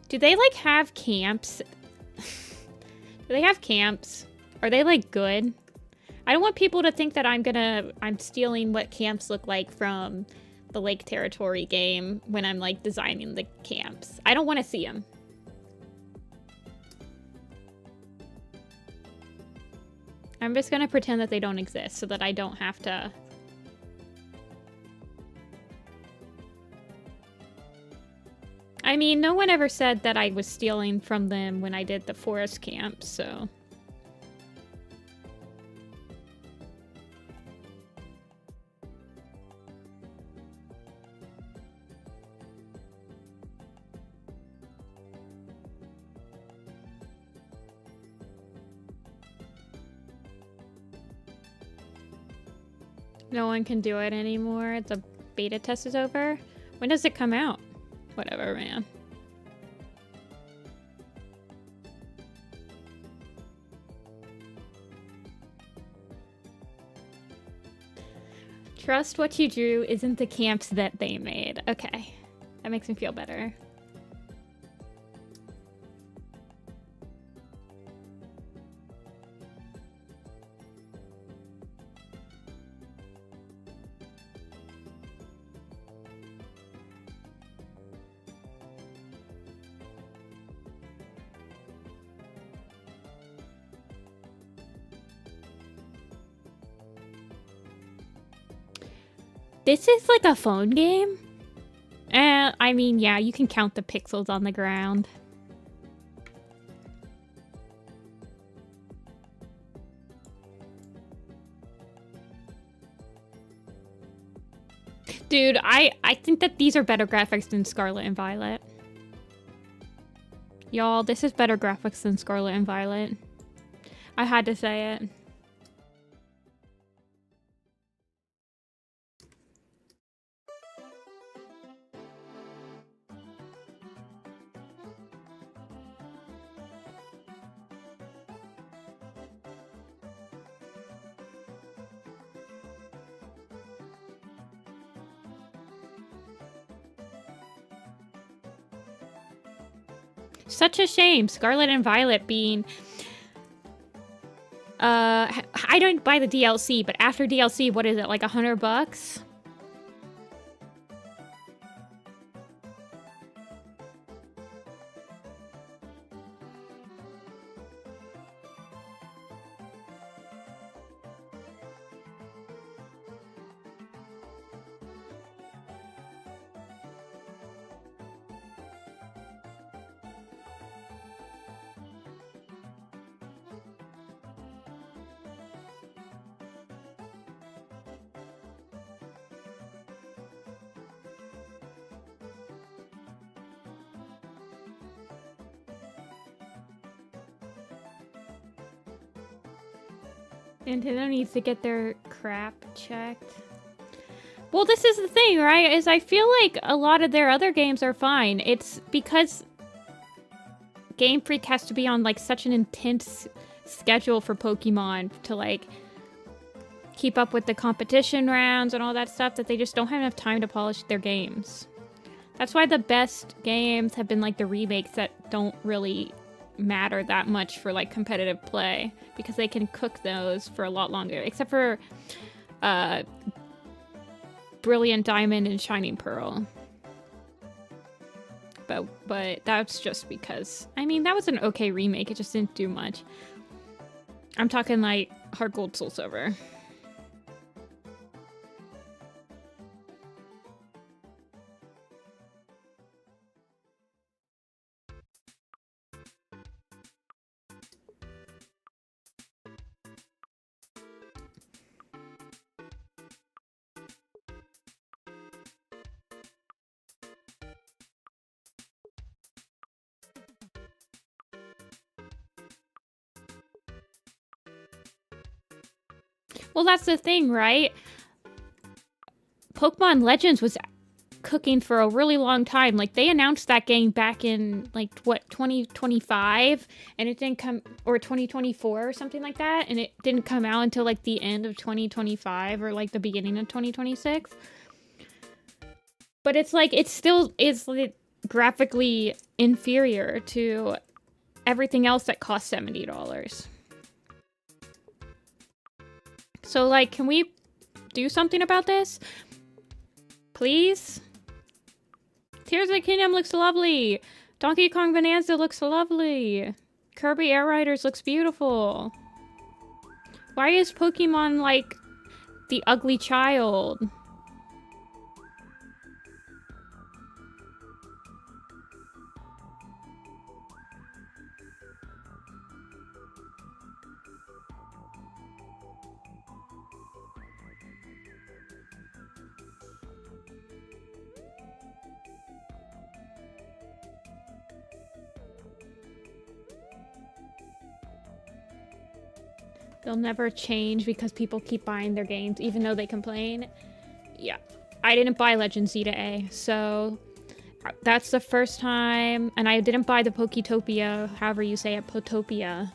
Speaker 1: Do they like have camps? Do they have camps? Are they like good? I don't want people to think that I'm stealing what camps look like from the Lake Territory game when I'm like designing the camps. I don't want to see them. I'm just gonna pretend that they don't exist so that I don't have to... I mean, no one ever said that I was stealing from them when I did the forest camp, so... No one can do it anymore. The beta test is over. When does it come out? Whatever, man. Trust what you drew isn't the camps that they made. Okay. That makes me feel better. This is like a phone game? I mean, yeah, you can count the pixels on the ground. Dude, I think that these are better graphics than Scarlet and Violet. Y'all, this is better graphics than Scarlet and Violet. I had to say it. Such a shame. Scarlet and Violet being... I don't buy the DLC, but after DLC, what is it, like $100? Nintendo needs to get their crap checked. Well, this is the thing, right? Is I feel like a lot of their other games are fine. It's because Game Freak has to be on like such an intense schedule for Pokemon to like keep up with the competition rounds and all that stuff that they just don't have enough time to polish their games. That's why the best games have been like the remakes that don't really matter that much for like competitive play, because they can cook those for a lot longer, except for Brilliant Diamond and Shining Pearl. But that's just because, I mean, that was an okay remake, it just didn't do much. I'm talking like Heart Gold, Soul Silver. Well, that's the thing, right? Pokemon Legends was cooking for a really long time. Like, they announced that game back in, like, what, 2025? And it didn't come, or 2024 or something like that. And it didn't come out until, like, the end of 2025 or, like, the beginning of 2026. But it's, like, it still is, like, graphically inferior to everything else that costs $70. So, like, can we do something about this? Please? Tears of the Kingdom looks lovely. Donkey Kong Bonanza looks lovely. Kirby Air Riders looks beautiful. Why is Pokemon, like, the ugly child? They'll never change because people keep buying their games, even though they complain. Yeah. I didn't buy Legend Zeta A, so that's the first time. And I didn't buy the Poketopia, however you say it, Potopia.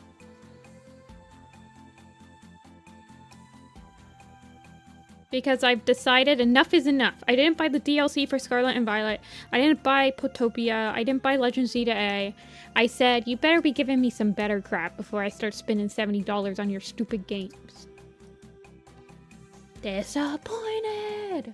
Speaker 1: Because I've decided enough is enough. I didn't buy the DLC for Scarlet and Violet. I didn't buy Potopia. I didn't buy Legend Zeta A. I said, you better be giving me some better crap before I start spending $70 on your stupid games. Disappointed!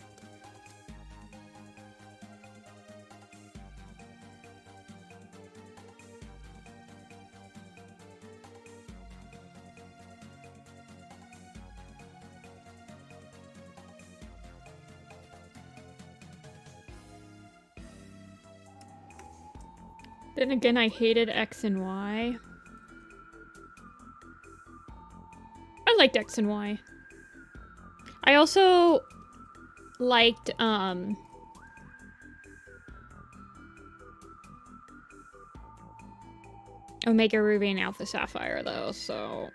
Speaker 1: Then again, I hated X and Y. I liked X and Y. I also liked Omega Ruby and Alpha Sapphire though, so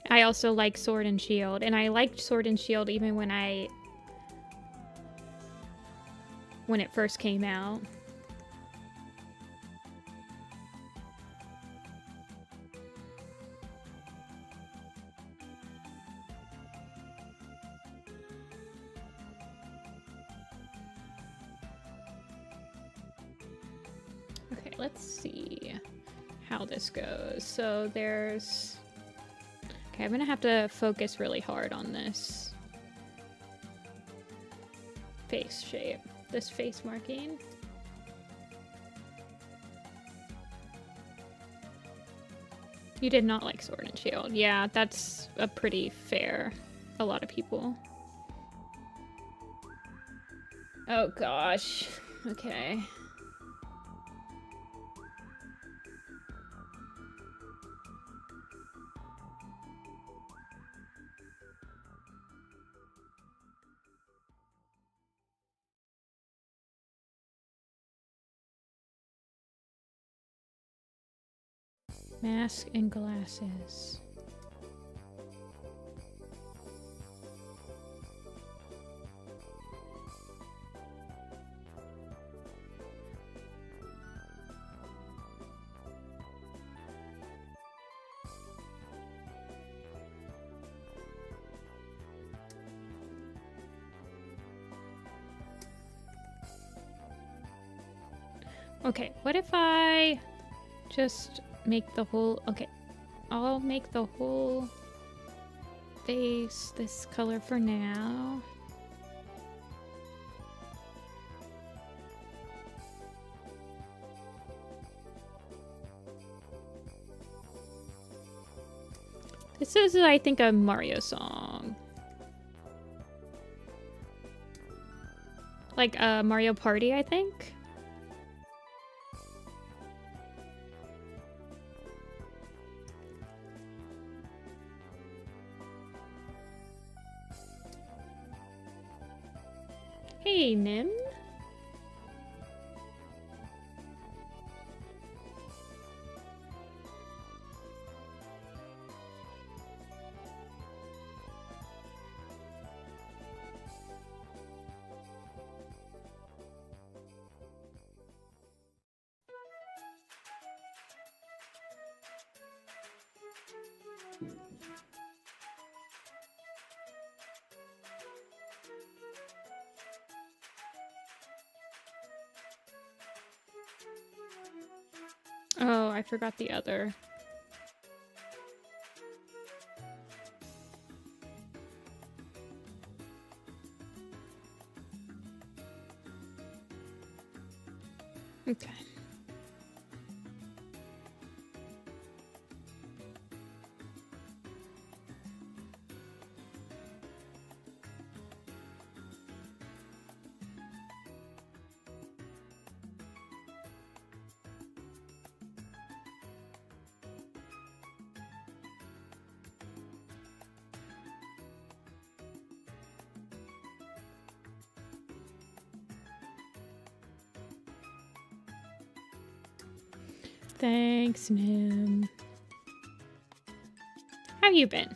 Speaker 1: I also like Sword and Shield, and I liked Sword and Shield even when it first came out. Okay, let's see how this goes. So there's... Okay, I'm gonna have to focus really hard on this face shape, this face marking. You did not like Sword and Shield. Yeah, that's a pretty fair. A lot of people. Oh gosh. Okay. Mask and glasses. Okay, what if I just make the whole... Okay, I'll make the whole face this color for now. This is, I think, a Mario song. Like a Mario Party, I think. Hey, Nim. Oh, I forgot the other. Okay. Thanks, Nim. How you been?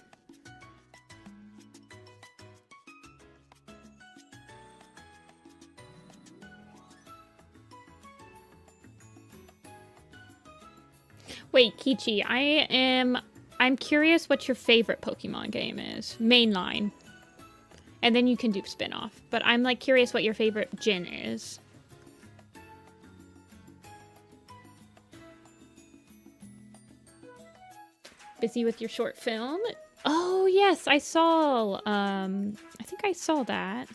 Speaker 1: Wait, Kichi, I'm curious what your favorite Pokemon game is. Mainline. And then you can do spin-off. But I'm like curious what your favorite gen is. Busy with your short film? Oh yes, I saw I think I saw that.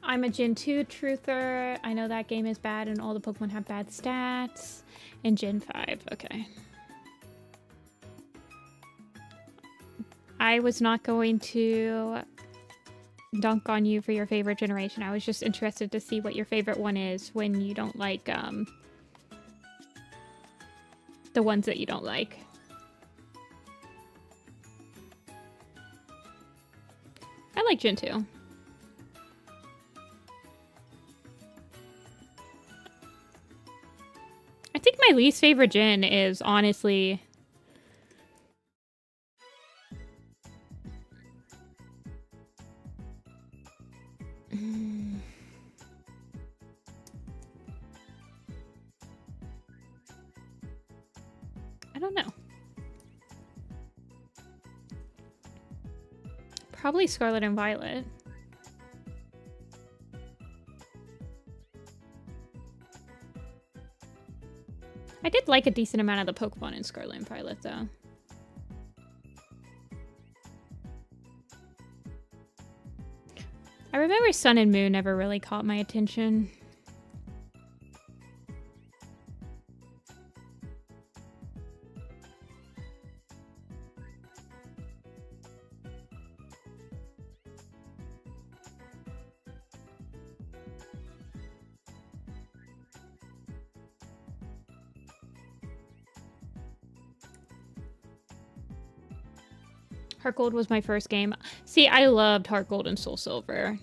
Speaker 1: I'm a Gen 2 truther. I know that game is bad and all the Pokemon have bad stats. And Gen 5, okay. I was not going to dunk on you for your favorite generation. I was just interested to see what your favorite one is when you don't like, the ones that you don't like. I like Gen 2. I think my least favorite gen is honestly... I don't know. Probably Scarlet and Violet. I did like a decent amount of the Pokemon in Scarlet and Violet, though. I remember Sun and Moon never really caught my attention. Heart Gold was my first game. See, I loved Heart Gold and Soul Silver.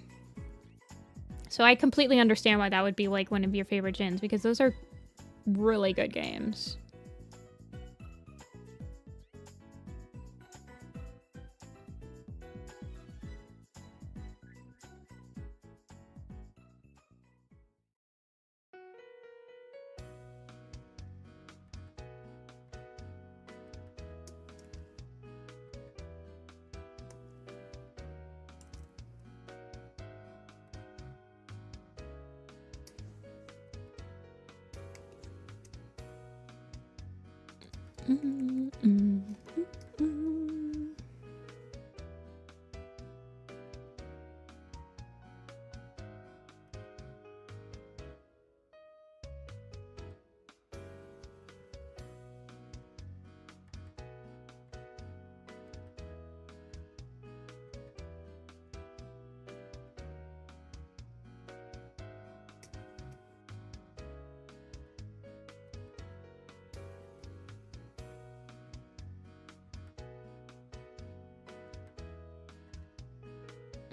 Speaker 1: So I completely understand why that would be like one of your favorite gens, because those are really good games.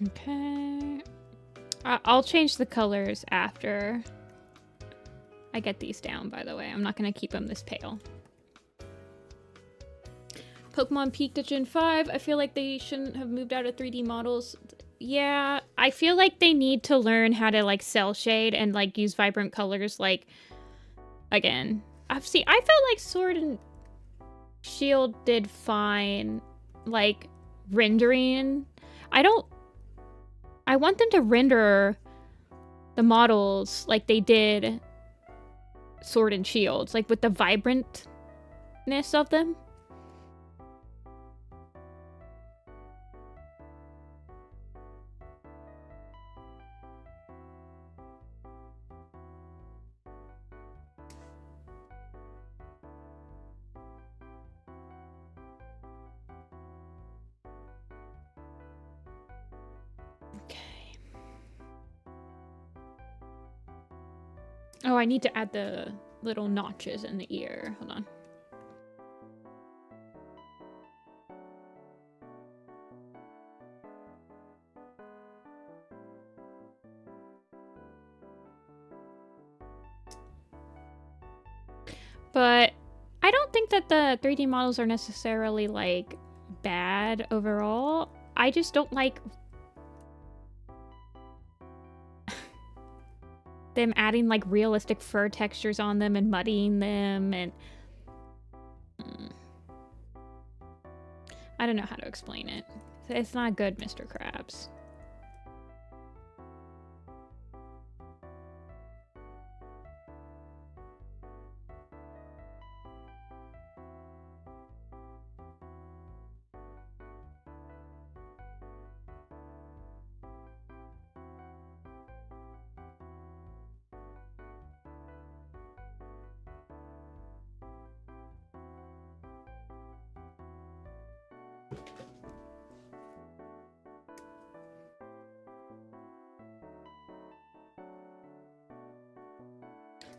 Speaker 1: Okay. I'll change the colors after I get these down, by the way. I'm not going to keep them this pale. Pokemon peaked at Gen 5. I feel like they shouldn't have moved out of 3D models. Yeah, I feel like they need to learn how to, like, cell shade and, like, use vibrant colors, like, again. I felt like Sword and Shield did fine, like, rendering. I want them to render the models like they did Sword and Shield, like with the vibrantness of them. Oh, I need to add the little notches in the ear. Hold on. But I don't think that the 3D models are necessarily, like, bad overall. I just don't like them adding, like, realistic fur textures on them and muddying them, and I don't know how to explain it. It's not good, Mr. Krabs.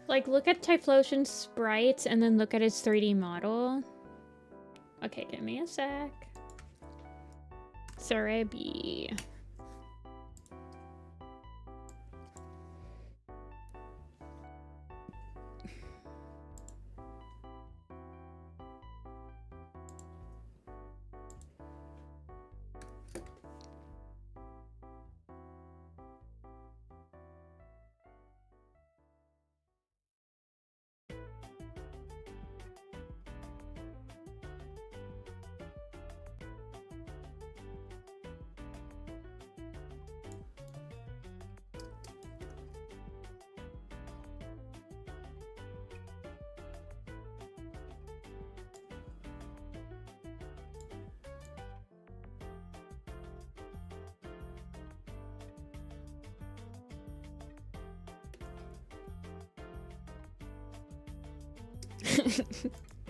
Speaker 1: Like, look at Typhlosion's sprites and then look at his 3D model. Okay, give me a sec. Cerebi.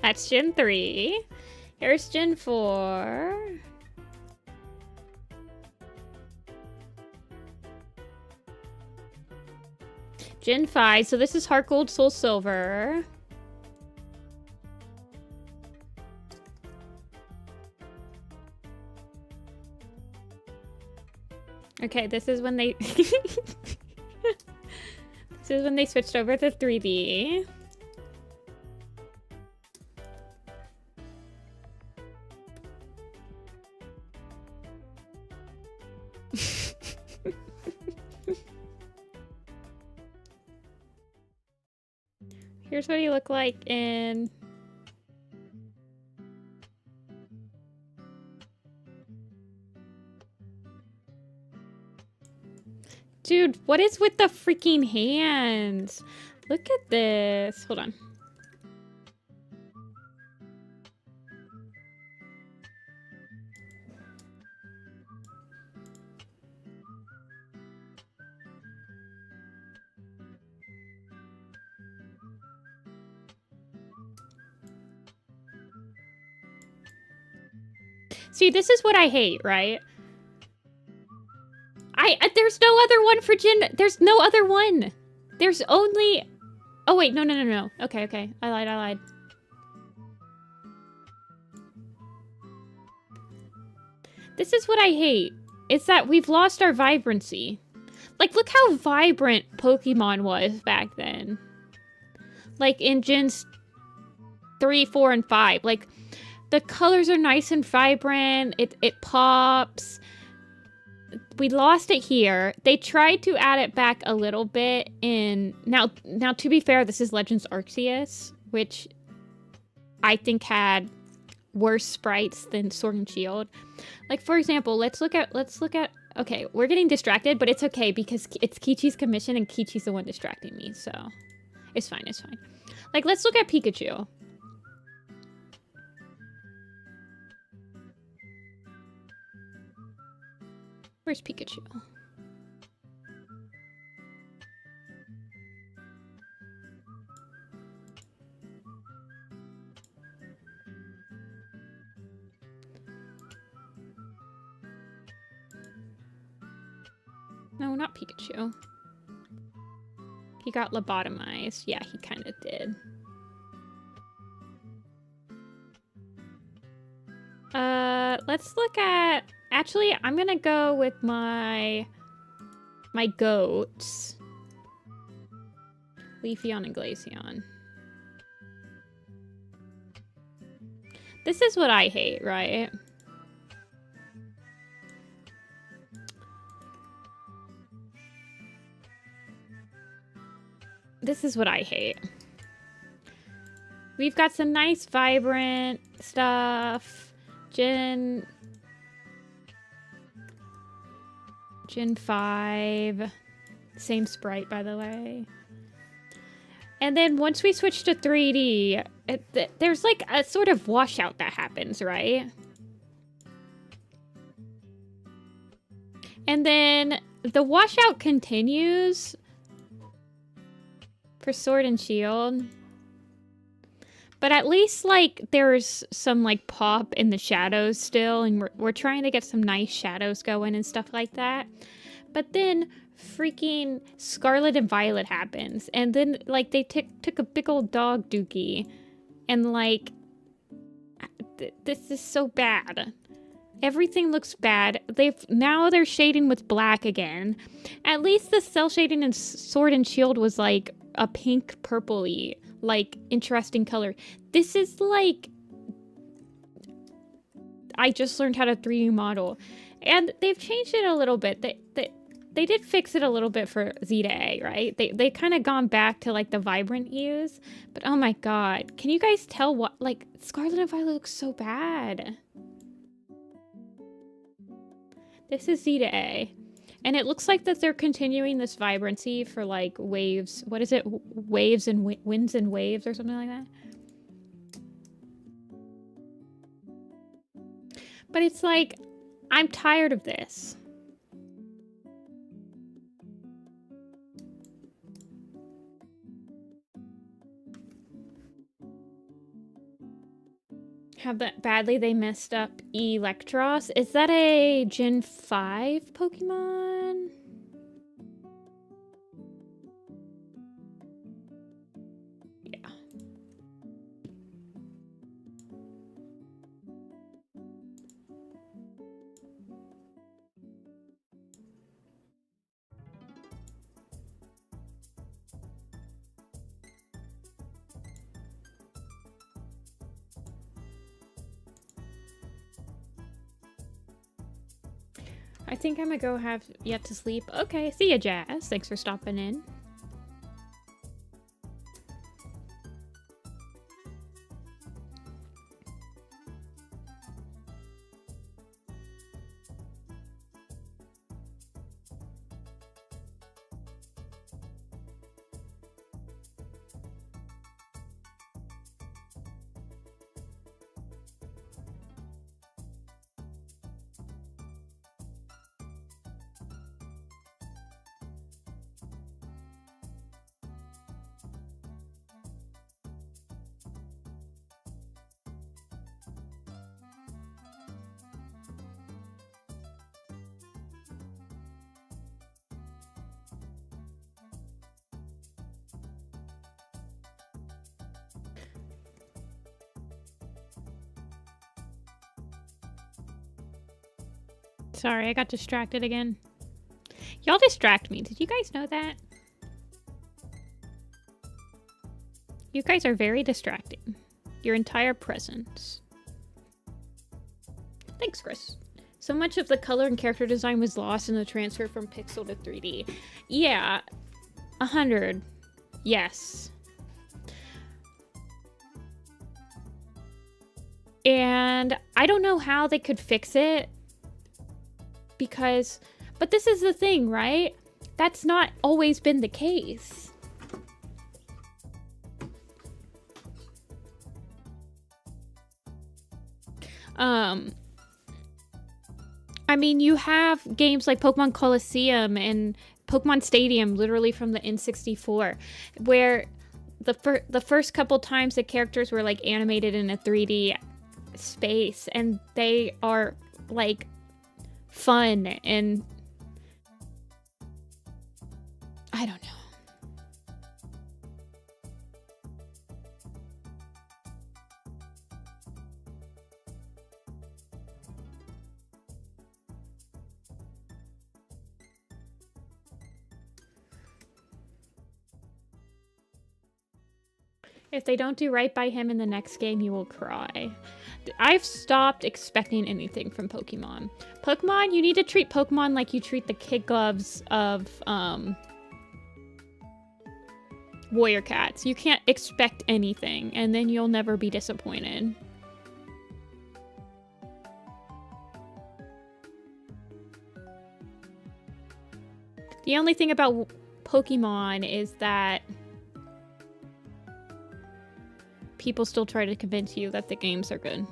Speaker 1: That's Gen 3. Here's Gen 4. Gen 5. So this is Heart Gold, Soul Silver. Okay, this is when they... This is when they switched over to 3D. Here's what he looked like in... Dude, what is with the freaking hands? Look at this. Hold on. See, this is what I hate, right? There's no other one for Gen... There's no other one. There's only... Oh, wait. No. Okay. I lied. This is what I hate. It's that we've lost our vibrancy. Like, look how vibrant Pokemon was back then. Like, in Gens 3, 4, and 5. Like, the colors are nice and vibrant. It pops. We lost it here. They tried to add it back a little bit in... Now, to be fair, this is Legends Arceus, which I think had worse sprites than Sword and Shield. Like, for example, let's look at... Okay, we're getting distracted, but it's okay because it's Kichi's commission and Kichi's the one distracting me, so... It's fine. Like, let's look at Pikachu. Where's Pikachu? No, not Pikachu. He got lobotomized. Yeah, he kind of did. Let's look at... Actually, I'm gonna go with my goats. Leafeon and Glaceon. This is what I hate, right? This is what I hate. We've got some nice, vibrant stuff. Gen 5. Same sprite, by the way. And then once we switch to 3D, there's like a sort of washout that happens, right? And then the washout continues for Sword and Shield. But at least, like, there's some, like, pop in the shadows still, and we're trying to get some nice shadows going and stuff like that. But then freaking Scarlet and Violet happens. And then, like, they took a big old dog dookie. And, like, this is so bad. Everything looks bad. Now they're shading with black again. At least the cell shading in Sword and Shield was, like, a pink purpley, like, interesting color. This is, like... I just learned how to 3D model. And they've changed it a little bit. They did fix it a little bit for Z to A, right? They kind of gone back to, like, the vibrant hues. But, oh my god. Can you guys tell what... Like, Scarlet and Violet looks so bad. This is Z to A. And it looks like that they're continuing this vibrancy for, like, waves. What is it? Waves and winds and waves or something like that? But it's like, I'm tired of this. How badly they messed up Electros. Is that a Gen 5 Pokemon? Yeah. I think I'm gonna go have yet to sleep. Okay, see ya, Jazz. Thanks for stopping in. Sorry, I got distracted again. Y'all distract me. Did you guys know that? You guys are very distracting. Your entire presence. Thanks, Chris. So much of the color and character design was lost in the transfer from pixel to 3D. Yeah, 100. Yes. And I don't know how they could fix it. Because, but this is the thing, right? That's not always been the case. I mean, you have games like Pokemon Coliseum and Pokemon Stadium, literally from the N64, where the first couple times the characters were like animated in a 3D space, and they are like fun, and I don't know. If they don't do right by him in the next game, you will cry. I've stopped expecting anything from Pokemon. Pokemon, you need to treat Pokemon like you treat the kid gloves of Warrior Cats. You can't expect anything, and then you'll never be disappointed. The only thing about Pokemon is that people still try to convince you that the games are good.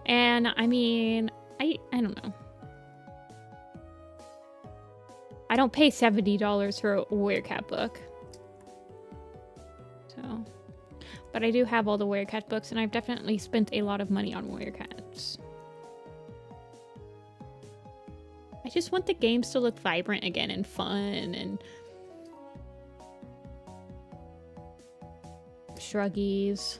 Speaker 1: And I mean, I don't know. I don't pay $70 for a Warrior Cat book. So, but I do have all the Warrior Cat books, and I've definitely spent a lot of money on Warrior Cats. I just want the games to look vibrant again and fun and shruggies.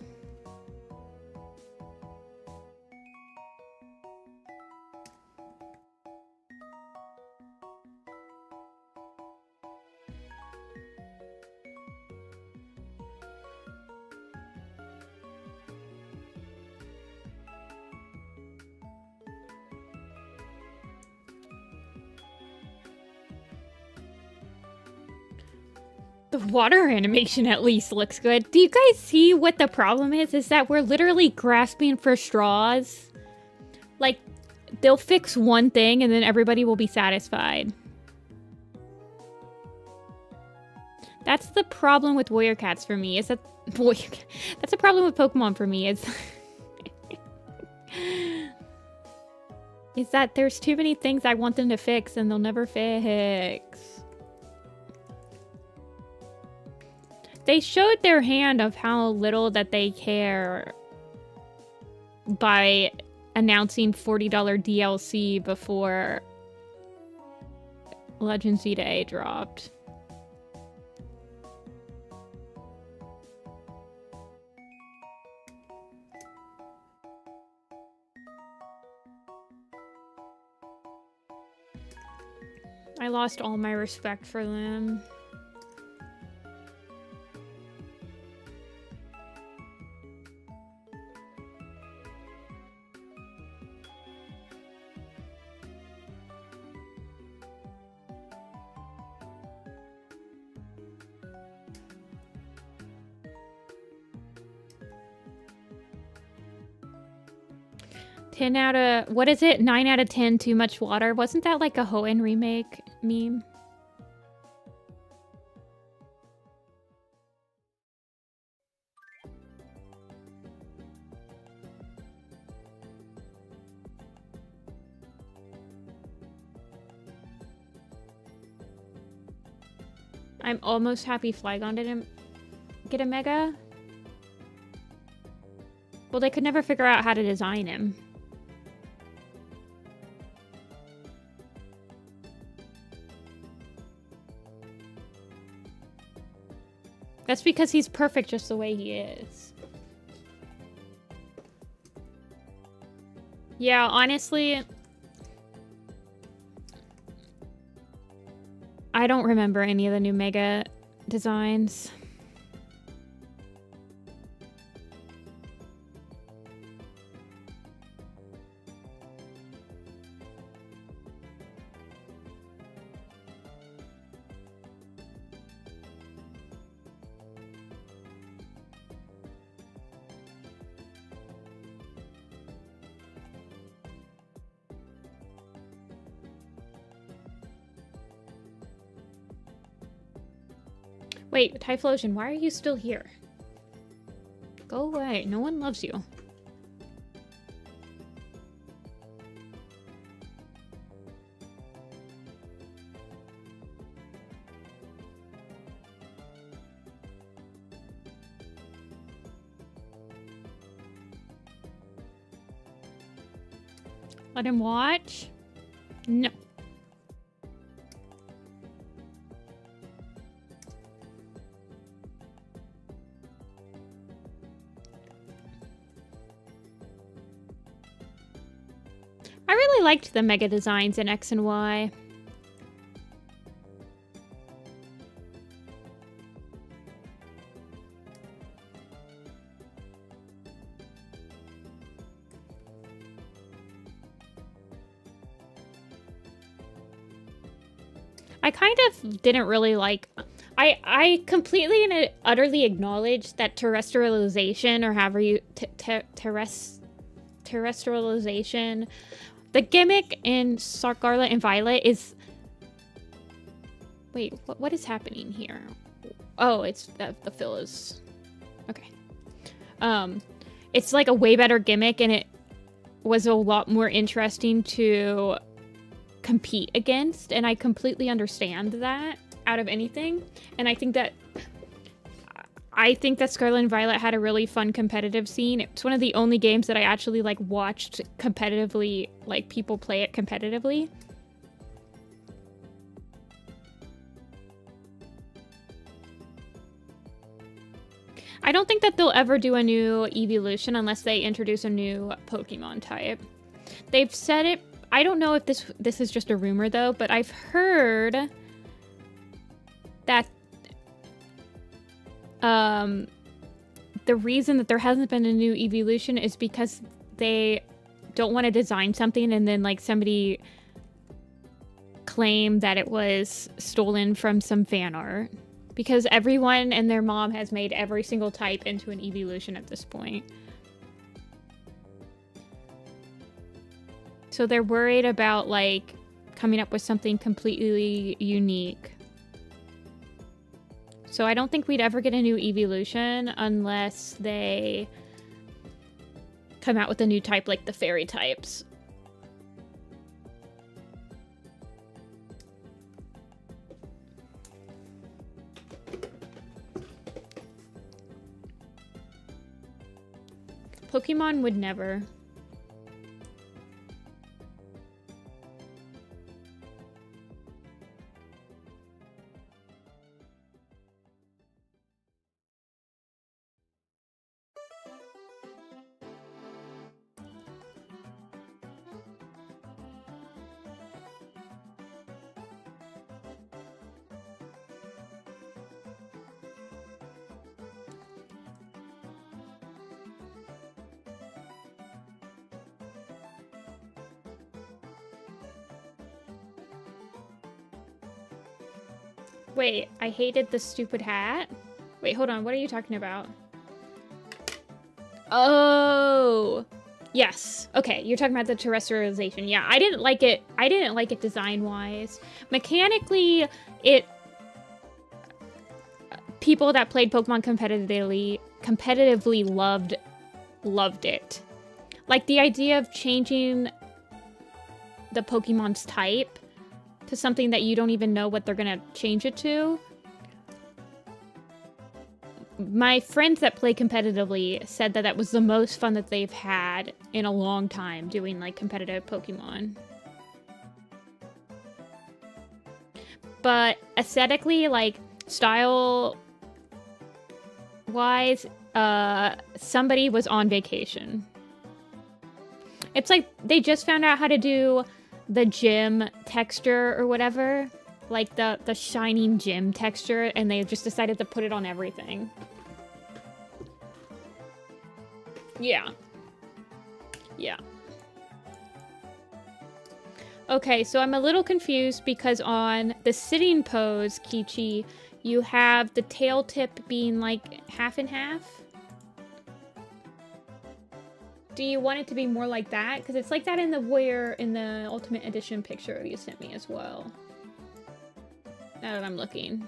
Speaker 1: The water animation at least looks good. Do you guys see what the problem is? Is that we're literally grasping for straws. Like, they'll fix one thing and then everybody will be satisfied. That's the problem with Warrior Cats for me. Is that that's the problem with Pokemon for me. Is is that there's too many things I want them to fix and they'll never fix. They showed their hand of how little that they care by announcing $40 DLC before Legends Day dropped. I lost all my respect for them. What is it? 9 out of 10, too much water. Wasn't that like a Hoenn remake meme? I'm almost happy Flygon didn't get a Mega. Well, they could never figure out how to design him. That's because he's perfect just the way he is. Yeah, honestly, I don't remember any of the new Mega designs. Wait, Typhlosion, why are you still here? Go away. No one loves you. Let him watch? No. I really liked the Mega designs in X and Y. I kind of didn't really like... I completely and utterly acknowledge that terrestrialization, or however you... terrestrialization... The gimmick in Scarlet and Violet is... Wait, what is happening here? Oh, it's the fill is... Okay. It's like a way better gimmick, and it was a lot more interesting to compete against, and I completely understand that out of anything. And I think that Scarlet and Violet had a really fun competitive scene. It's one of the only games that I actually like watched competitively, like people play it competitively. I don't think that they'll ever do a new evolution unless they introduce a new Pokemon type. They've said it. I don't know if this is just a rumor though, but I've heard that the reason that there hasn't been a new evolution is because they don't want to design something and then like somebody claim that it was stolen from some fan art. Because everyone and their mom has made every single type into an evolution at this point. So they're worried about like coming up with something completely unique. So I don't think we'd ever get a new evolution unless they come out with a new type like the fairy types. Pokemon would never. Wait, I hated the stupid hat? Wait, hold on, what are you talking about? Oh, yes. Okay, you're talking about the terrestrialization. Yeah, I didn't like it. I didn't like it design-wise. Mechanically, people that played Pokemon competitively loved it. Like, the idea of changing the Pokemon's type to something that you don't even know what they're gonna change it to. My friends that play competitively said that that was the most fun that they've had in a long time doing like competitive Pokemon. But aesthetically, like style wise, somebody was on vacation. It's like they just found out how to do the gym texture or whatever, like the shining gym texture, and they just decided to put it on everything. Yeah. Okay, so I'm a little confused because on the sitting pose, Kichi, you have the tail tip being like half and half. Do you want it to be more like that? Because it's like that in the Ultimate Edition picture you sent me as well. Now that I'm looking.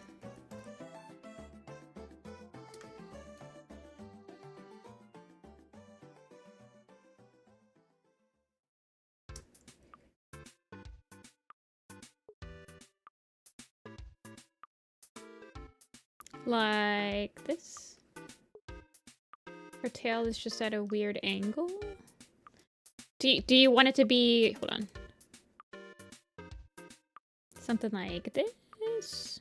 Speaker 1: Like this. Her tail is just at a weird angle. Do you want it to be... Hold on. Something like this?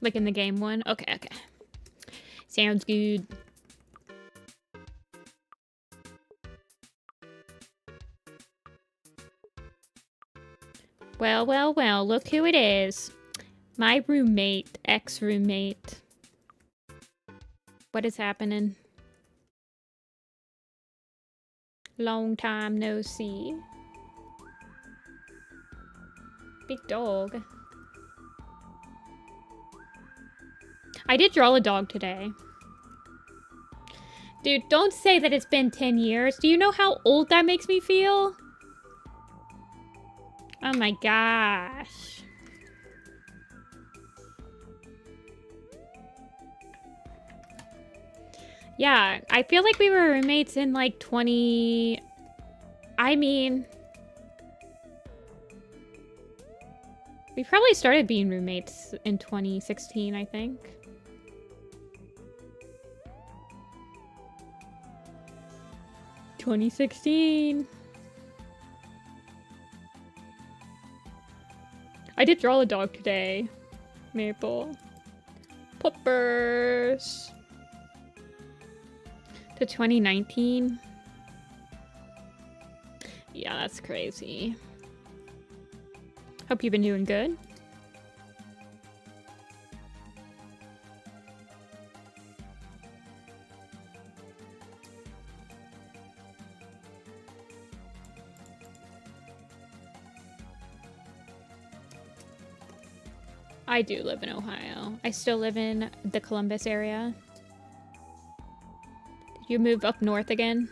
Speaker 1: Like in the game one? Okay. Sounds good. Well, look who it is. My roommate, ex-roommate. What is happening? Long time no see. Big dog. I did draw a dog today. Dude, don't say that it's been 10 years. Do you know how old that makes me feel? Oh my gosh. Yeah, I feel like we were roommates in like 20... I mean... We probably started being roommates in 2016, I think. "2016. I did draw a dog today. Maple. Puppers. To 2019. Yeah, that's crazy. Hope you've been doing good. I do live in Ohio. I still live in the Columbus area. Did you move up north again?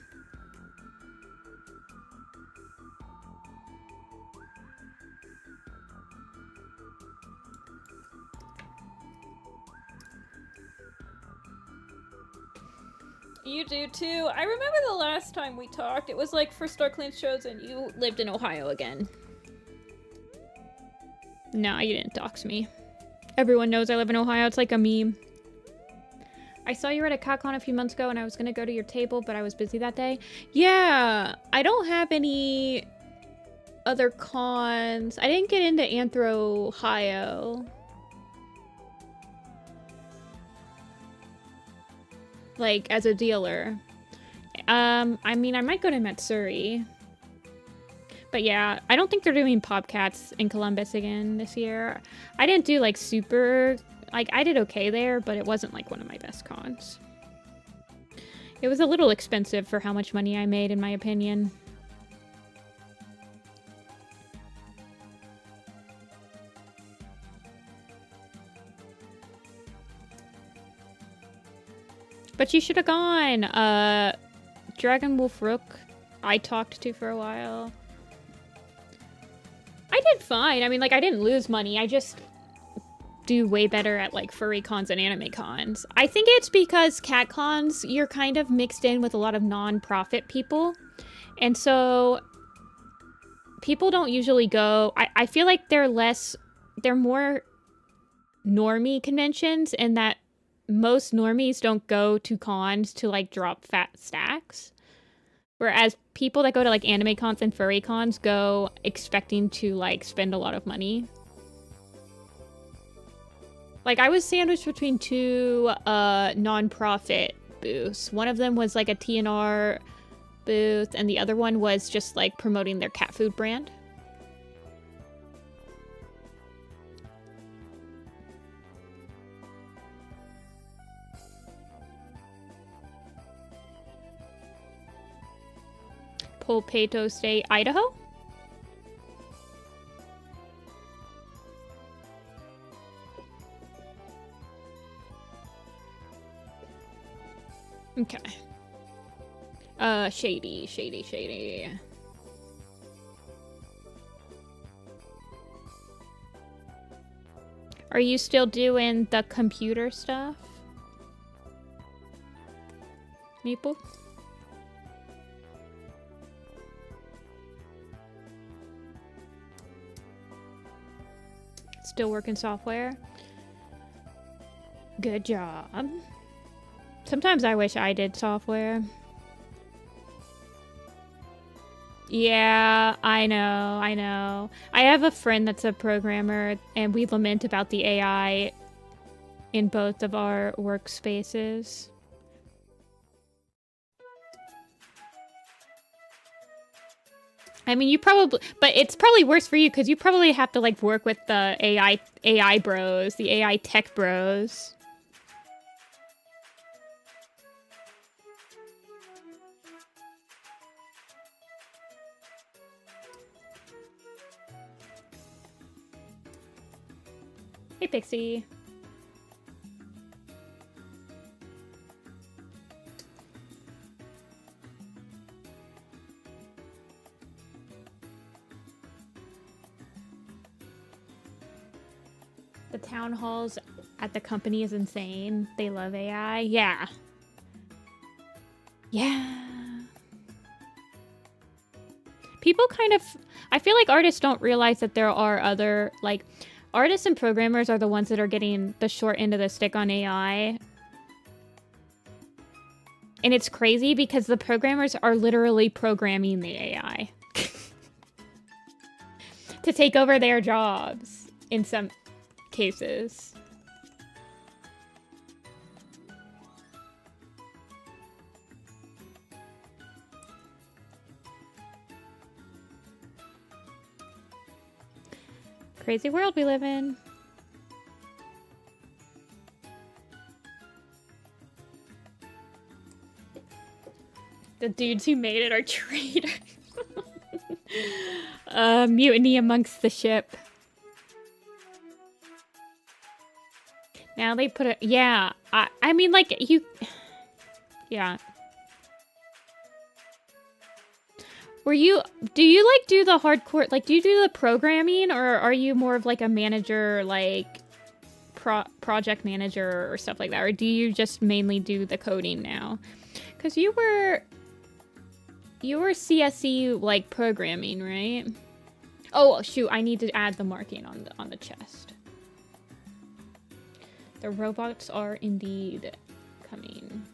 Speaker 1: You do too. I remember the last time we talked, it was like for StarClan shows and you lived in Ohio again. No, you didn't dox me. Everyone knows I live in Ohio. It's like a meme. I saw you were at a CatCon a few months ago and I was gonna go to your table, but I was busy that day. Yeah, I don't have any other cons. I didn't get into Anthro Ohio. Like, as a dealer. I mean, I might go to Matsuri. But yeah, I don't think they're doing Popcats in Columbus again this year. I didn't do, like, super... Like, I did okay there, but it wasn't, like, one of my best cons. It was a little expensive for how much money I made, in my opinion. But you should have gone. Dragon Wolf Rook, I talked to for a while. I did fine. I mean, like, I didn't lose money. I just do way better at, like, furry cons and anime cons. I think it's because cat cons, you're kind of mixed in with a lot of non-profit people. And so people don't usually go... I feel like they're more normie conventions in that most normies don't go to cons to, like, drop fat stacks. Whereas people that go to, like, anime cons and furry cons go expecting to, like, spend a lot of money. Like, I was sandwiched between two non-profit booths. One of them was, like, a TNR booth, and the other one was just, like, promoting their cat food brand. Pulpeto State, Idaho? Okay. Shady. Are you still doing the computer stuff? Maple? Still working software? Good job. Sometimes I wish I did software. Yeah, I know. I have a friend that's a programmer, and we lament about the AI in both of our workspaces. I mean, you probably, but it's probably worse for you because you probably have to, like, work with the AI bros, the AI tech bros. Hey, Pixie. The town halls at the company is insane. They love AI. Yeah. Yeah. People kind of... I feel like artists don't realize that there are other, like... artists and programmers are the ones that are getting the short end of the stick on AI. And it's crazy because the programmers are literally programming the AI to take over their jobs in some cases. Crazy world we live in. The dudes who made it are traitors. Mutiny amongst the ship. Now they put it. Yeah, I mean, like you. Yeah. Do you like do the hardcore, like do you do the programming, or are you more of like a manager, like project manager or stuff like that, or do you just mainly do the coding now? Because you were CSE like programming, right? Oh shoot, I need to add the marking on the chest. The robots are indeed coming.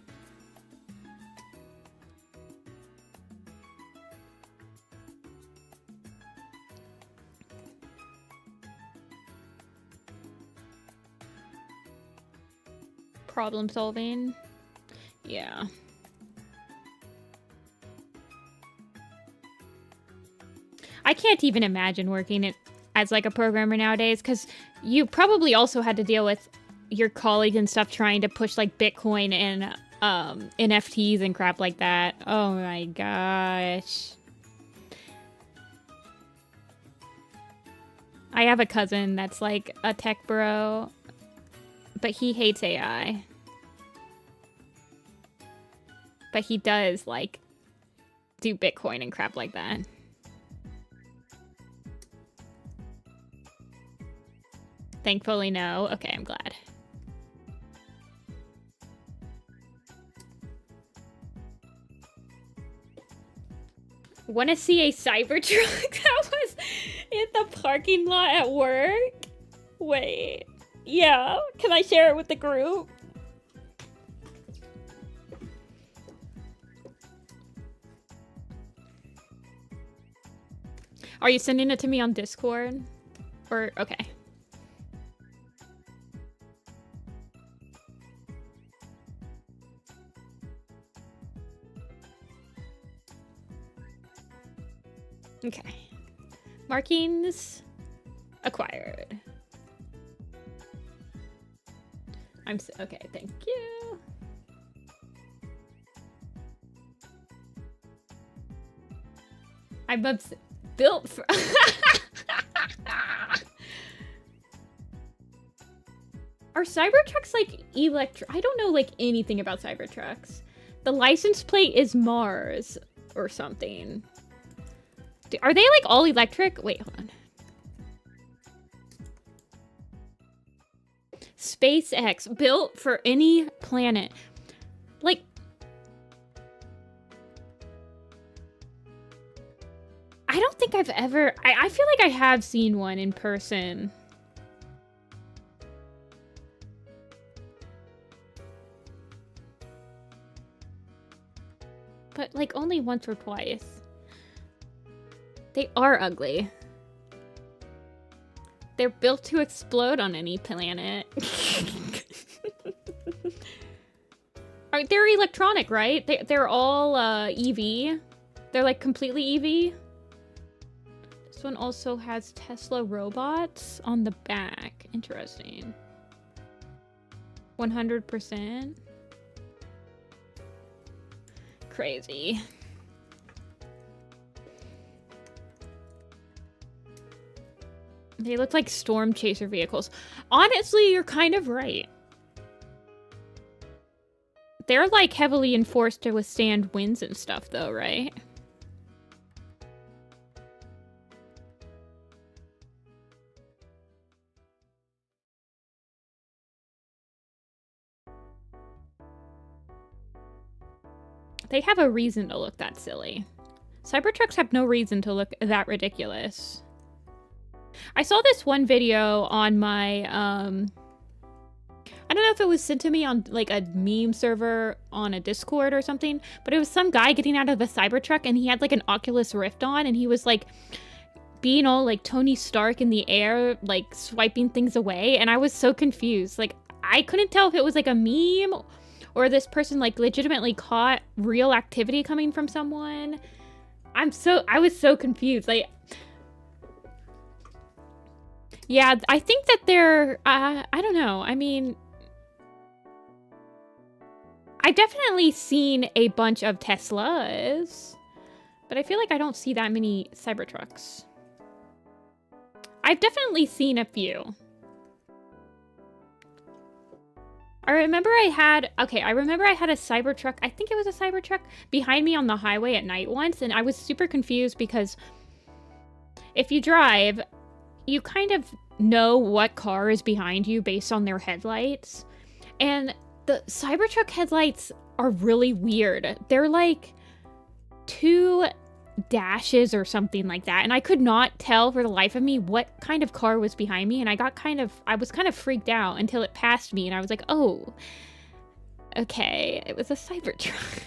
Speaker 1: Problem solving. Yeah. I can't even imagine working it as like a programmer nowadays, because you probably also had to deal with your colleagues and stuff trying to push like Bitcoin and NFTs and crap like that. Oh my gosh. I have a cousin that's like a tech bro, but he hates AI. But he does like do Bitcoin and crap like that. Thankfully, no. Okay, I'm glad. Want to see a Cybertruck that was in the parking lot at work? Wait. Yeah. Can I share it with the group? Are you sending it to me on Discord? Or, okay. Okay. Markings acquired. Okay, thank you. I'm built for Are Cybertrucks like I don't know like anything about Cybertrucks. The license plate is Mars or something. Are they like all electric? Wait, hold on. SpaceX, built for any planet. Like, I don't think I've ever... I feel like I have seen one in person. But, like, only once or twice. They are ugly. They're built to explode on any planet. They're electronic, right? They're all EV. They're like completely EV. This one also has Tesla robots on the back. Interesting. 100%. Crazy. They look like storm chaser vehicles. Honestly, you're kind of right. They're like heavily enforced to withstand winds and stuff though, right? They have a reason to look that silly. Cybertrucks have no reason to look that ridiculous. I saw this one video on my, I don't know if it was sent to me on like a meme server on a Discord or something, but it was some guy getting out of a Cybertruck and he had like an Oculus Rift on and he was like being all like Tony Stark in the air, like swiping things away. And I was so confused. Like I couldn't tell if it was like a meme or this person like legitimately caught real activity coming from someone. I was so confused. Like, yeah, I think that they're, I don't know. I mean, I've definitely seen a bunch of Teslas, but I feel like I don't see that many Cybertrucks. I've definitely seen a few. I remember I had a Cybertruck, I think it was a Cybertruck, behind me on the highway at night once, and I was super confused because if you drive, you kind of know what car is behind you based on their headlights. And the Cybertruck headlights are really weird. They're like 2 dashes or something like that. And I could not tell for the life of me what kind of car was behind me. And I was kind of freaked out until it passed me. And I was like, oh, okay, it was a Cybertruck.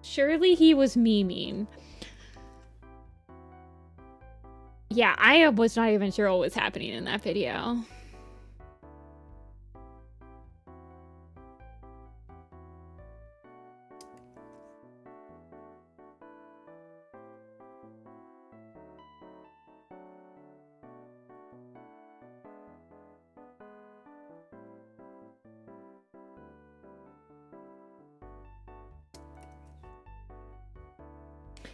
Speaker 1: Surely he was memeing. Yeah, I was not even sure what was happening in that video.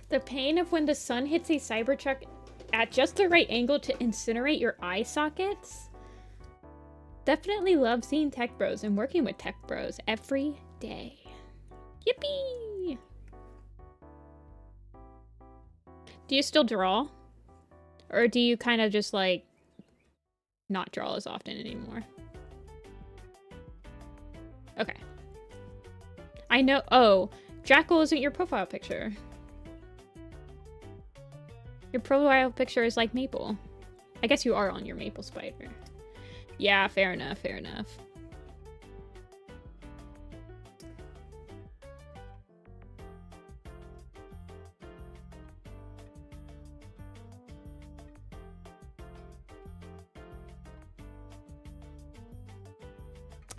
Speaker 1: The pain of when the sun hits a Cybertruck at just the right angle to incinerate your eye sockets. Definitely love seeing tech bros and working with tech bros every day. Yippee! Do you still draw? Or do you kind of just like not draw as often anymore? Okay. I know. Oh, Jackal isn't your profile picture. Your profile picture is like Maple. I guess you are on your Maple Spider. Yeah, fair enough, fair enough.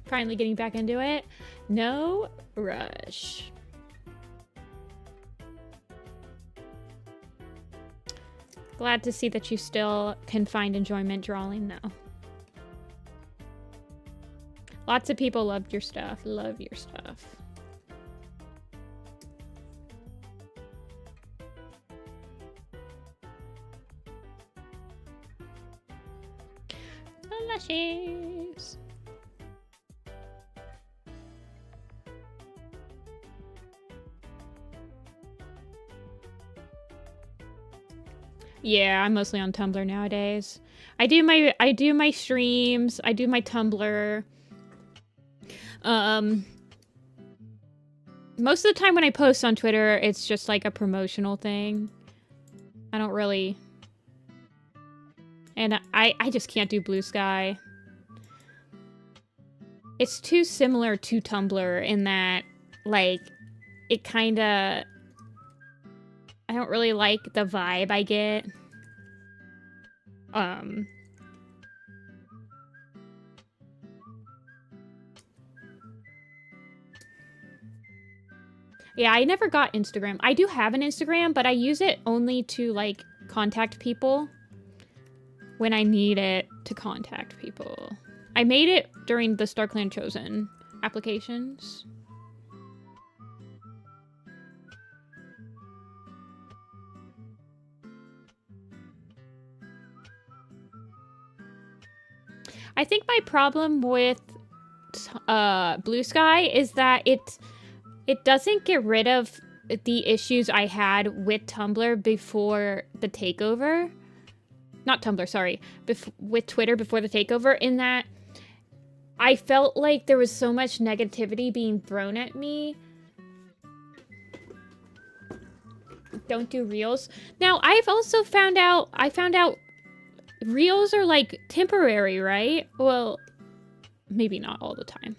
Speaker 1: Finally getting back into it. No rush. Glad to see that you still can find enjoyment drawing, though. Lots of people loved your stuff. Love your stuff. Lushies. Yeah, I'm mostly on Tumblr nowadays. I do my streams, I do my Tumblr. Most of the time when I post on Twitter, it's just like a promotional thing. I don't really... And I just can't do Blue Sky. It's too similar to Tumblr in that, like, it kinda... I don't really like the vibe I get. Yeah, I never got Instagram. I do have an Instagram, but I use it only to, like, contact people when I need it to contact people. I made it during the StarClan Chosen applications. I think my problem with Blue Sky is that it doesn't get rid of the issues I had with Tumblr before the takeover. Not Tumblr, sorry. With Twitter before the takeover, in that I felt like there was so much negativity being thrown at me Don't do reels. Now, I've also found out, reels are like temporary, right? Well, maybe not all the time.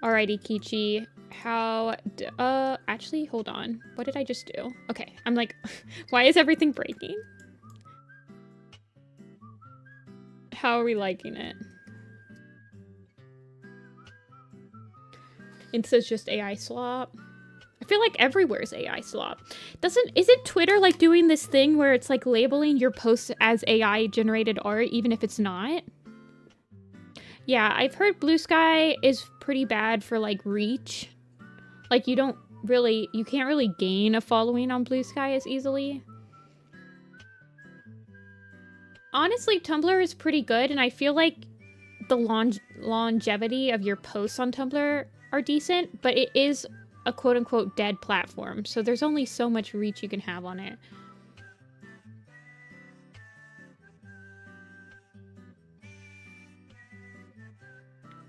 Speaker 1: Alrighty, Kichi. Actually, hold on. What did I just do? Okay, I'm like, why is everything breaking? How are we liking it? It says just AI slop. I feel like everywhere's AI slop. Isn't Twitter like doing this thing where it's like labeling your posts as AI generated art even if it's not? Yeah, I've heard Blue Sky is pretty bad for like reach. Like you can't really gain a following on Blue Sky as easily. Honestly, Tumblr is pretty good, and I feel like the longevity of your posts on Tumblr are decent, but it is a quote-unquote dead platform, so there's only so much reach you can have on it.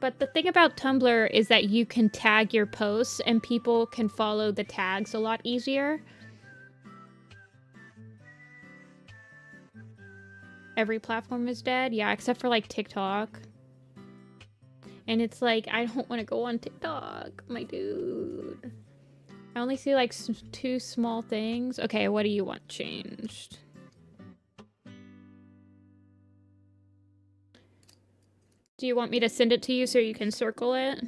Speaker 1: But the thing about Tumblr is that you can tag your posts and people can follow the tags a lot easier. Every platform is dead? Yeah, except for like TikTok. And it's like, I don't want to go on TikTok, my dude. I only see like 2 small things. Okay, what do you want changed? Do you want me to send it to you so you can circle it?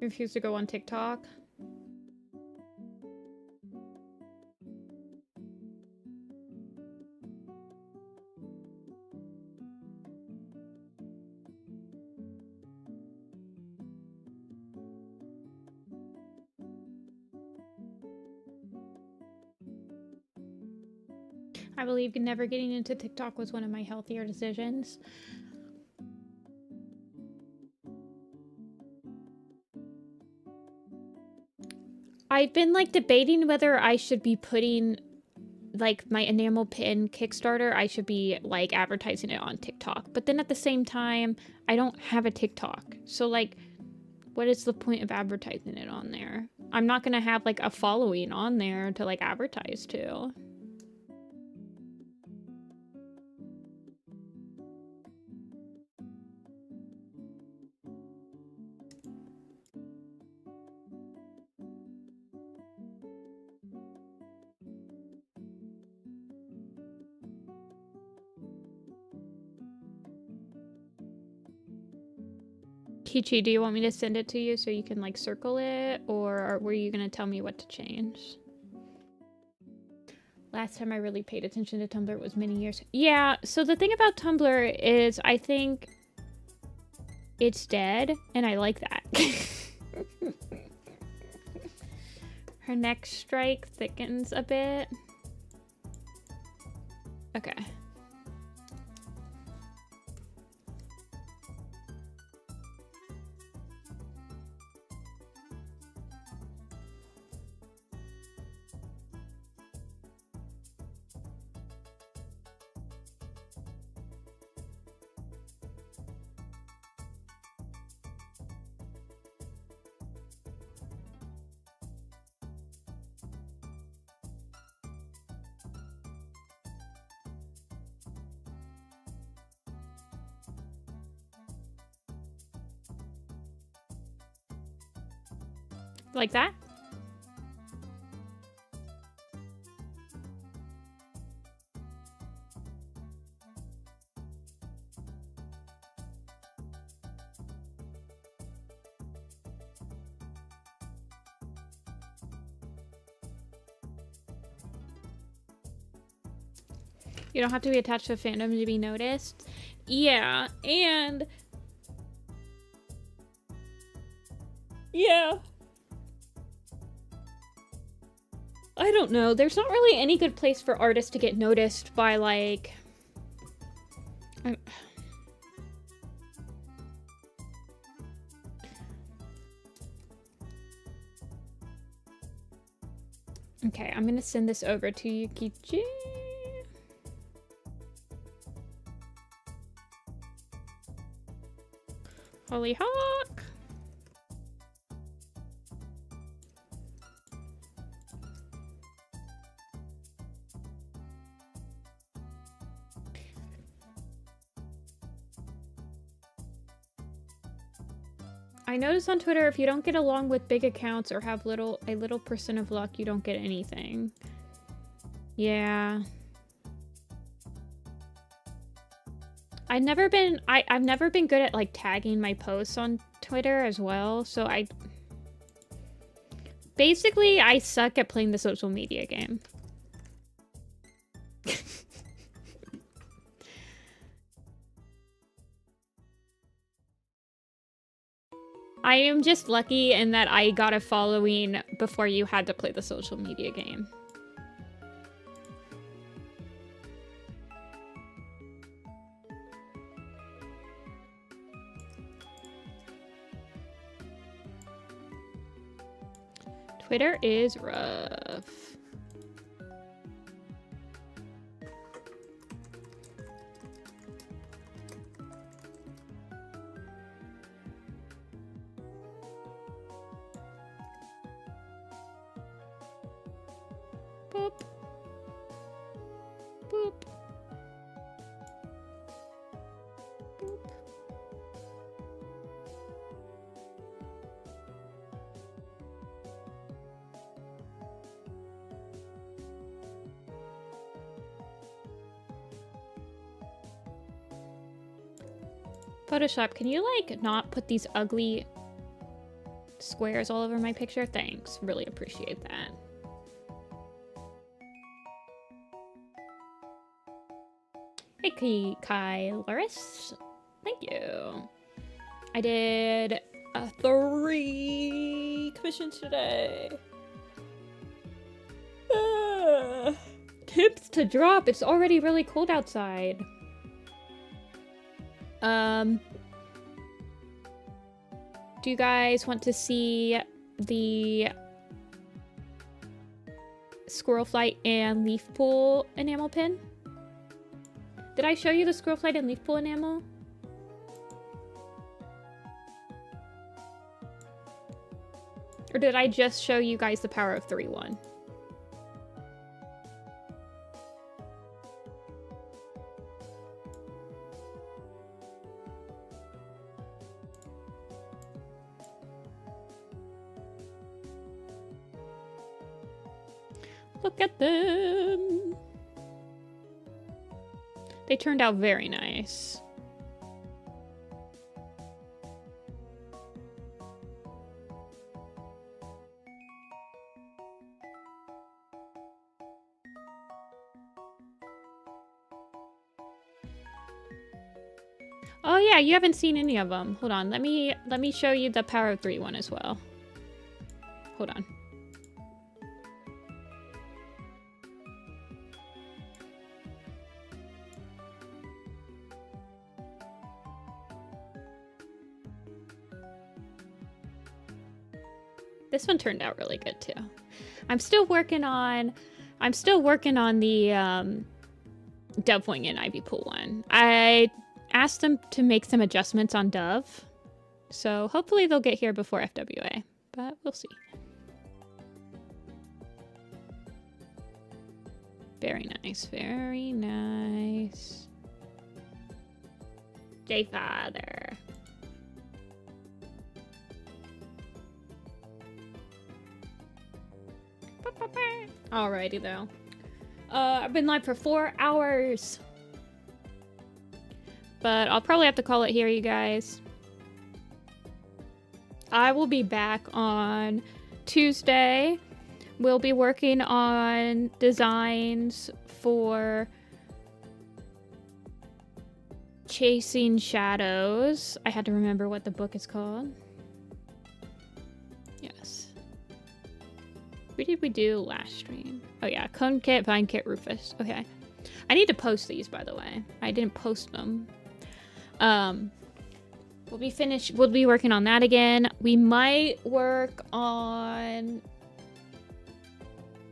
Speaker 1: Refuse to go on TikTok? I believe never getting into TikTok was one of my healthier decisions. I've been like debating whether I should be putting like my enamel pin Kickstarter, I should be like advertising it on TikTok. But then at the same time, I don't have a TikTok. So like, what is the point of advertising it on there? I'm not gonna have like a following on there to like advertise to. Kichi, do you want me to send it to you so you can like circle it, or were you gonna tell me what to change? Last time I really paid attention to Tumblr was many years. Yeah, so the thing about Tumblr is I think it's dead, and I like that. Her neck strike thickens a bit. Okay. Like that? You don't have to be attached to a fandom to be noticed. Yeah, and... yeah. I don't know. There's not really any good place for artists to get noticed by, like... Okay, I'm gonna send this over to you, Kichi. Holy hawk! I noticed on Twitter, if you don't get along with big accounts or have a little percent of luck, you don't get anything. Yeah. I've never been good at like tagging my posts on Twitter as well, so basically I suck at playing the social media game. I am just lucky in that I got a following before you had to play the social media game. Twitter is rough. Boop. Boop. Boop. Photoshop, can you like not put these ugly squares all over my picture? Thanks. Really appreciate that. Hey, Kai Loris. Thank you. I did 3 commissions today. Tips to drop. It's already really cold outside. Do you guys want to see the Squirrel Flight and Leaf Pool enamel pin? Did I show you the Squirrel Flight and Leaf Pool enamel? Or did I just show you guys the Power of 3 one? Look at them. They turned out very nice. Oh yeah, you haven't seen any of them. Hold on, let me show you the Power of 3 one as well. Hold on. This one turned out really good too. I'm still working on the Dove Wing and Ivy Pool one. I asked them to make some adjustments on Dove, so hopefully they'll get here before FWA, but we'll see. Very nice, very nice. J-Father. Alrighty though. I've been live for 4 hours. But I'll probably have to call it here, you guys. I will be back on Tuesday. We'll be working on designs for Chasing Shadows. I had to remember what the book is called. Yes. What did we do last stream? Oh yeah, Cone Kit, Vine Kit, Rufus. Okay. I need to post these, by the way. I didn't post them. We'll be working on that again. We might work on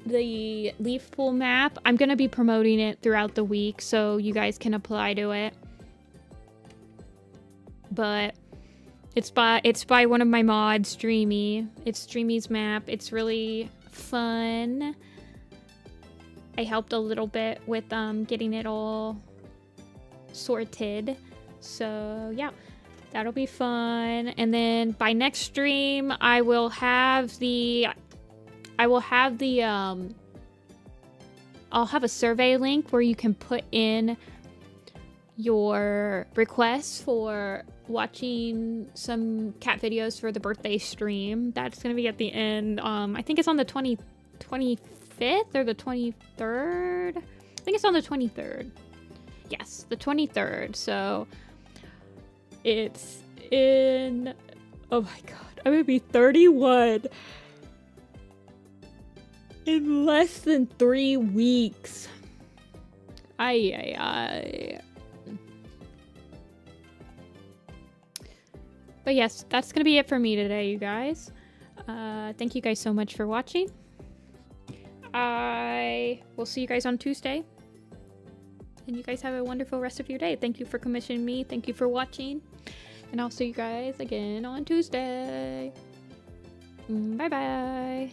Speaker 1: the leaf pool map. I'm gonna be promoting it throughout the week so you guys can apply to it. But it's by one of my mods, Dreamy. It's Dreamy's map. It's really fun. I helped a little bit with getting it all sorted. So yeah, that'll be fun. And then by next stream, I'll have a survey link where you can put in your requests for watching some cat videos for the birthday stream. That's gonna be at the end. I think it's on the 25th or the 23rd. I think it's on the 23rd. Yes, the 23rd. So it's in, oh my god, I'm gonna be 31 in less than 3 weeks. Ay. But yes, that's gonna be it for me today, you guys. Thank you guys so much for watching. I will see you guys on Tuesday. And you guys have a wonderful rest of your day. Thank you for commissioning me. Thank you for watching. And I'll see you guys again on Tuesday. Bye-bye.